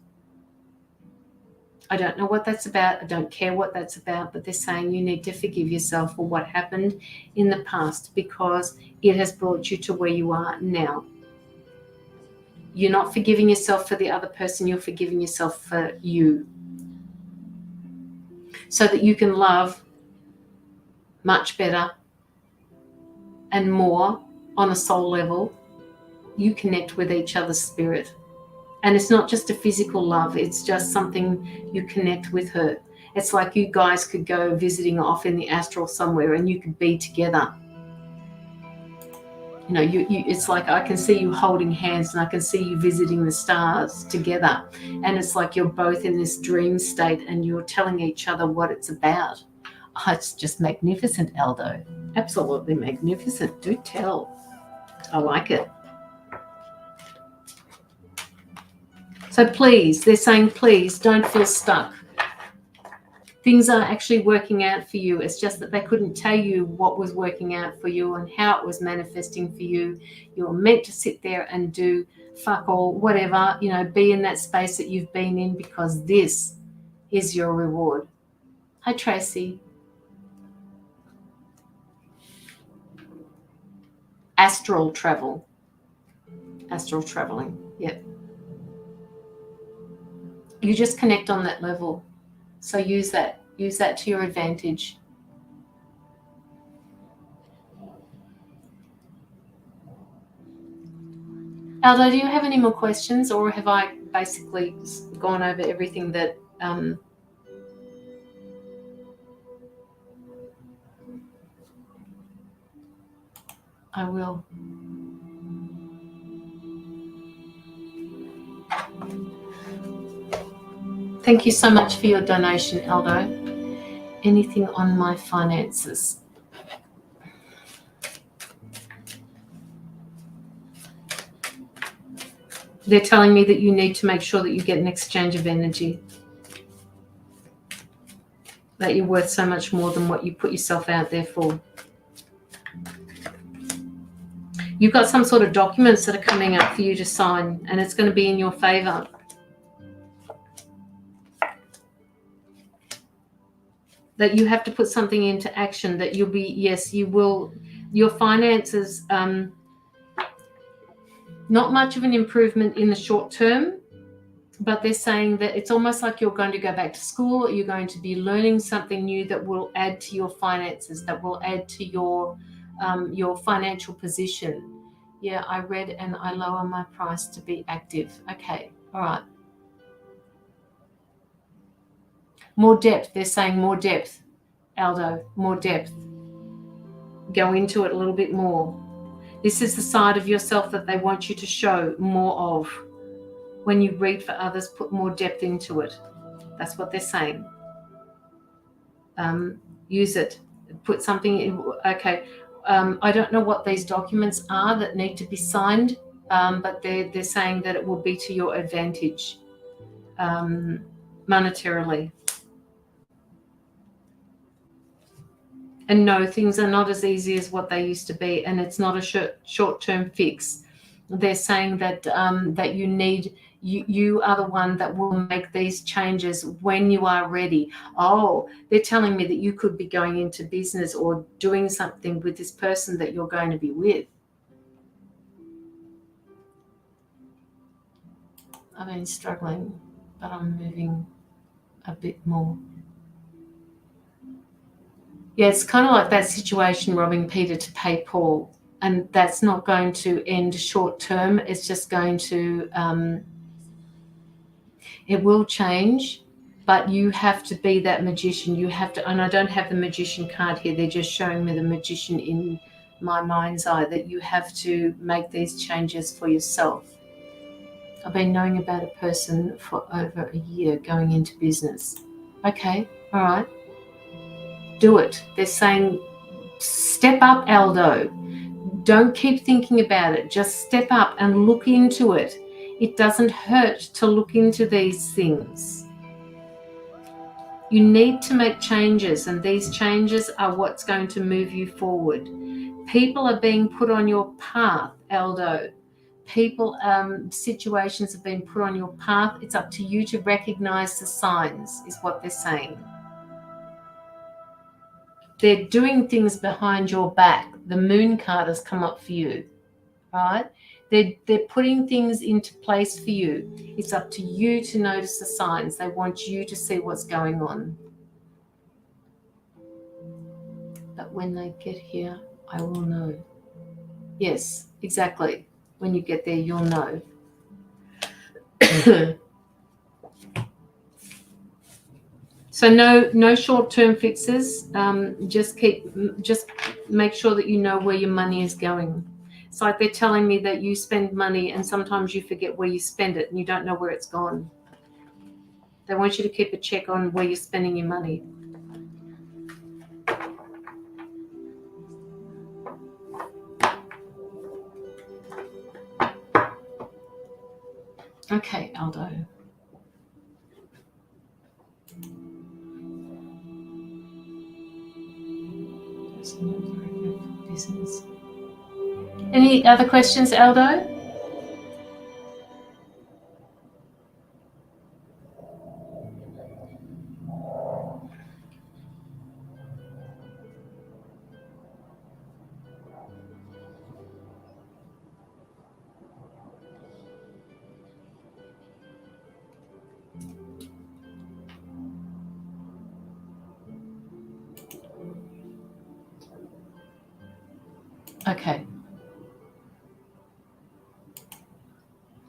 I don't know what that's about. I don't care what that's about, but they're saying you need to forgive yourself for what happened in the past, because it has brought you to where you are now. You're not forgiving yourself for the other person. You're forgiving yourself for you, so that you can love much better and more on a soul level. You connect with each other's spirit. And it's not just a physical love. It's just something you connect with her. It's like you guys could go visiting off in the astral somewhere, and you could be together. It's like I can see you holding hands, and I can see you visiting the stars together. And it's like you're both in this dream state, and you're telling each other what it's about. Oh, it's just magnificent, Aldo. Absolutely magnificent. Do tell. I like it. So please, they're saying, please don't feel stuck. Things are actually working out for you. It's just that they couldn't tell you what was working out for you and how it was manifesting for you. You're meant to sit there and do fuck all, whatever, be in that space that you've been in, because this is your reward. Hi, Tracy. Astral traveling. Yep. You just connect on that level. So use that to your advantage. Aldo, do you have any more questions, or have I basically gone over everything that I will. Thank you so much for your donation, Aldo. Anything on my finances? They're telling me that you need to make sure that you get an exchange of energy, that you're worth so much more than what you put yourself out there for. You've got some sort of documents that are coming up for you to sign, and it's going to be in your favor. That you have to put something into action, that you'll be, yes, you will, your finances, not much of an improvement in the short term, but they're saying that it's almost like you're going to go back to school, or you're going to be learning something new that will add to your finances, that will add to your financial position. Yeah, I read and I lower my price to be active. Okay, all right. More depth. They're saying more depth, Aldo, more depth. Go into it a little bit more. This is the side of yourself that they want you to show more of. When you read for others, put more depth into it. That's what they're saying. Use it. Put something in. Okay. I don't know what these documents are that need to be signed, but they're saying that it will be to your advantage monetarily. And no, things are not as easy as what they used to be, and it's not a short-term fix. They're saying that that you need, you are the one that will make these changes when you are ready. Oh, they're telling me that you could be going into business or doing something with this person that you're going to be with. I've been struggling, but I'm moving a bit more. Yeah, it's kind of like that situation robbing Peter to pay Paul. And that's not going to end short term. It's just going to, it will change, but you have to be that magician. You have to, and I don't have the magician card here. They're just showing me the magician in my mind's eye, that you have to make these changes for yourself. I've been knowing about a person for over a year going into business. Okay, all right. Do it. They're saying, step up, Aldo. Don't keep thinking about it. Just step up and look into it. It doesn't hurt to look into these things. You need to make changes, and these changes are what's going to move you forward. People are being put on your path, Aldo. People, situations have been put on your path. It's up to you to recognize the signs, is what they're saying. They're doing things behind your back. The moon card has come up for you, right? They're putting things into place for you. It's up to you to notice the signs. They want you to see what's going on. But when they get here, I will know. Yes, exactly. When you get there, you'll know. So no short-term fixes. Just make sure that you know where your money is going. It's like they're telling me that you spend money and sometimes you forget where you spend it and you don't know where it's gone. They want you to keep a check on where you're spending your money. Okay, Aldo. That's not very good for business. Any other questions, Aldo? Okay.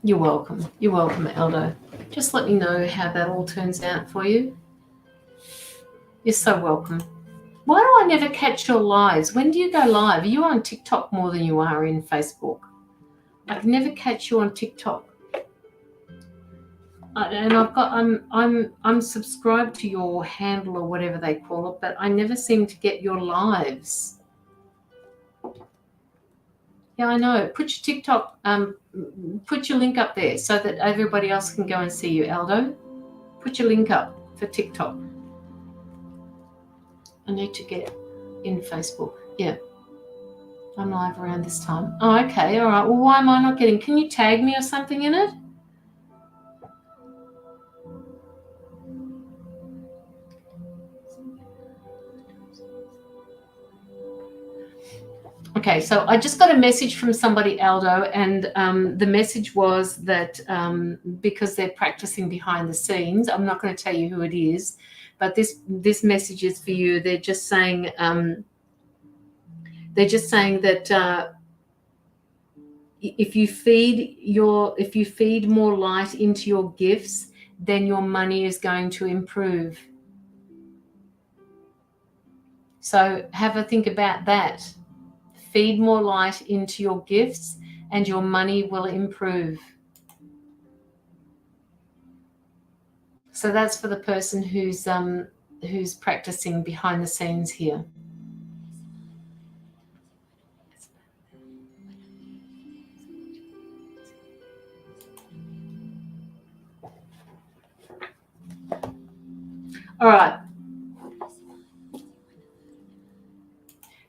You're welcome. You're welcome, Aldo. Just let me know how that all turns out for you. You're so welcome. Why do I never catch your lives? When do you go live? Are you on TikTok more than you are in Facebook? I can never catch you on TikTok. And I'm subscribed to your handle or whatever they call it, but I never seem to get your lives. Yeah, I know. Put your TikTok, put your link up there so that everybody else can go and see you, Aldo. Put your link up for TikTok. I need to get in Facebook. Yeah. I'm live around this time. Oh, okay. All right. Well, why am I not getting? Can you tag me or something in it? Okay, so I just got a message from somebody, Aldo, and the message was that because they're practicing behind the scenes, I'm not going to tell you who it is, but this message is for you. They're just saying that if you feed more light into your gifts, then your money is going to improve. So have a think about that. Feed more light into your gifts and your money will improve. So that's for the person who's practicing behind the scenes here. All right.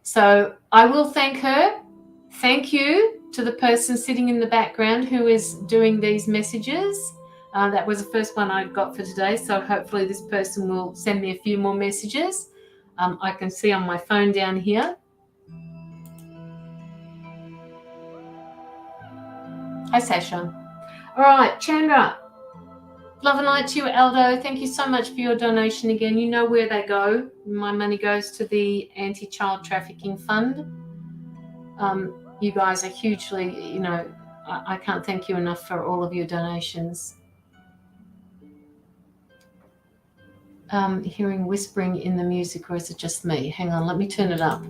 So I will thank her. Thank you to the person sitting in the background who is doing these messages. That was the first one I got for today. So hopefully this person will send me a few more messages. I can see on my phone down here. Hi, Sasha. All right, Chandra. Love and light to you, Aldo. Thank you so much for your donation again. You know where they go. My money goes to the Anti-Child Trafficking Fund. You guys are hugely, I can't thank you enough for all of your donations. Hearing whispering in the music, or is it just me? Hang on, let me turn it up.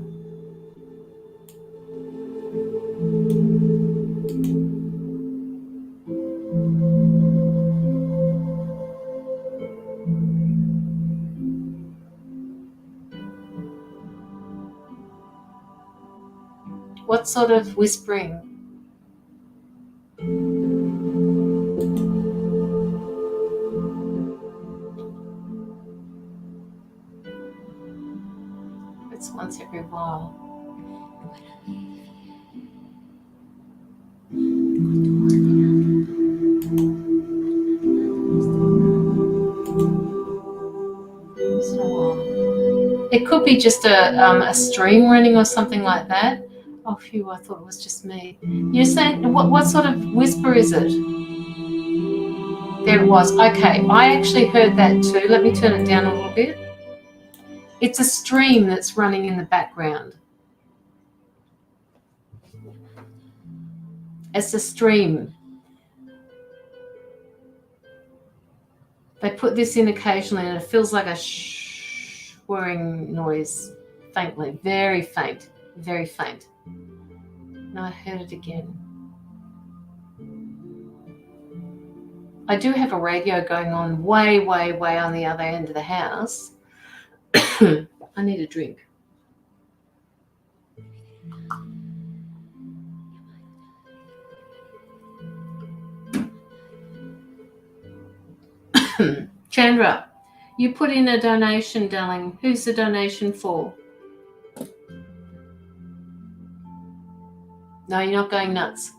What sort of whispering? It's once every while. It could be just a stream running or something like that. Oh, phew, I thought it was just me. You're saying, what sort of whisper is it? There it was. Okay, I actually heard that too. Let me turn it down a little bit. It's a stream that's running in the background. It's a stream. They put this in occasionally and it feels like a whirring noise, faintly, very faint, very faint. No, I heard it again. I do have a radio going on way, way, way on the other end of the house. I need a drink. Chandra, you put in a donation, darling. Who's the donation for? No, you're not going nuts.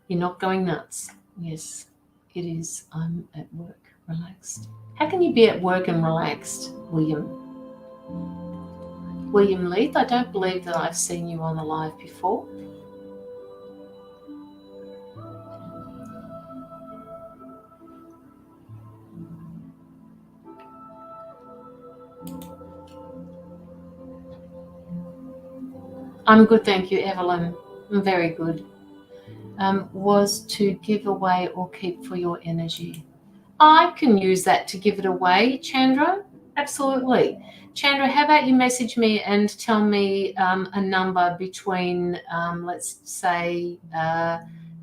You're not going nuts. Yes, it is. I'm at work, relaxed. How can you be at work and relaxed, William? William Leith, I don't believe that I've seen you on the live before. I'm good, thank you, Evelyn. I'm very good. Was to give away or keep for your energy. I can use that to give it away, Chandra. Absolutely. Chandra, how about you message me and tell me a number between, let's say,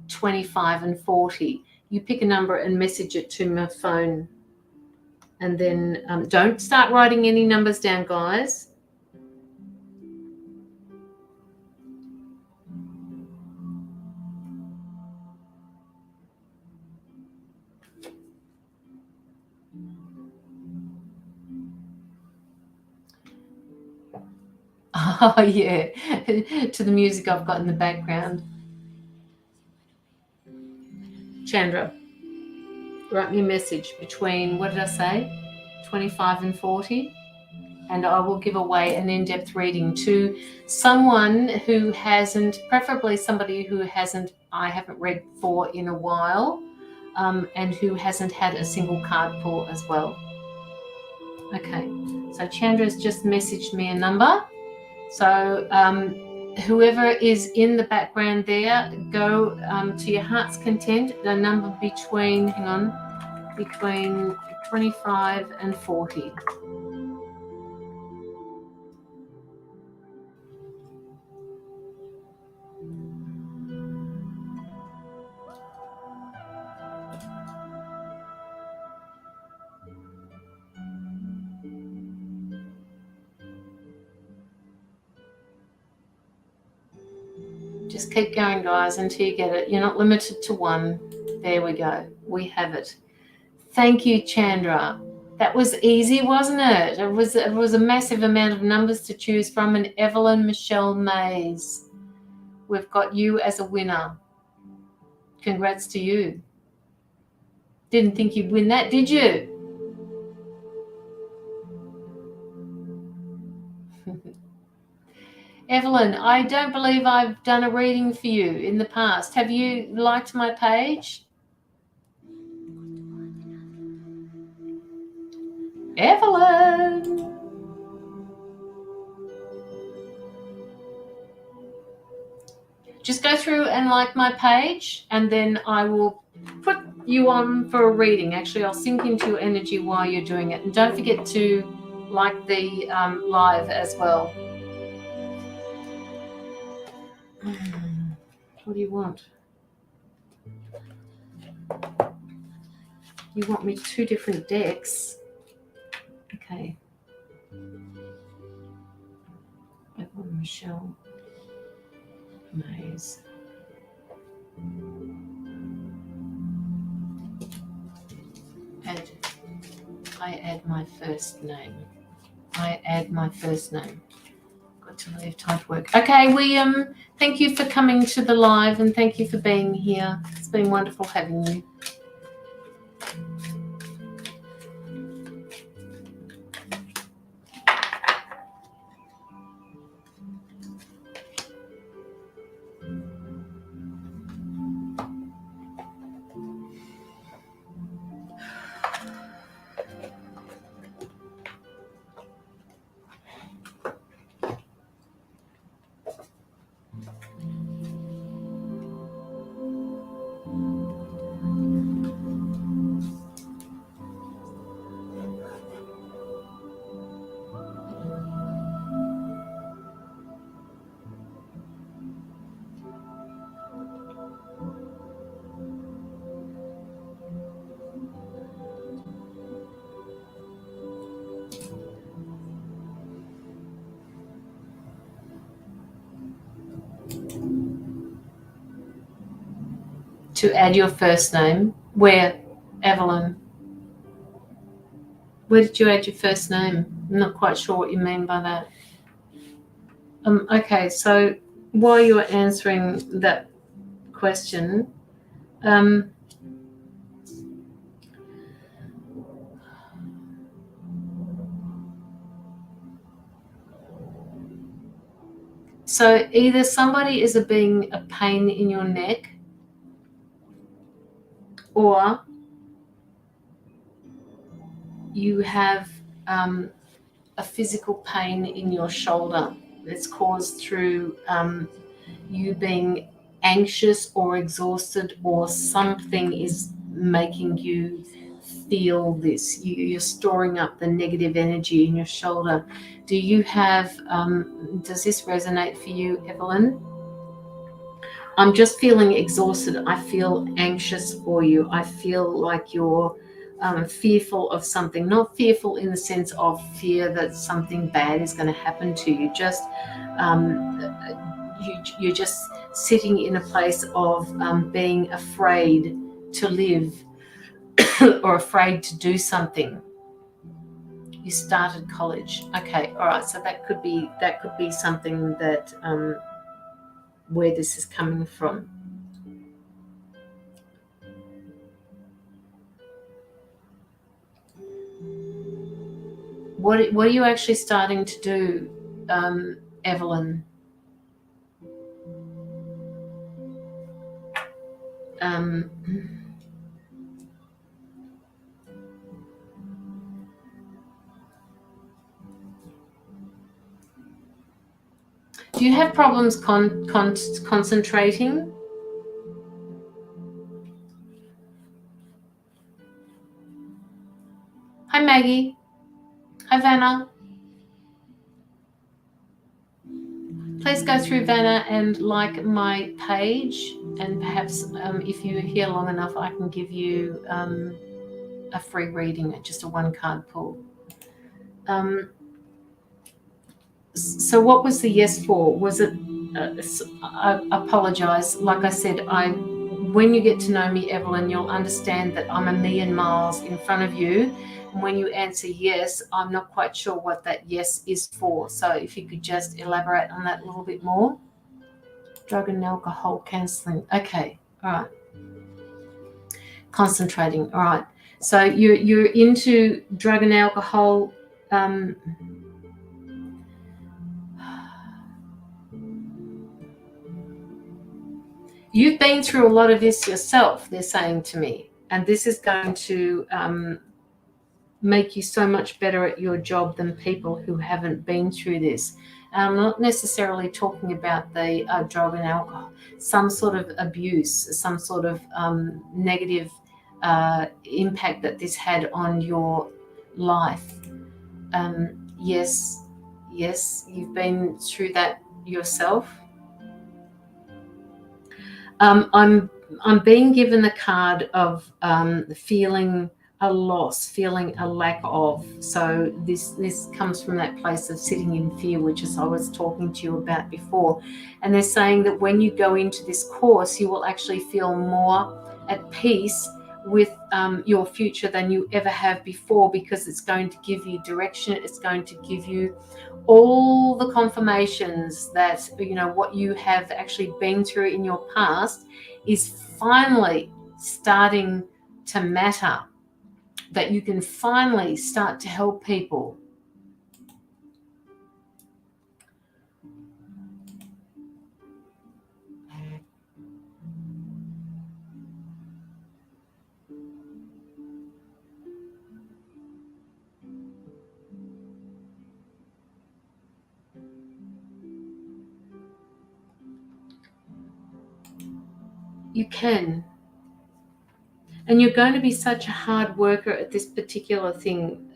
25 and 40. You pick a number and message it to my phone. And then don't start writing any numbers down, guys. Oh, yeah, to the music I've got in the background. Chandra, write me a message between, what did I say, 25 and 40, and I will give away an in-depth reading to someone who hasn't, preferably somebody who I haven't read for in a while, and who hasn't had a single card pull as well. Okay, so Chandra's just messaged me a number. So whoever is in the background there, go to your heart's content, the number between 25 and 40. Just keep going, guys, until you get it. You're not limited to one. There we go. We have it. Thank you, Chandra. That was easy, wasn't it? It was a massive amount of numbers to choose from. And Evelyn Michelle Mays, we've got you as a winner. Congrats to you. Didn't think you'd win that, did you? Evelyn, I don't believe I've done a reading for you in the past. Have you liked my page? Evelyn! Just go through and like my page, and then I will put you on for a reading. Actually, I'll sink into your energy while you're doing it. And don't forget to like the live as well. What do you want? You want me 2 different decks? Okay. Michelle Mays. I add my first name. Got to leave, time to work. Okay, we thank you for coming to the live, and thank you for being here. It's been wonderful having you. To add your first name. Where, Evelyn? Where did you add your first name? I'm not quite sure what you mean by that. Okay, so while you're answering that question, so either somebody is being a pain in your neck, or you have a physical pain in your shoulder that's caused through you being anxious or exhausted, or something is making you feel this. You're storing up the negative energy in your shoulder. Do you have, does this resonate for you, Evelyn? I'm just feeling exhausted. I feel anxious for you. I feel like you're fearful of something, not fearful in the sense of fear that something bad is going to happen to you. Just you're just sitting in a place of being afraid to live or afraid to do something. You started college. Okay, all right. So that could be something that where this is coming from. What are you actually starting to do, Evelyn? Do you have problems concentrating? Hi, Maggie. Hi, Vanna. Please go through Vanna and like my page, and perhaps if you're here long enough, I can give you a free reading, just a one-card pull. So what was the yes for? Was it, I apologize. Like I said, when you get to know me, Evelyn, you'll understand that I'm a million miles in front of you. And when you answer yes, I'm not quite sure what that yes is for. So if you could just elaborate on that a little bit more. Drug and alcohol counseling. Okay. All right. Concentrating. All right. So you're into drug and alcohol. You've been through a lot of this yourself, they're saying to me, and this is going to make you so much better at your job than people who haven't been through this. And I'm not necessarily talking about the drug and alcohol, some sort of abuse, some sort of negative impact that this had on your life. Yes, you've been through that yourself. I'm being given the card of feeling a loss, feeling a lack of. So this comes from that place of sitting in fear, which is I was talking to you about before. And they're saying that when you go into this course, you will actually feel more at peace with your future than you ever have before, because it's going to give you direction. It's going to give you all the confirmations that, you know, what you have actually been through in your past is finally starting to matter, that you can finally start to help people. You can. And you're going to be such a hard worker at this particular thing.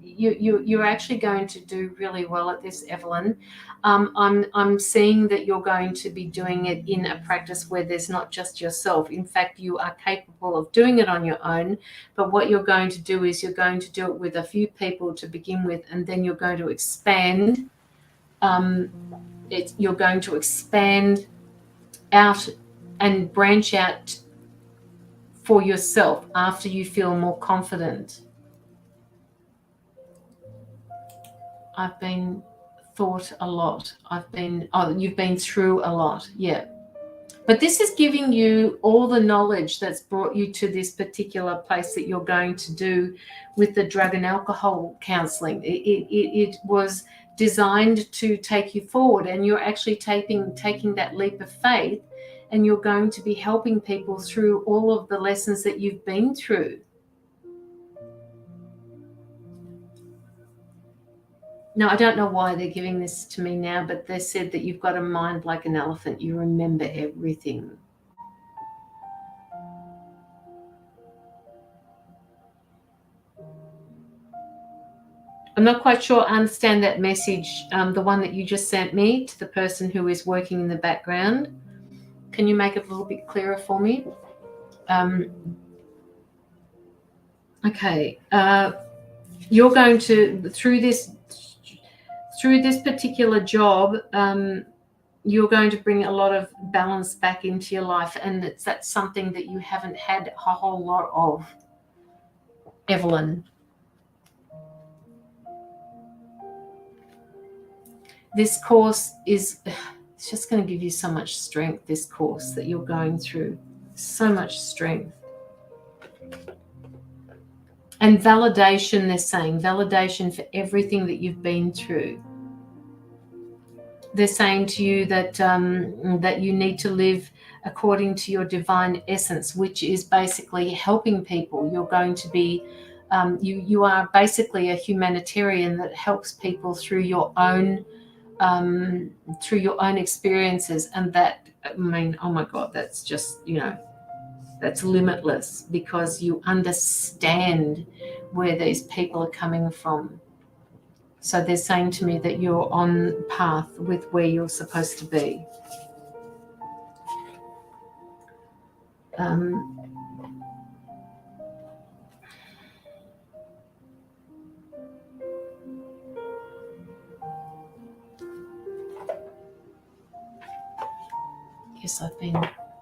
You're actually going to do really well at this, Evelyn. I'm seeing that you're going to be doing it in a practice where there's not just yourself. In fact, you are capable of doing it on your own. But what you're going to do is you're going to do it with a few people to begin with, and then you're going to expand. You're going to expand out and branch out for yourself after you feel more confident. I've been thought a lot. You've been through a lot. Yeah. But this is giving you all the knowledge that's brought you to this particular place that you're going to do with the drug and alcohol counseling. It was designed to take you forward, and you're actually taking that leap of faith, and you're going to be helping people through all of the lessons that you've been through. Now, I don't know why they're giving this to me now, but they said that you've got a mind like an elephant. You remember everything. I'm not quite sure I understand that message, the one that you just sent me to the person who is working in the background. Can you make it a little bit clearer for me? Okay. You're going to, through this particular job, you're going to bring a lot of balance back into your life, and that's something that you haven't had a whole lot of, Evelyn. This course is, it's just going to give you so much strength, this course that you're going through. So much strength. And validation, they're saying, validation for everything that you've been through. They're saying to you that that you need to live according to your divine essence, which is basically helping people. You're going to be, you are basically a humanitarian that helps people through your own experiences. And that, I mean, oh my God, that's just, you know, that's limitless, because you understand where these people are coming from. So they're saying to me that you're on path with where you're supposed to be. Yes, I've been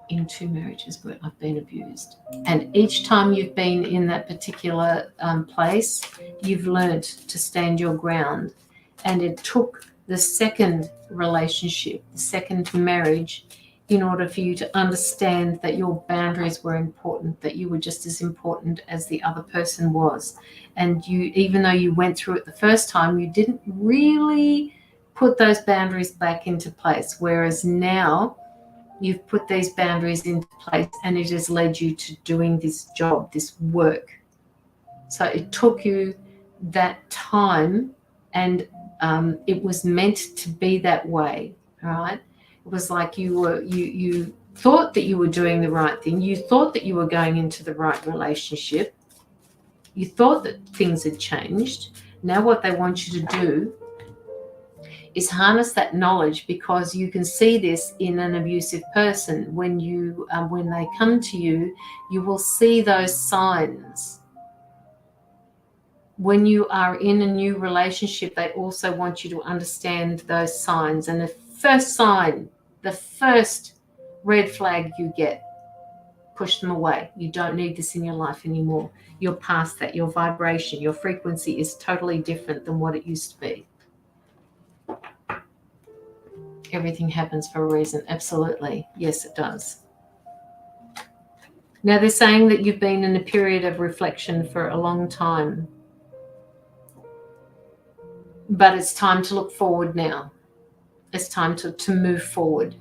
in 2 marriages where I've been abused. And each time you've been in that particular place, you've learnt to stand your ground. And it took the second relationship, the second marriage, in order for you to understand that your boundaries were important, that you were just as important as the other person was. And you, even though you went through it the first time, you didn't really put those boundaries back into place. Whereas now, you've put these boundaries into place, and it has led you to doing this job, this work. So it took you that time, and it was meant to be that way, right? It was like you thought that you were doing the right thing. You thought that you were going into the right relationship. You thought that things had changed. Now what they want you to do is harness that knowledge, because you can see this in an abusive person. When you when they come to you, you will see those signs. When you are in a new relationship, they also want you to understand those signs. And the first sign, the first red flag you get, push them away. You don't need this in your life anymore. You're past that. Your vibration, your frequency is totally different than what it used to be. Everything happens for a reason. Absolutely. Yes, it does. Now, they're saying that you've been in a period of reflection for a long time. But it's time to look forward now. It's time to move forward.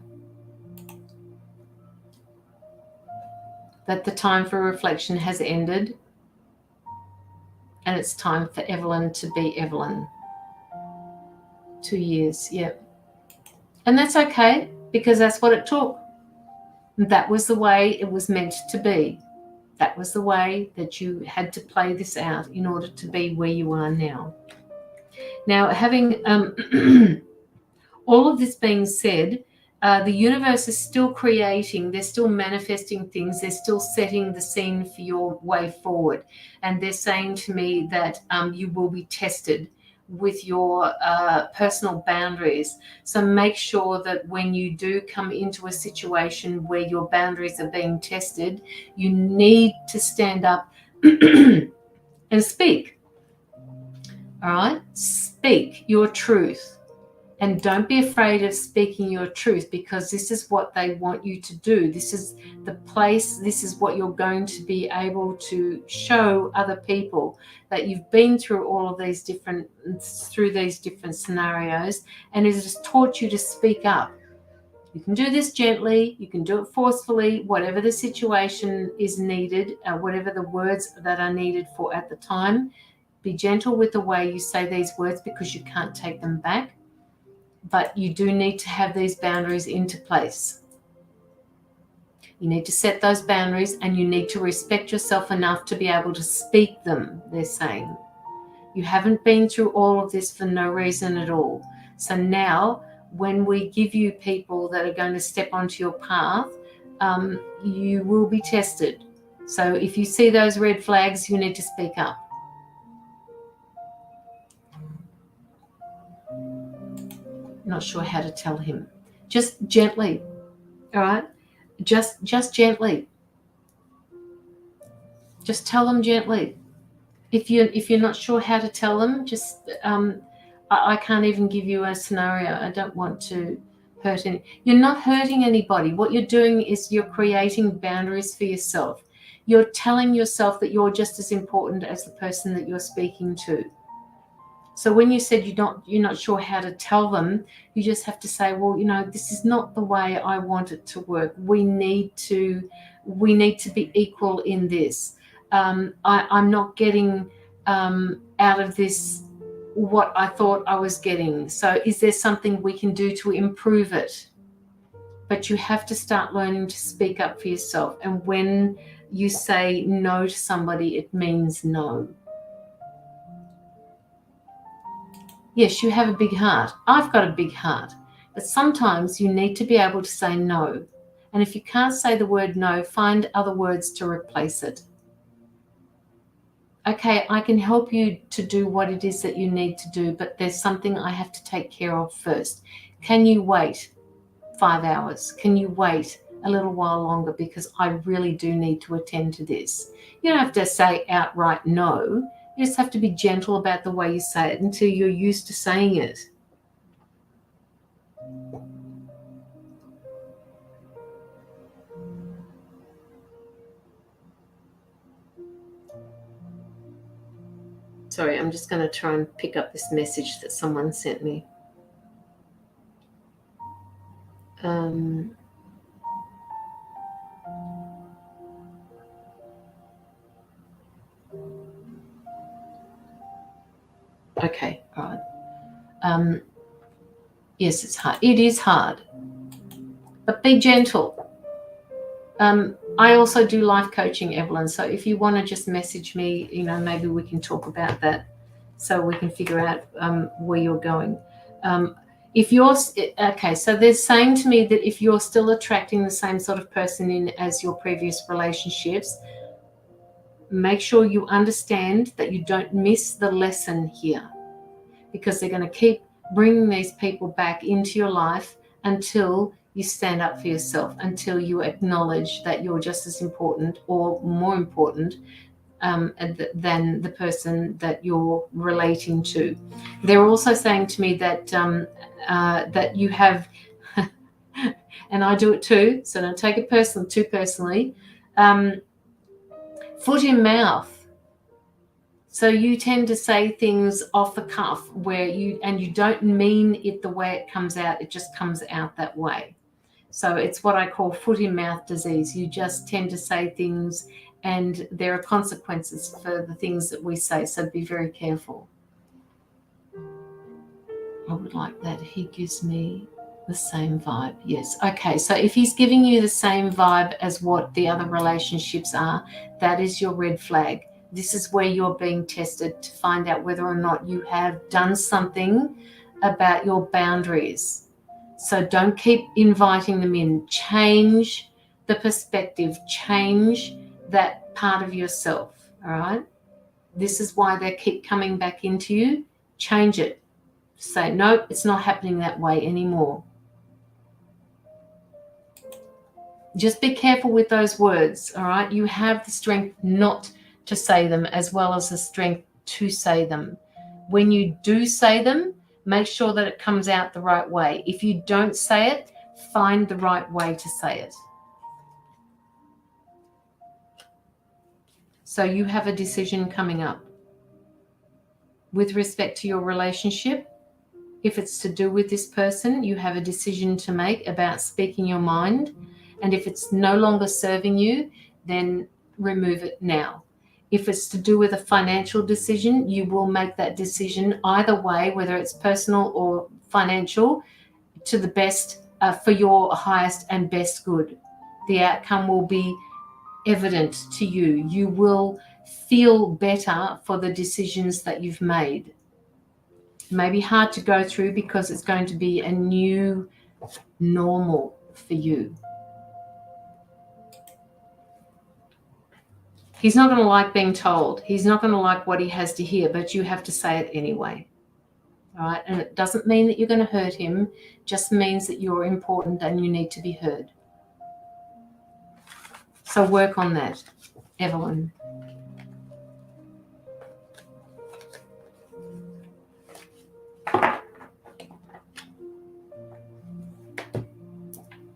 That the time for reflection has ended. And it's time for Evelyn to be Evelyn. 2 years, yep. And that's okay, because that's what it took. That was the way it was meant to be. That was the way that you had to play this out in order to be where you are now. Now, having all of this being said, the universe is still creating, they're still manifesting things, they're still setting the scene for your way forward. And they're saying to me that you will be tested with your personal boundaries. So make sure that when you do come into a situation where your boundaries are being tested, you need to stand up and speak. All right? Speak your truth. And don't be afraid of speaking your truth, because this is what they want you to do. This is the place, this is what you're going to be able to show other people, that you've been through all of these different scenarios, and it has taught you to speak up. You can do this gently, you can do it forcefully, whatever the situation is needed, whatever the words that are needed for at the time. Be gentle with the way you say these words, because you can't take them back. But you do need to have these boundaries into place. You need to set those boundaries, and you need to respect yourself enough to be able to speak them, they're saying. You haven't been through all of this for no reason at all. So now, when we give you people that are going to step onto your path, you will be tested. So if you see those red flags, you need to speak up. Not sure how to tell him. Just gently, all right? Just gently. Just tell them gently. If you're not sure how to tell them, just I can't even give you a scenario. I don't want to hurt any. You're not hurting anybody. What you're doing is you're creating boundaries for yourself. You're telling yourself that you're just as important as the person that you're speaking to. So when you said you're not sure how to tell them, you just have to say, well, this is not the way I want it to work. We need to be equal in this. I'm not getting out of this what I thought I was getting. So is there something we can do to improve it? But you have to start learning to speak up for yourself. And when you say no to somebody, it means no. Yes, you have a big heart. I've got a big heart. But sometimes you need to be able to say no. And if you can't say the word no, find other words to replace it. Okay, I can help you to do what it is that you need to do, but there's something I have to take care of first. Can you wait 5 hours? Can you wait a little while longer, because I really do need to attend to this? You don't have to say outright no. You just have to be gentle about the way you say it until you're used to saying it. Sorry, I'm just going to try and pick up this message that someone sent me. Okay, all right. Yes, it's hard. It is hard. But be gentle. I also do life coaching, Evelyn. So if you want to just message me, maybe we can talk about that so we can figure out where you're going. If you're okay, so they're saying to me that if you're still attracting the same sort of person in as your previous relationships, make sure you understand that you don't miss the lesson here, because they're going to keep bringing these people back into your life until you stand up for yourself, until you acknowledge that you're just as important or more important than the person that you're relating to. They're also saying to me that that you have, and I do it too, so don't take it too personally, foot in mouth. So you tend to say things off the cuff where you don't mean it the way it comes out. It just comes out that way. So it's what I call foot in mouth disease. You just tend to say things and there are consequences for the things that we say. So be very careful. I would like that. He gives me the same vibe. Yes. Okay. So if he's giving you the same vibe as what the other relationships are, that is your red flag. This is where you're being tested to find out whether or not you have done something about your boundaries. So don't keep inviting them in. Change the perspective. Change that part of yourself. All right? This is why they keep coming back into you. Change it. Say, no, it's not happening that way anymore. Just be careful with those words, all right? You have the strength not to say them as well as the strength to say them. When you do say them, make sure that it comes out the right way. If you don't say it, find the right way to say it. So you have a decision coming up. With respect to your relationship, if it's to do with this person, you have a decision to make about speaking your mind. And if it's no longer serving you, then remove it now. If it's to do with a financial decision, you will make that decision either way, whether it's personal or financial, to the best, for your highest and best good. The outcome will be evident to you. You will feel better for the decisions that you've made. It may be hard to go through because it's going to be a new normal for you. He's not going to like being told. He's not going to like what he has to hear, but you have to say it anyway. All right? And it doesn't mean that you're going to hurt him. It just means that you're important and you need to be heard. So work on that, Evelyn.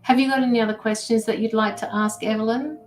Have you got any other questions that you'd like to ask Evelyn?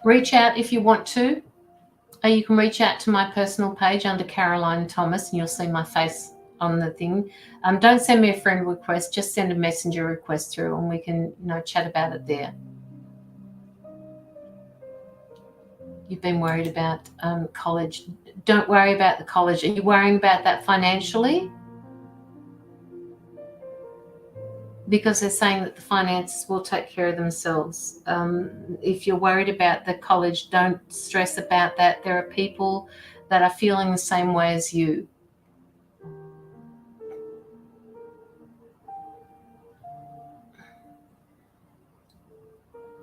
Reach out if you want to. You can reach out to my personal page under Caroline Thomas and you'll see my face on the thing. Don't send me a friend request, just send a messenger request through and we can chat about it there. You've been worried about college. Don't worry about the college. Are you worrying about that financially? Because they're saying that the finances will take care of themselves. If you're worried about the college, don't stress about that. There are people that are feeling the same way as you.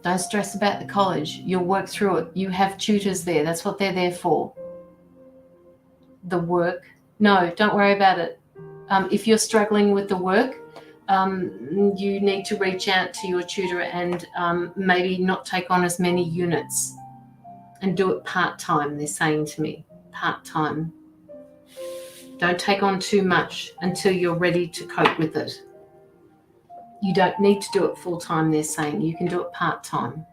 Don't stress about the college. You'll work through it. You have tutors there. That's what they're there for. The work. No, don't worry about it. If you're struggling with the work, you need to reach out to your tutor and maybe not take on as many units and do it part-time, they're saying to me. Part-time. Don't take on too much until you're ready to cope with it. You don't need to do it full-time, they're saying. You can do it part-time.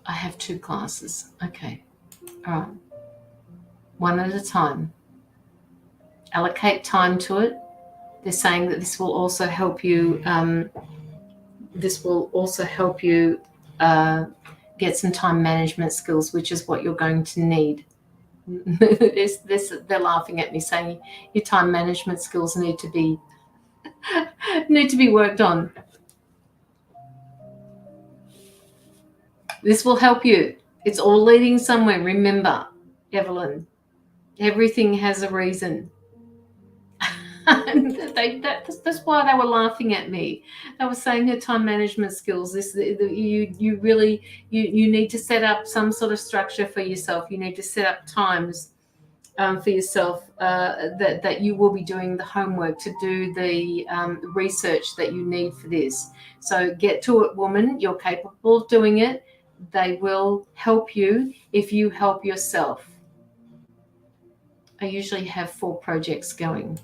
I have 2 classes. Okay. All right. One at a time. Allocate time to it. They're saying that this will also help you. Get some time management skills, which is what you're going to need. They're laughing at me, saying your time management skills need to be worked on. This will help you. It's all leading somewhere. Remember, Evelyn. Everything has a reason. That's why they were laughing at me. They were saying her time management skills. You really need to set up some sort of structure for yourself. You need to set up times for yourself that you will be doing the homework to do the research that you need for this. So get to it, woman. You're capable of doing it. They will help you if you help yourself. I usually have 4 projects going.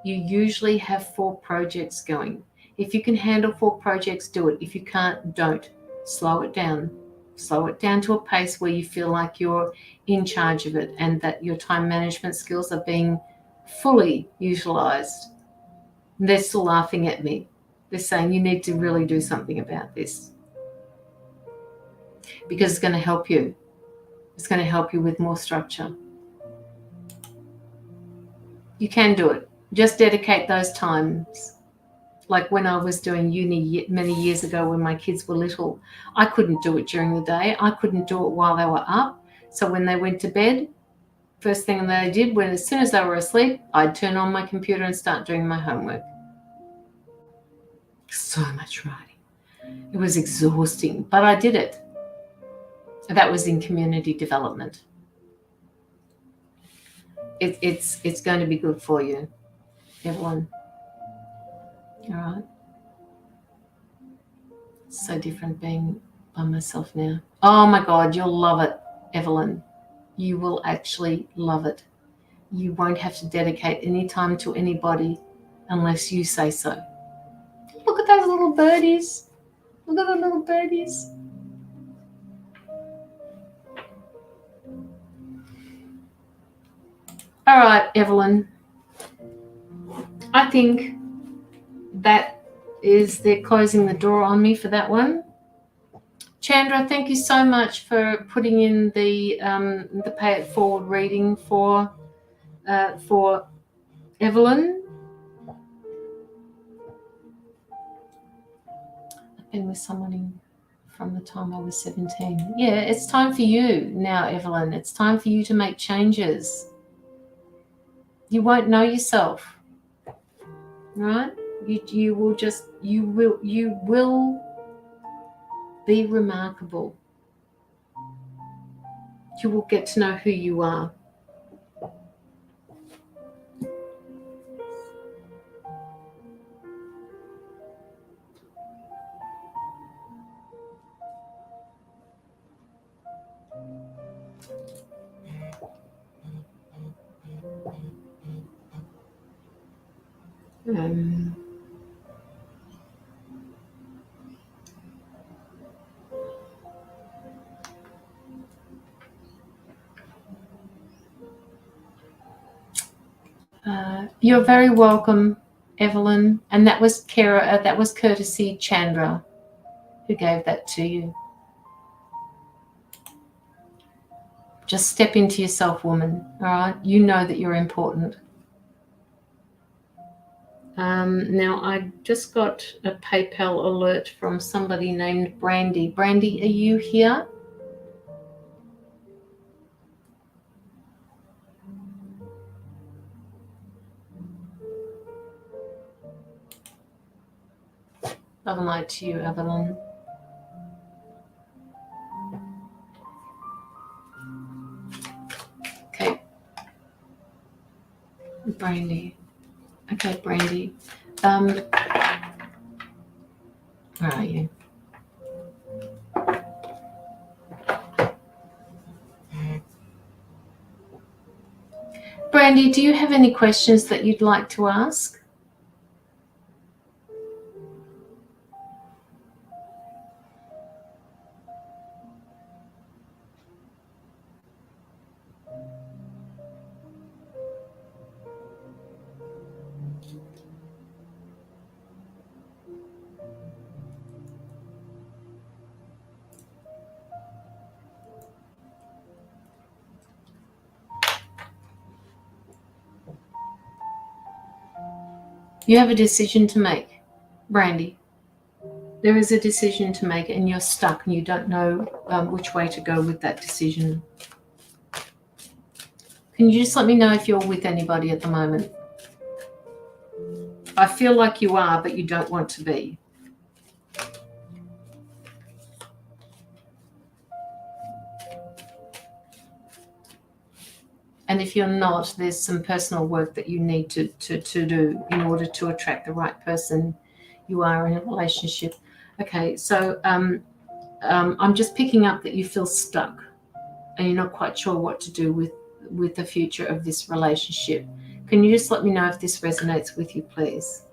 You usually have 4 projects going. If you can handle 4 projects, do it. If you can't, don't. Slow it down. Slow it down to a pace where you feel like you're in charge of it and that your time management skills are being fully utilized. They're still laughing at me. They're saying you need to really do something about this because it's going to help you. It's going to help you with more structure. You can do it. Just dedicate those times. Like when I was doing uni many years ago when my kids were little, I couldn't do it during the day. I couldn't do it while they were up. So when they went to bed, first thing they did, as soon as they were asleep, I'd turn on my computer and start doing my homework. So much writing. It was exhausting, but I did it. That was in community development. It's going to be good for you, everyone. All right. It's so different being by myself now. Oh my God, you'll love it, Evelyn. You will actually love it. you won't have to dedicate any time to anybody unless you say so. Look at those little birdies. Look at the little birdies. All right, Evelyn. I think that is, they're closing the door on me for that one. Chandra, thank you so much for putting in the pay it forward reading for Evelyn. I've been with someone from the time I was 17. Yeah, it's time for you now, Evelyn. It's time for you to make changes. You won't know yourself, right? You will be remarkable. You will get to know who you are. You're very welcome, Evelyn. And that was that was courtesy Chandra who gave that to you. Just step into yourself, woman. All right, you know that you're important. Now I just got a PayPal alert from somebody named Brandy. Brandy, are you here? Love and light to you, Evelyn. Okay. Brandy. Okay, Brandy. Where are you? Brandy, do you have any questions that you'd like to ask? You have a decision to make, Brandy. There is a decision to make and you're stuck and you don't know which way to go with that decision. Can you just let me know if you're with anybody at the moment? I feel like you are, but you don't want to be. And if you're not, there's some personal work that you need to do in order to attract the right person you are in a relationship. Okay, so I'm just picking up that you feel stuck and you're not quite sure what to do with the future of this relationship. Can you just let me know if this resonates with you, please?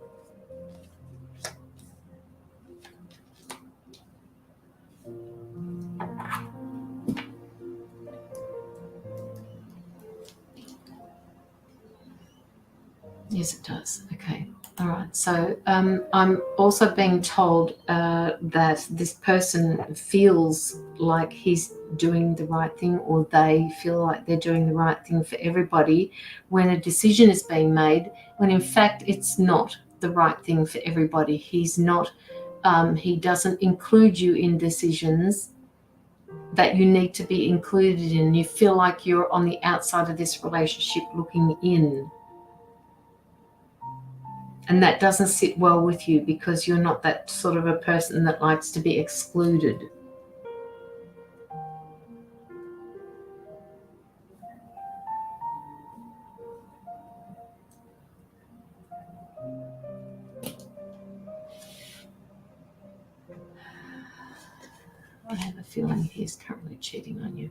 Yes, it does. Okay. All right. So I'm also being told that this person feels like he's doing the right thing, or they feel like they're doing the right thing for everybody when a decision is being made, when in fact it's not the right thing for everybody. He's not, he doesn't include you in decisions that you need to be included in. You feel like you're on the outside of this relationship looking in. And that doesn't sit well with you because you're not that sort of a person that likes to be excluded. I have a feeling he's currently cheating on you.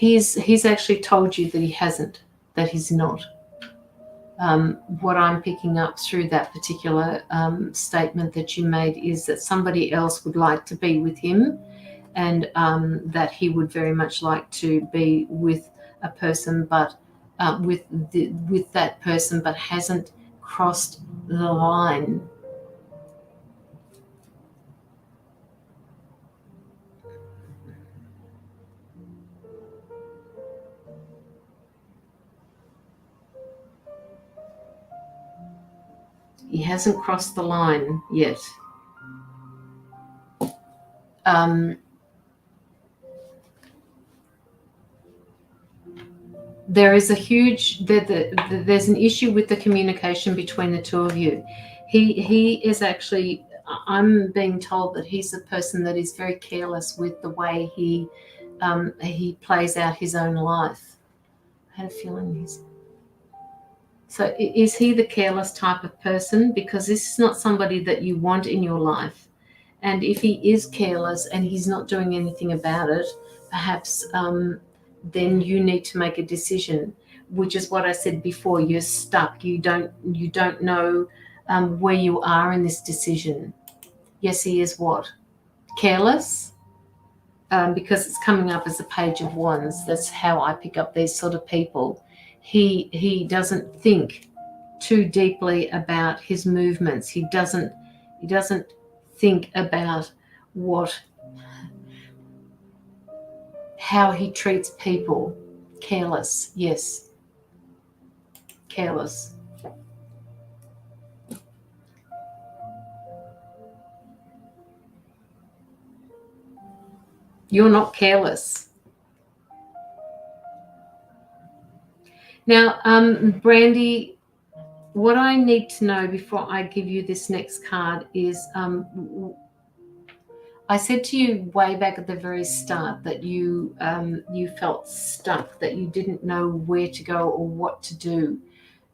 He's actually told you that he hasn't, that he's not. What I'm picking up through that particular statement that you made is that somebody else would like to be with him, and that he would very much like to be with a person, but with that person, but hasn't crossed the line. He hasn't crossed the line yet. There is a huge, there's an issue with the communication between the two of you. He is actually, I'm being told that he's a person that is very careless with the way he plays out his own life. I had a feeling he's... So is he the careless type of person? Because this is not somebody that you want in your life. And if he is careless and he's not doing anything about it, perhaps then you need to make a decision, which is what I said before. You're stuck. You don't know where you are in this decision. Yes, he is what? Careless? Because it's coming up as a Page of Wands. That's how I pick up these sort of people. He doesn't think too deeply about his movements. He doesn't think about how he treats people. Careless, yes. Careless. You're not careless. Now, Brandy, what I need to know before I give you this next card is, I said to you way back at the very start that you felt stuck, that you didn't know where to go or what to do.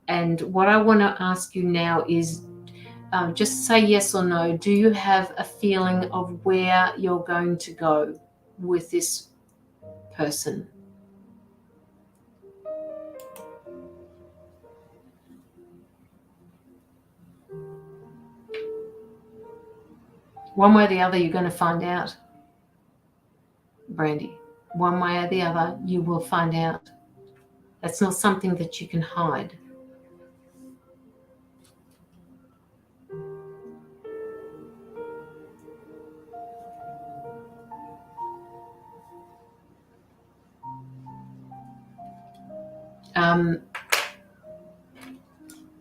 And what I want to ask you now is, just say yes or no. Do you have a feeling of where you're going to go with this person? One way or the other, you're going to find out, Brandy. One way or the other, you will find out. That's not something that you can hide.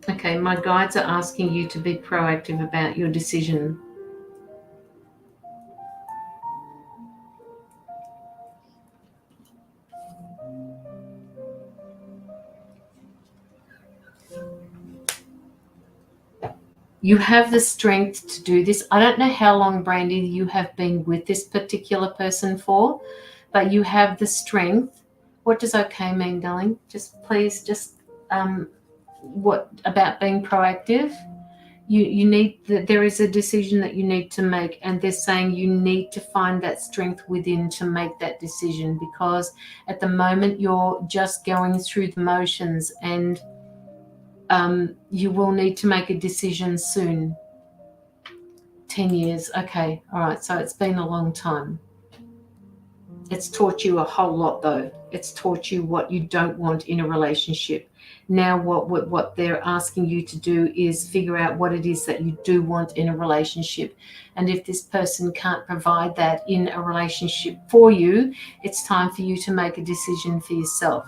Okay, my guides are asking you to be proactive about your decision. You have the strength to do this. I don't know how long, Brandy, you have been with this particular person for, but you have the strength. What does okay mean, darling? Just please, what about being proactive? You need, there is a decision that you need to make, and they're saying you need to find that strength within to make that decision, because at the moment you're just going through the motions, and you will need to make a decision soon. 10 years. Okay. All right. So it's been a long time. It's taught you a whole lot, though. It's taught you what you don't want in a relationship. Now what they're asking you to do is figure out what it is that you do want in a relationship. And if this person can't provide that in a relationship for you, it's time for you to make a decision for yourself.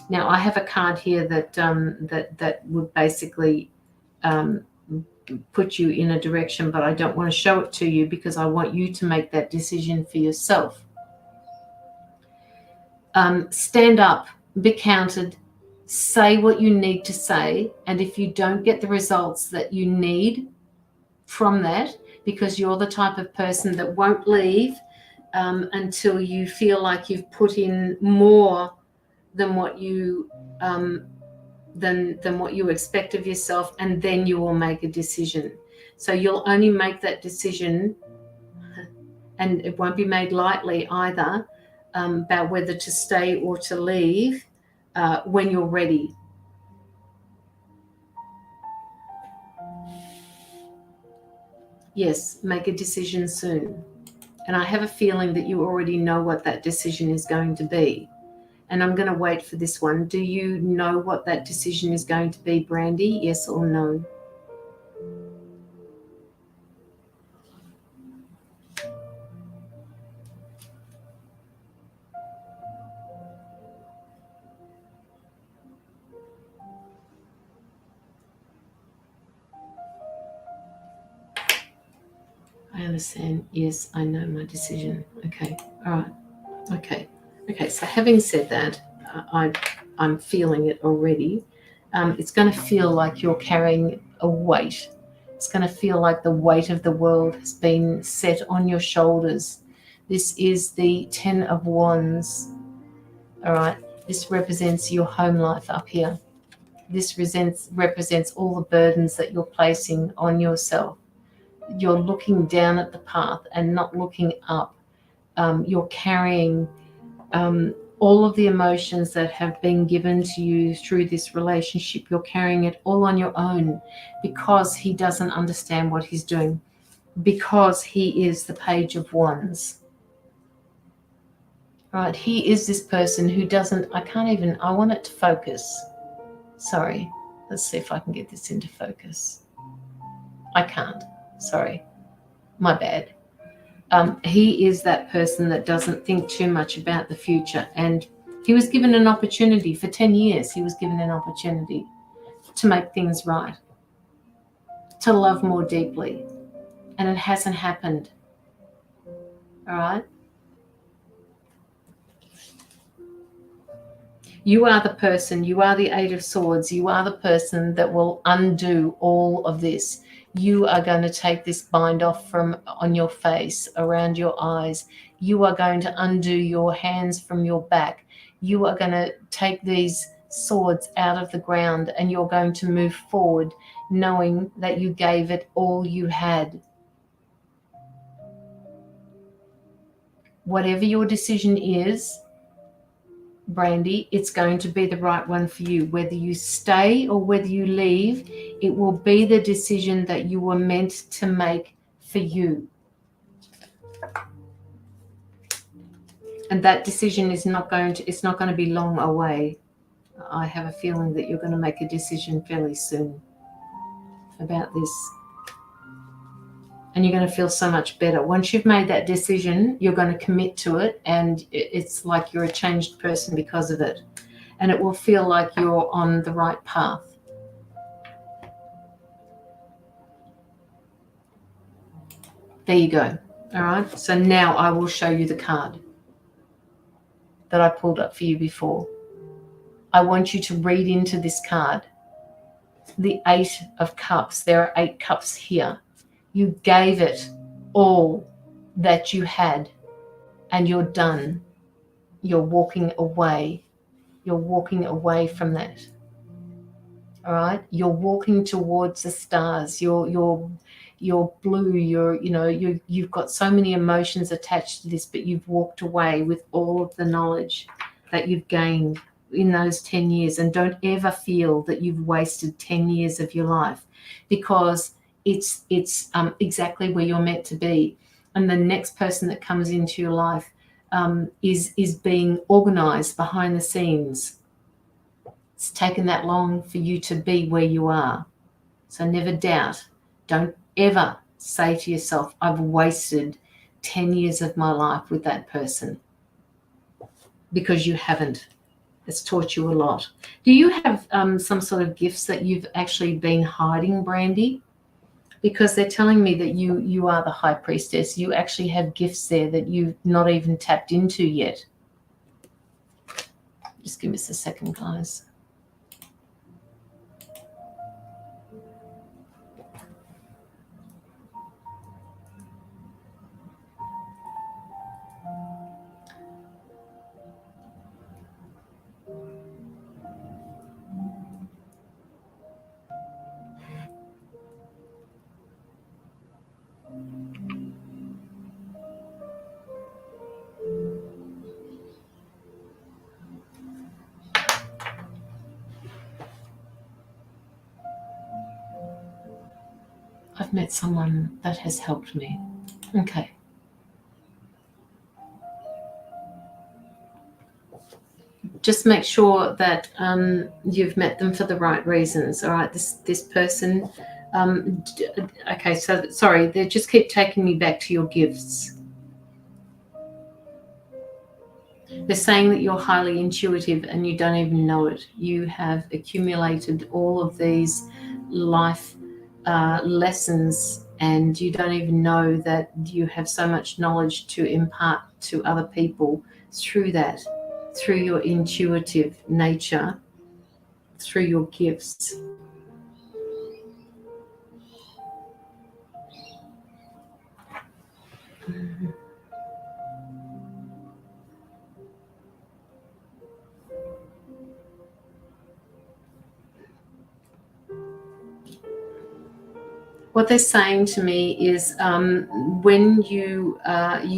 Now, I have a card here that that would basically put you in a direction, but I don't want to show it to you because I want you to make that decision for yourself. Stand up, be counted, say what you need to say, and if you don't get the results that you need from that, because you're the type of person that won't leave until you feel like you've put in more than what you than what you expect of yourself, and then you will make a decision. So you'll only make that decision, and it won't be made lightly either, about whether to stay or to leave when you're ready. Yes, make a decision soon. And I have a feeling that you already know what that decision is going to be. And I'm going to wait for this one. Do you know what that decision is going to be, Brandy? Yes or no? I understand. Yes, I know my decision. Okay. All right. Okay. Okay. So having said that, I'm feeling it already. It's going to feel like you're carrying a weight. It's going to feel like the weight of the world has been set on your shoulders. This is the 10 of Wands. All right. This represents your home life up here. This represents all the burdens that you're placing on yourself. You're looking down at the path and not looking up. You're carrying all of the emotions that have been given to you through this relationship. You're carrying it all on your own because he doesn't understand what he's doing, because he is the Page of Wands. Right? He is this person who doesn't, I want it to focus. Sorry. Let's see if I can get this into focus. I can't. Sorry. My bad. He is that person that doesn't think too much about the future. And he was given an opportunity for 10 years. He was given an opportunity to make things right, to love more deeply. And it hasn't happened. All right? You are the person, you are the Eight of Swords, you are the person that will undo all of this. You are going to take this bind off from on your face, around your eyes. You are going to undo your hands from your back. You are going to take these swords out of the ground and you're going to move forward knowing that you gave it all you had. Whatever your decision is, Brandy, it's going to be the right one for you. Whether you stay or whether you leave, it will be the decision that you were meant to make for you. And that decision is not going to be long away. I have a feeling that you're going to make a decision fairly soon about this. And you're going to feel so much better. Once you've made that decision, you're going to commit to it, and it's like you're a changed person because of it. And it will feel like you're on the right path. There you go. All right. So now I will show you the card that I pulled up for you before. I want you to read into this card. The Eight of Cups. There are 8 cups here. You gave it all that you had, and you're done. You're walking away. You're walking away from that. All right. You're walking towards the stars. You're blue. You've got so many emotions attached to this, but you've walked away with all of the knowledge that you've gained in those 10 years. And don't ever feel that you've wasted 10 years of your life, because it's exactly where you're meant to be. And the next person that comes into your life is being organized behind the scenes. It's taken that long for you to be where you are. So never doubt. Don't ever say to yourself, I've wasted 10 years of my life with that person. Because you haven't. It's taught you a lot. Do you have some sort of gifts that you've actually been hiding, Brandy? Because they're telling me that you are the High Priestess. You actually have gifts there that you've not even tapped into yet. Just give us a second, guys. met someone that has helped me. Okay. Just make sure that you've met them for the right reasons. All right, this person. Okay, so sorry, they just keep taking me back to your gifts. They're saying that you're highly intuitive and you don't even know it. You have accumulated all of these life lessons, and you don't even know that you have so much knowledge to impart to other people through that, through your intuitive nature, through your gifts. Mm-hmm. What they're saying to me is when you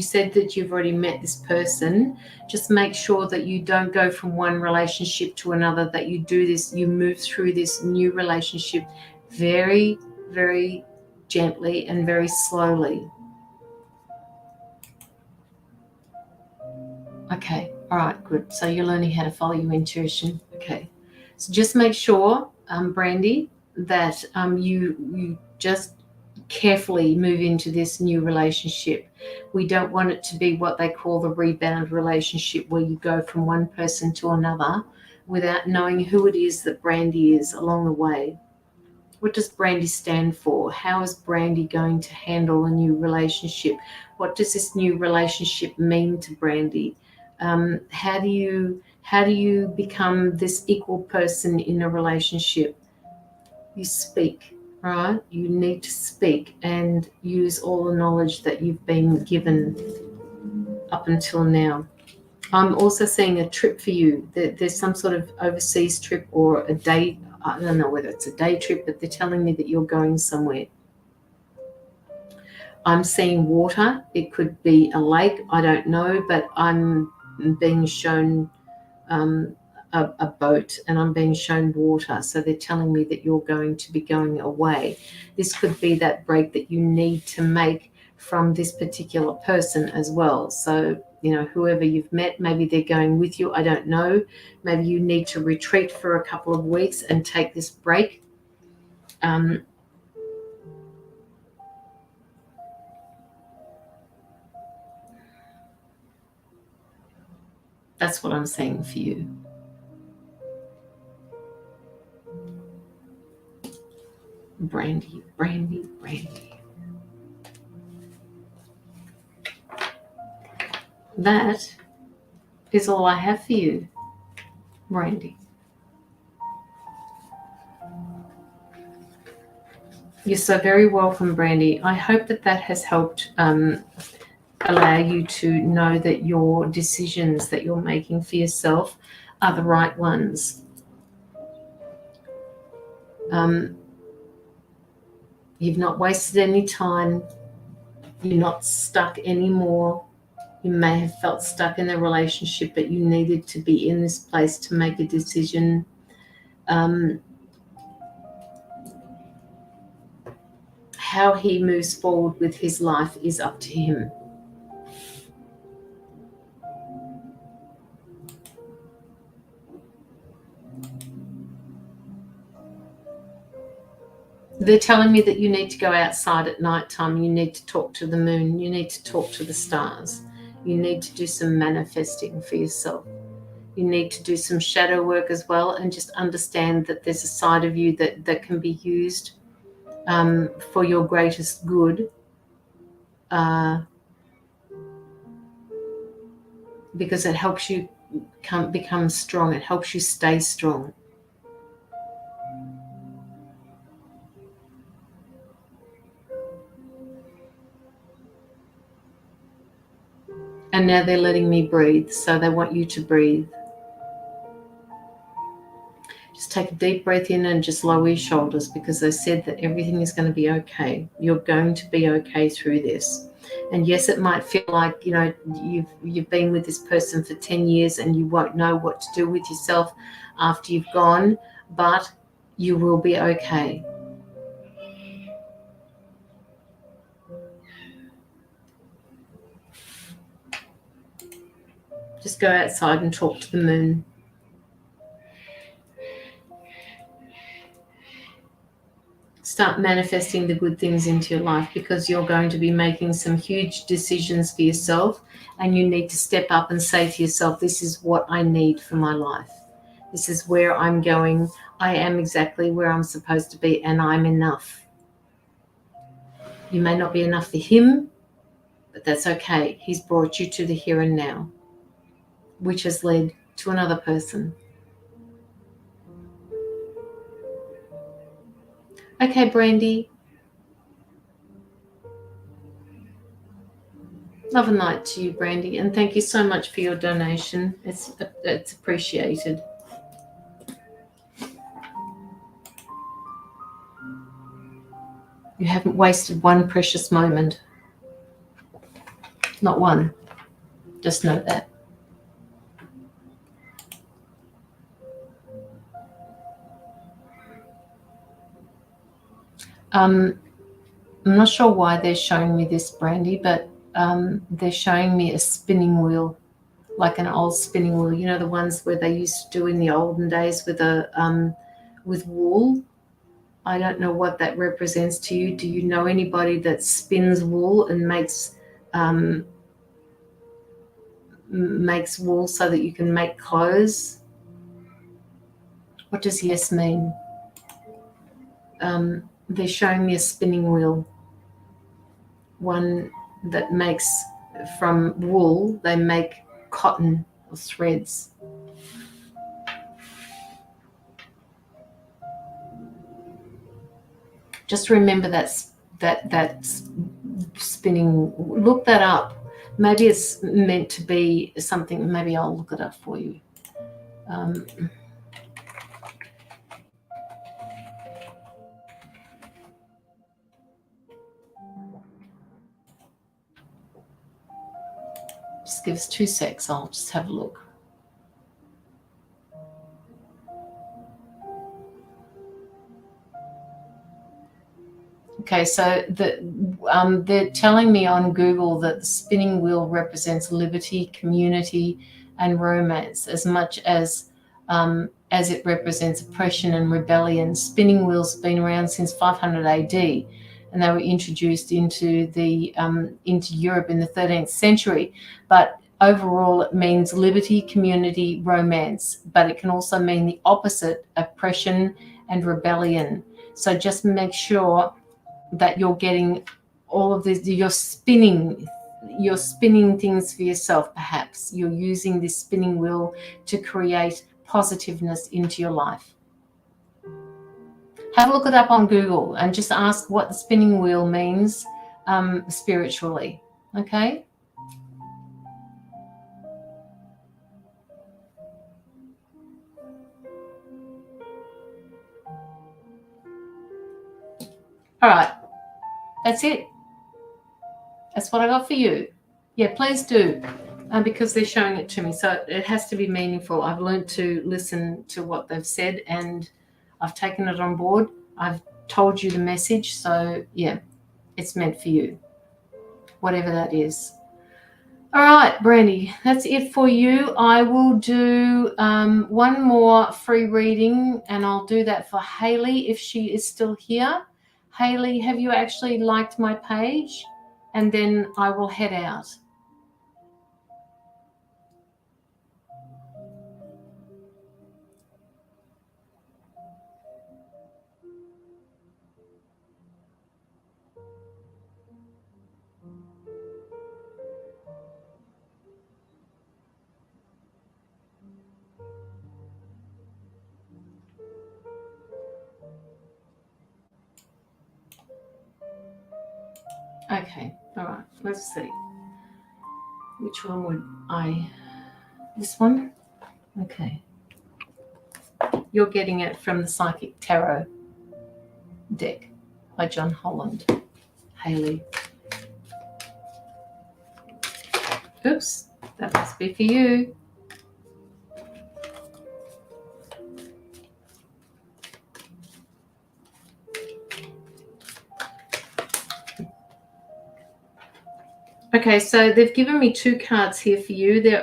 said that you've already met this person, just make sure that you don't go from one relationship to another, that you do this, you move through this new relationship very, very gently and very slowly. Okay, all right, good. So you're learning how to follow your intuition. Okay, so just make sure, Brandy, that you just carefully move into this new relationship. We don't want it to be what they call the rebound relationship, where you go from one person to another without knowing who it is that Brandy is along the way. What does Brandy stand for? How is Brandy going to handle a new relationship? What does this new relationship mean to Brandy? How do you become this equal person in a relationship? You speak, right? You need to speak and use all the knowledge that you've been given up until now. I'm also seeing a trip for you. There's some sort of overseas trip or a day. I don't know whether it's a day trip, but they're telling me that you're going somewhere. I'm seeing water. It could be a lake. I don't know, but I'm being shown a boat, and I'm being shown water. So they're telling me that you're going to be going away. This could be that break that you need to make from this particular person as well. So, you know, whoever you've met, maybe they're going with you. I don't know. Maybe you need to retreat for a couple of weeks and take this break. That's what I'm saying for you. Brandy, Brandy, Brandy. That is all I have for you, Brandy. You're so very welcome, Brandy. I hope that that has helped allow you to know that your decisions that you're making for yourself are the right ones. You've not wasted any time. You're not stuck anymore. You may have felt stuck in a relationship, but you needed to be in this place to make a decision. How he moves forward with his life is up to him. They're telling me that you need to go outside at night time. You need to talk to the moon. You need to talk to the stars. You need to do some manifesting for yourself. You need to do some shadow work as well, and just understand that there's a side of you that can be used for your greatest good, because it helps you become strong. It helps you stay strong. And now they're letting me breathe, so they want you to breathe. Just take a deep breath in and just lower your shoulders, because they said that everything is going to be okay. You're going to be okay through this. And yes, it might feel like, you know, you've been with this person for 10 years and you won't know what to do with yourself after you've gone, but you will be okay. Just go outside and talk to the moon. Start manifesting the good things into your life, because you're going to be making some huge decisions for yourself, and you need to step up and say to yourself, this is what I need for my life. This is where I'm going. I am exactly where I'm supposed to be, and I'm enough. You may not be enough for him, but that's okay. He's brought you to the here and now, which has led to another person. Okay, Brandy. Love and light to you, Brandy, and thank you so much for your donation. It's appreciated. You haven't wasted one precious moment. Not one. Just know that. I'm not sure why they're showing me this, Brandy, but they're showing me a spinning wheel, like an old spinning wheel. You know, the ones where they used to do in the olden days with with wool. I don't know what that represents to you. Do you know anybody that spins wool and makes wool so that you can make clothes? What does yes mean? They're showing me a spinning wheel, one that makes from wool. They make cotton or threads. Just remember that spinning. Look that up. Maybe it's meant to be something. Maybe I'll look it up for you. Just give us 2 secs. I'll just have a look. Okay, so they're telling me on Google that the spinning wheel represents liberty, community, and romance as much as it represents oppression and rebellion. Spinning wheels have been around since 500 AD, and they were introduced into Europe in the 13th century. But overall, it means liberty, community, romance. But it can also mean the opposite: oppression and rebellion. So just make sure that you're getting all of this. You're spinning things for yourself. Perhaps you're using this spinning wheel to create positiveness into your life. Have a look it up on Google and just ask what the spinning wheel means spiritually. Okay. All right, that's it. That's what I got for you. Yeah, please do, because they're showing it to me. So it has to be meaningful. I've learned to listen to what they've said, and I've taken it on board. I've told you the message. So, yeah, it's meant for you, whatever that is. All right, Brandy, that's it for you. I will do one more free reading, and I'll do that for Haley if she is still here. Haley, have you actually liked my page? And then I will head out. Okay, all right, let's see. Which one would I? This one? Okay. You're getting it from the Psychic Tarot deck by John Holland. Haley. Oops, that must be for you. Okay. Okay, so they've given me 2 cards here for you. They're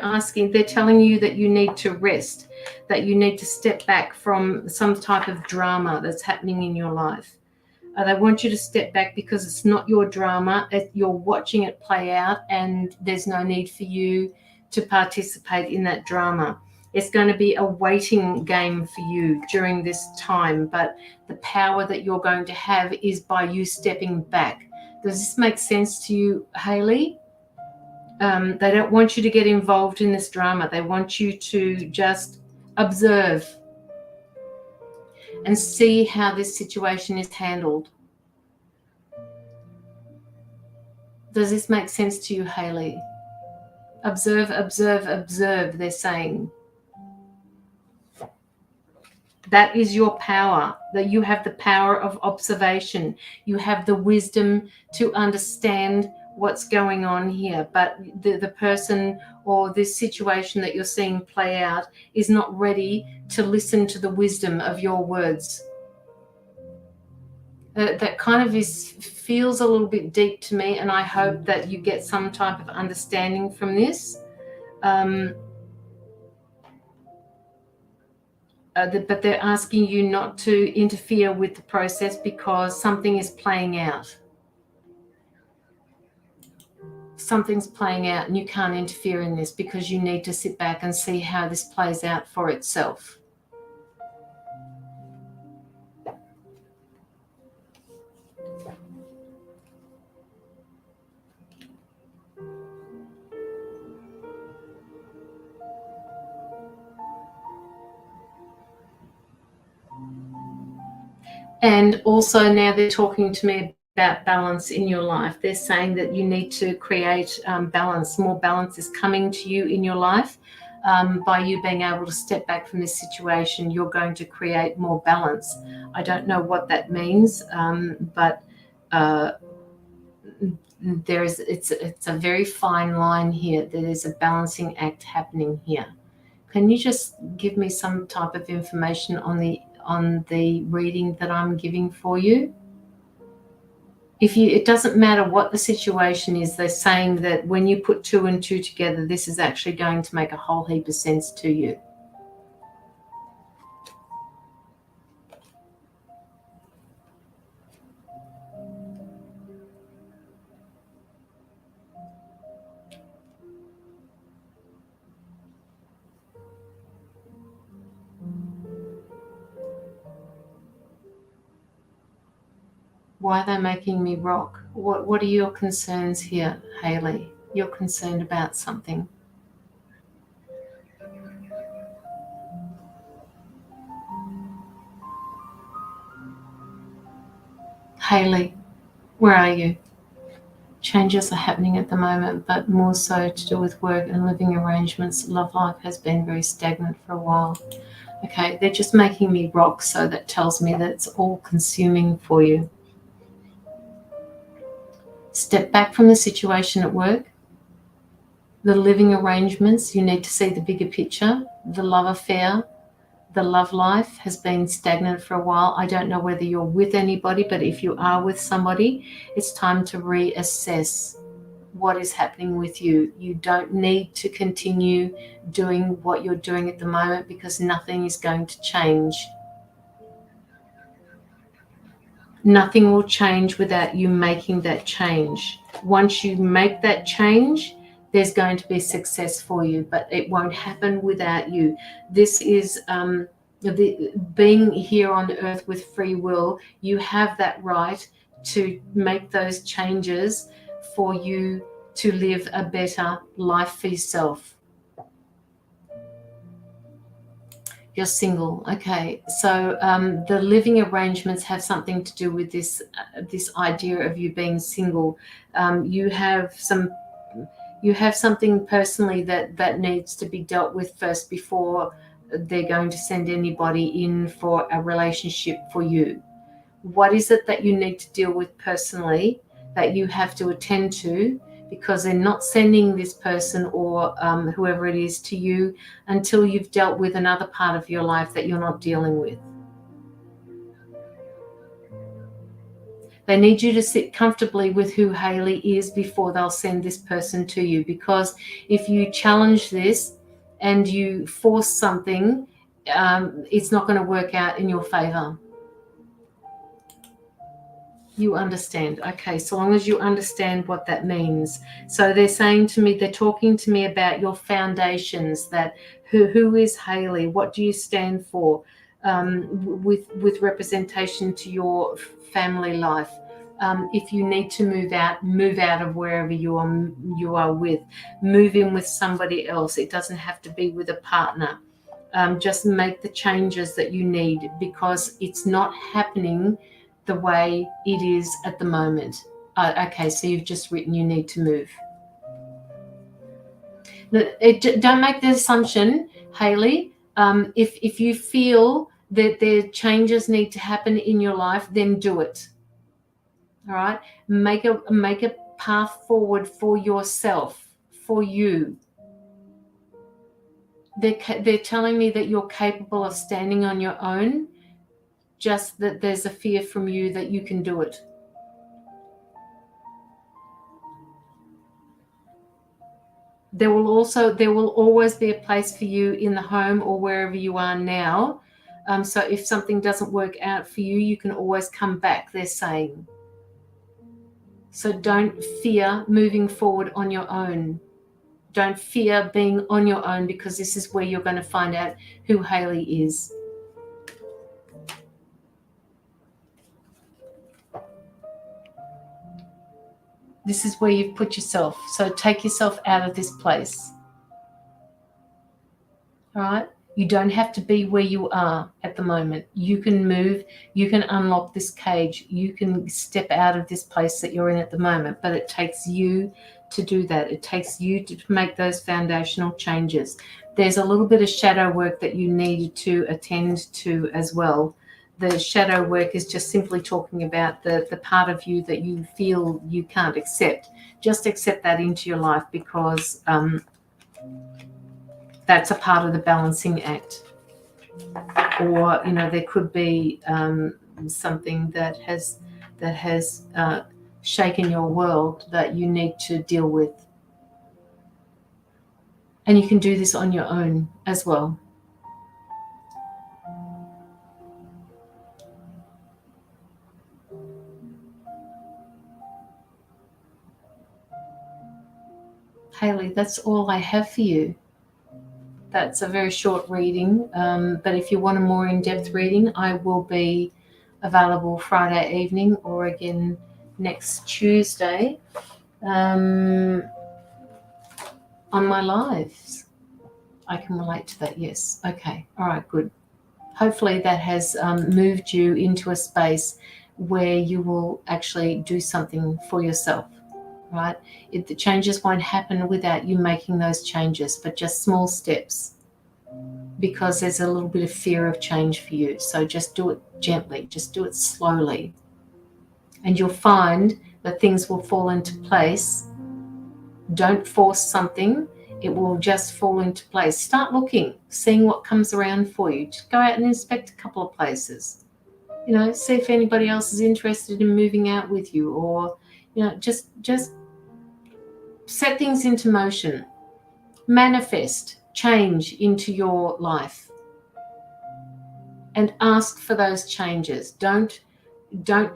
telling you that you need to rest, that you need to step back from some type of drama that's happening in your life. They want you to step back because it's not your drama. You're watching it play out, and there's no need for you to participate in that drama. It's going to be a waiting game for you during this time, but the power that you're going to have is by you stepping back. Does this make sense to you, Hayley? They don't want you to get involved in this drama. They want you to just observe and see how this situation is handled. Does this make sense to you, Hayley? Observe, observe, observe, they're saying. That is your power, that you have the power of observation. You have the wisdom to understand what's going on here, but the person or this situation that you're seeing play out is not ready to listen to the wisdom of your words. That kind of feels a little bit deep to me, and I hope that you get some type of understanding from this. But they're asking you not to interfere with the process because something is playing out. Something's playing out and you can't interfere in this because you need to sit back and see how this plays out for itself. And also now they're talking to me about balance in your life. They're saying that you need to create balance. More balance is coming to you in your life. By you being able to step back from this situation, you're going to create more balance. I don't know what that means, but it's a very fine line here. There is a balancing act happening here. Can you just give me some type of information on the reading that I'm giving for you? It doesn't matter what the situation is, they're saying that when you put 2 and 2 together, this is actually going to make a whole heap of sense to you. Why are they making me rock? What are your concerns here, Hayley? You're concerned about something. Hayley, where are you? Changes are happening at the moment, but more so to do with work and living arrangements. Love life has been very stagnant for a while. Okay, they're just making me rock, so that tells me that it's all consuming for you. Step back from the situation at work. The living arrangements, you need to see the bigger picture. The love affair, the love life has been stagnant for a while. I don't know whether you're with anybody, but if you are with somebody, it's time to reassess what is happening with you. You don't need to continue doing what you're doing at the moment because nothing is going to change. Nothing will change without you making that change. Once you make that change, there's going to be success for you, but it won't happen without you. This is being here on earth with free will. You have that right to make those changes for you to live a better life for yourself. You're single. Okay, so the living arrangements have something to do with this idea of you being single. You have something personally that needs to be dealt with first before they're going to send anybody in for a relationship for you. What is it that you need to deal with personally that you have to attend to, because they're not sending this person or whoever it is to you until you've dealt with another part of your life that you're not dealing with. They need you to sit comfortably with who Hayley is before they'll send this person to you, because if you challenge this and you force something, it's not going to work out in your favor. You understand. Okay, so long as you understand what that means. So they're saying to me, they're talking to me about your foundations, that who is Hayley? What do you stand for? With representation to your family life. If you need to move out of wherever you are with. Move in with somebody else. It doesn't have to be with a partner. Just make the changes that you need, because it's not happening the way it is at the moment. Okay, so you've just written you need to move. Don't make the assumption, Hayley. If you feel that the changes need to happen in your life, then do it. All right, make a path forward for yourself, for you. They're telling me that you're capable of standing on your own. Just that there's a fear from you that you can do it. There will always be a place for you in the home or wherever you are now. So if something doesn't work out for you, you can always come back, they're saying. So don't fear moving forward on your own. Don't fear being on your own, because this is where you're going to find out who Hayley is. This is where you've put yourself. So take yourself out of this place. All right? You don't have to be where you are at the moment. You can move. You can unlock this cage. You can step out of this place that you're in at the moment. But it takes you to do that. It takes you to make those foundational changes. There's a little bit of shadow work that you need to attend to as well. The shadow work is just simply talking about the part of you that you feel you can't accept. Just accept that into your life, because that's a part of the balancing act. Or, there could be something that has shaken your world that you need to deal with. And you can do this on your own as well. Hayley, that's all I have for you. That's a very short reading, but if you want a more in-depth reading, I will be available Friday evening, or again next Tuesday on my lives. I can relate to that, yes. Okay, all right, good. Hopefully that has moved you into a space where you will actually do something for yourself, right? The changes won't happen without you making those changes, but just small steps, because there's a little bit of fear of change for you. So just do it gently, just do it slowly. And you'll find that things will fall into place. Don't force something. It will just fall into place. Start looking, seeing what comes around for you. Just go out and inspect a couple of places. See if anybody else is interested in moving out with you, or, just set things into motion. Manifest change into your life and ask for those changes. Don't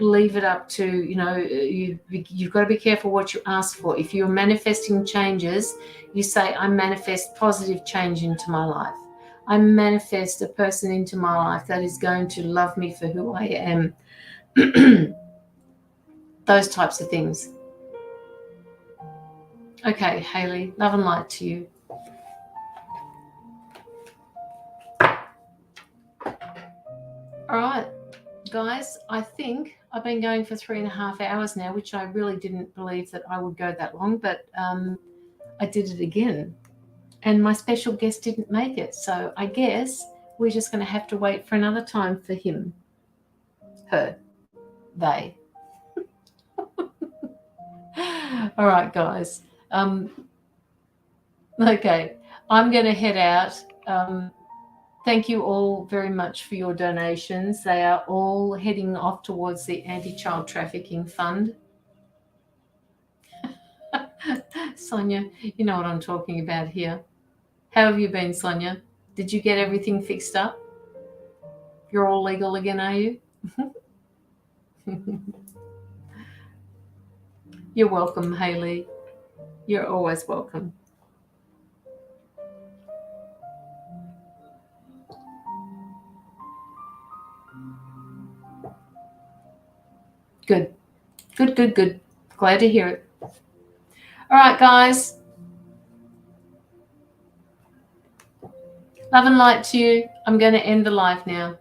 leave it up to, you've got to be careful what you ask for. If you're manifesting changes, you say, I manifest positive change into my life. I manifest a person into my life that is going to love me for who I am. Those types of things. Okay, Hayley, love and light to you. All right, guys, I think I've been going for 3.5 hours now, which I really didn't believe that I would go that long, but I did it again. And my special guest didn't make it. So I guess we're just going to have to wait for another time for him, her, they. All right, guys. Okay, I'm going to head out. Thank you all very much for your donations. They are all heading off towards the Anti-Child Trafficking Fund. Sonia, you know what I'm talking about here. How have you been, Sonia? Did you get everything fixed up? You're all legal again, are you? You're welcome, Hayley. You're always welcome. Good. Good, good, good. Glad to hear it. All right, guys. Love and light to you. I'm going to end the live now.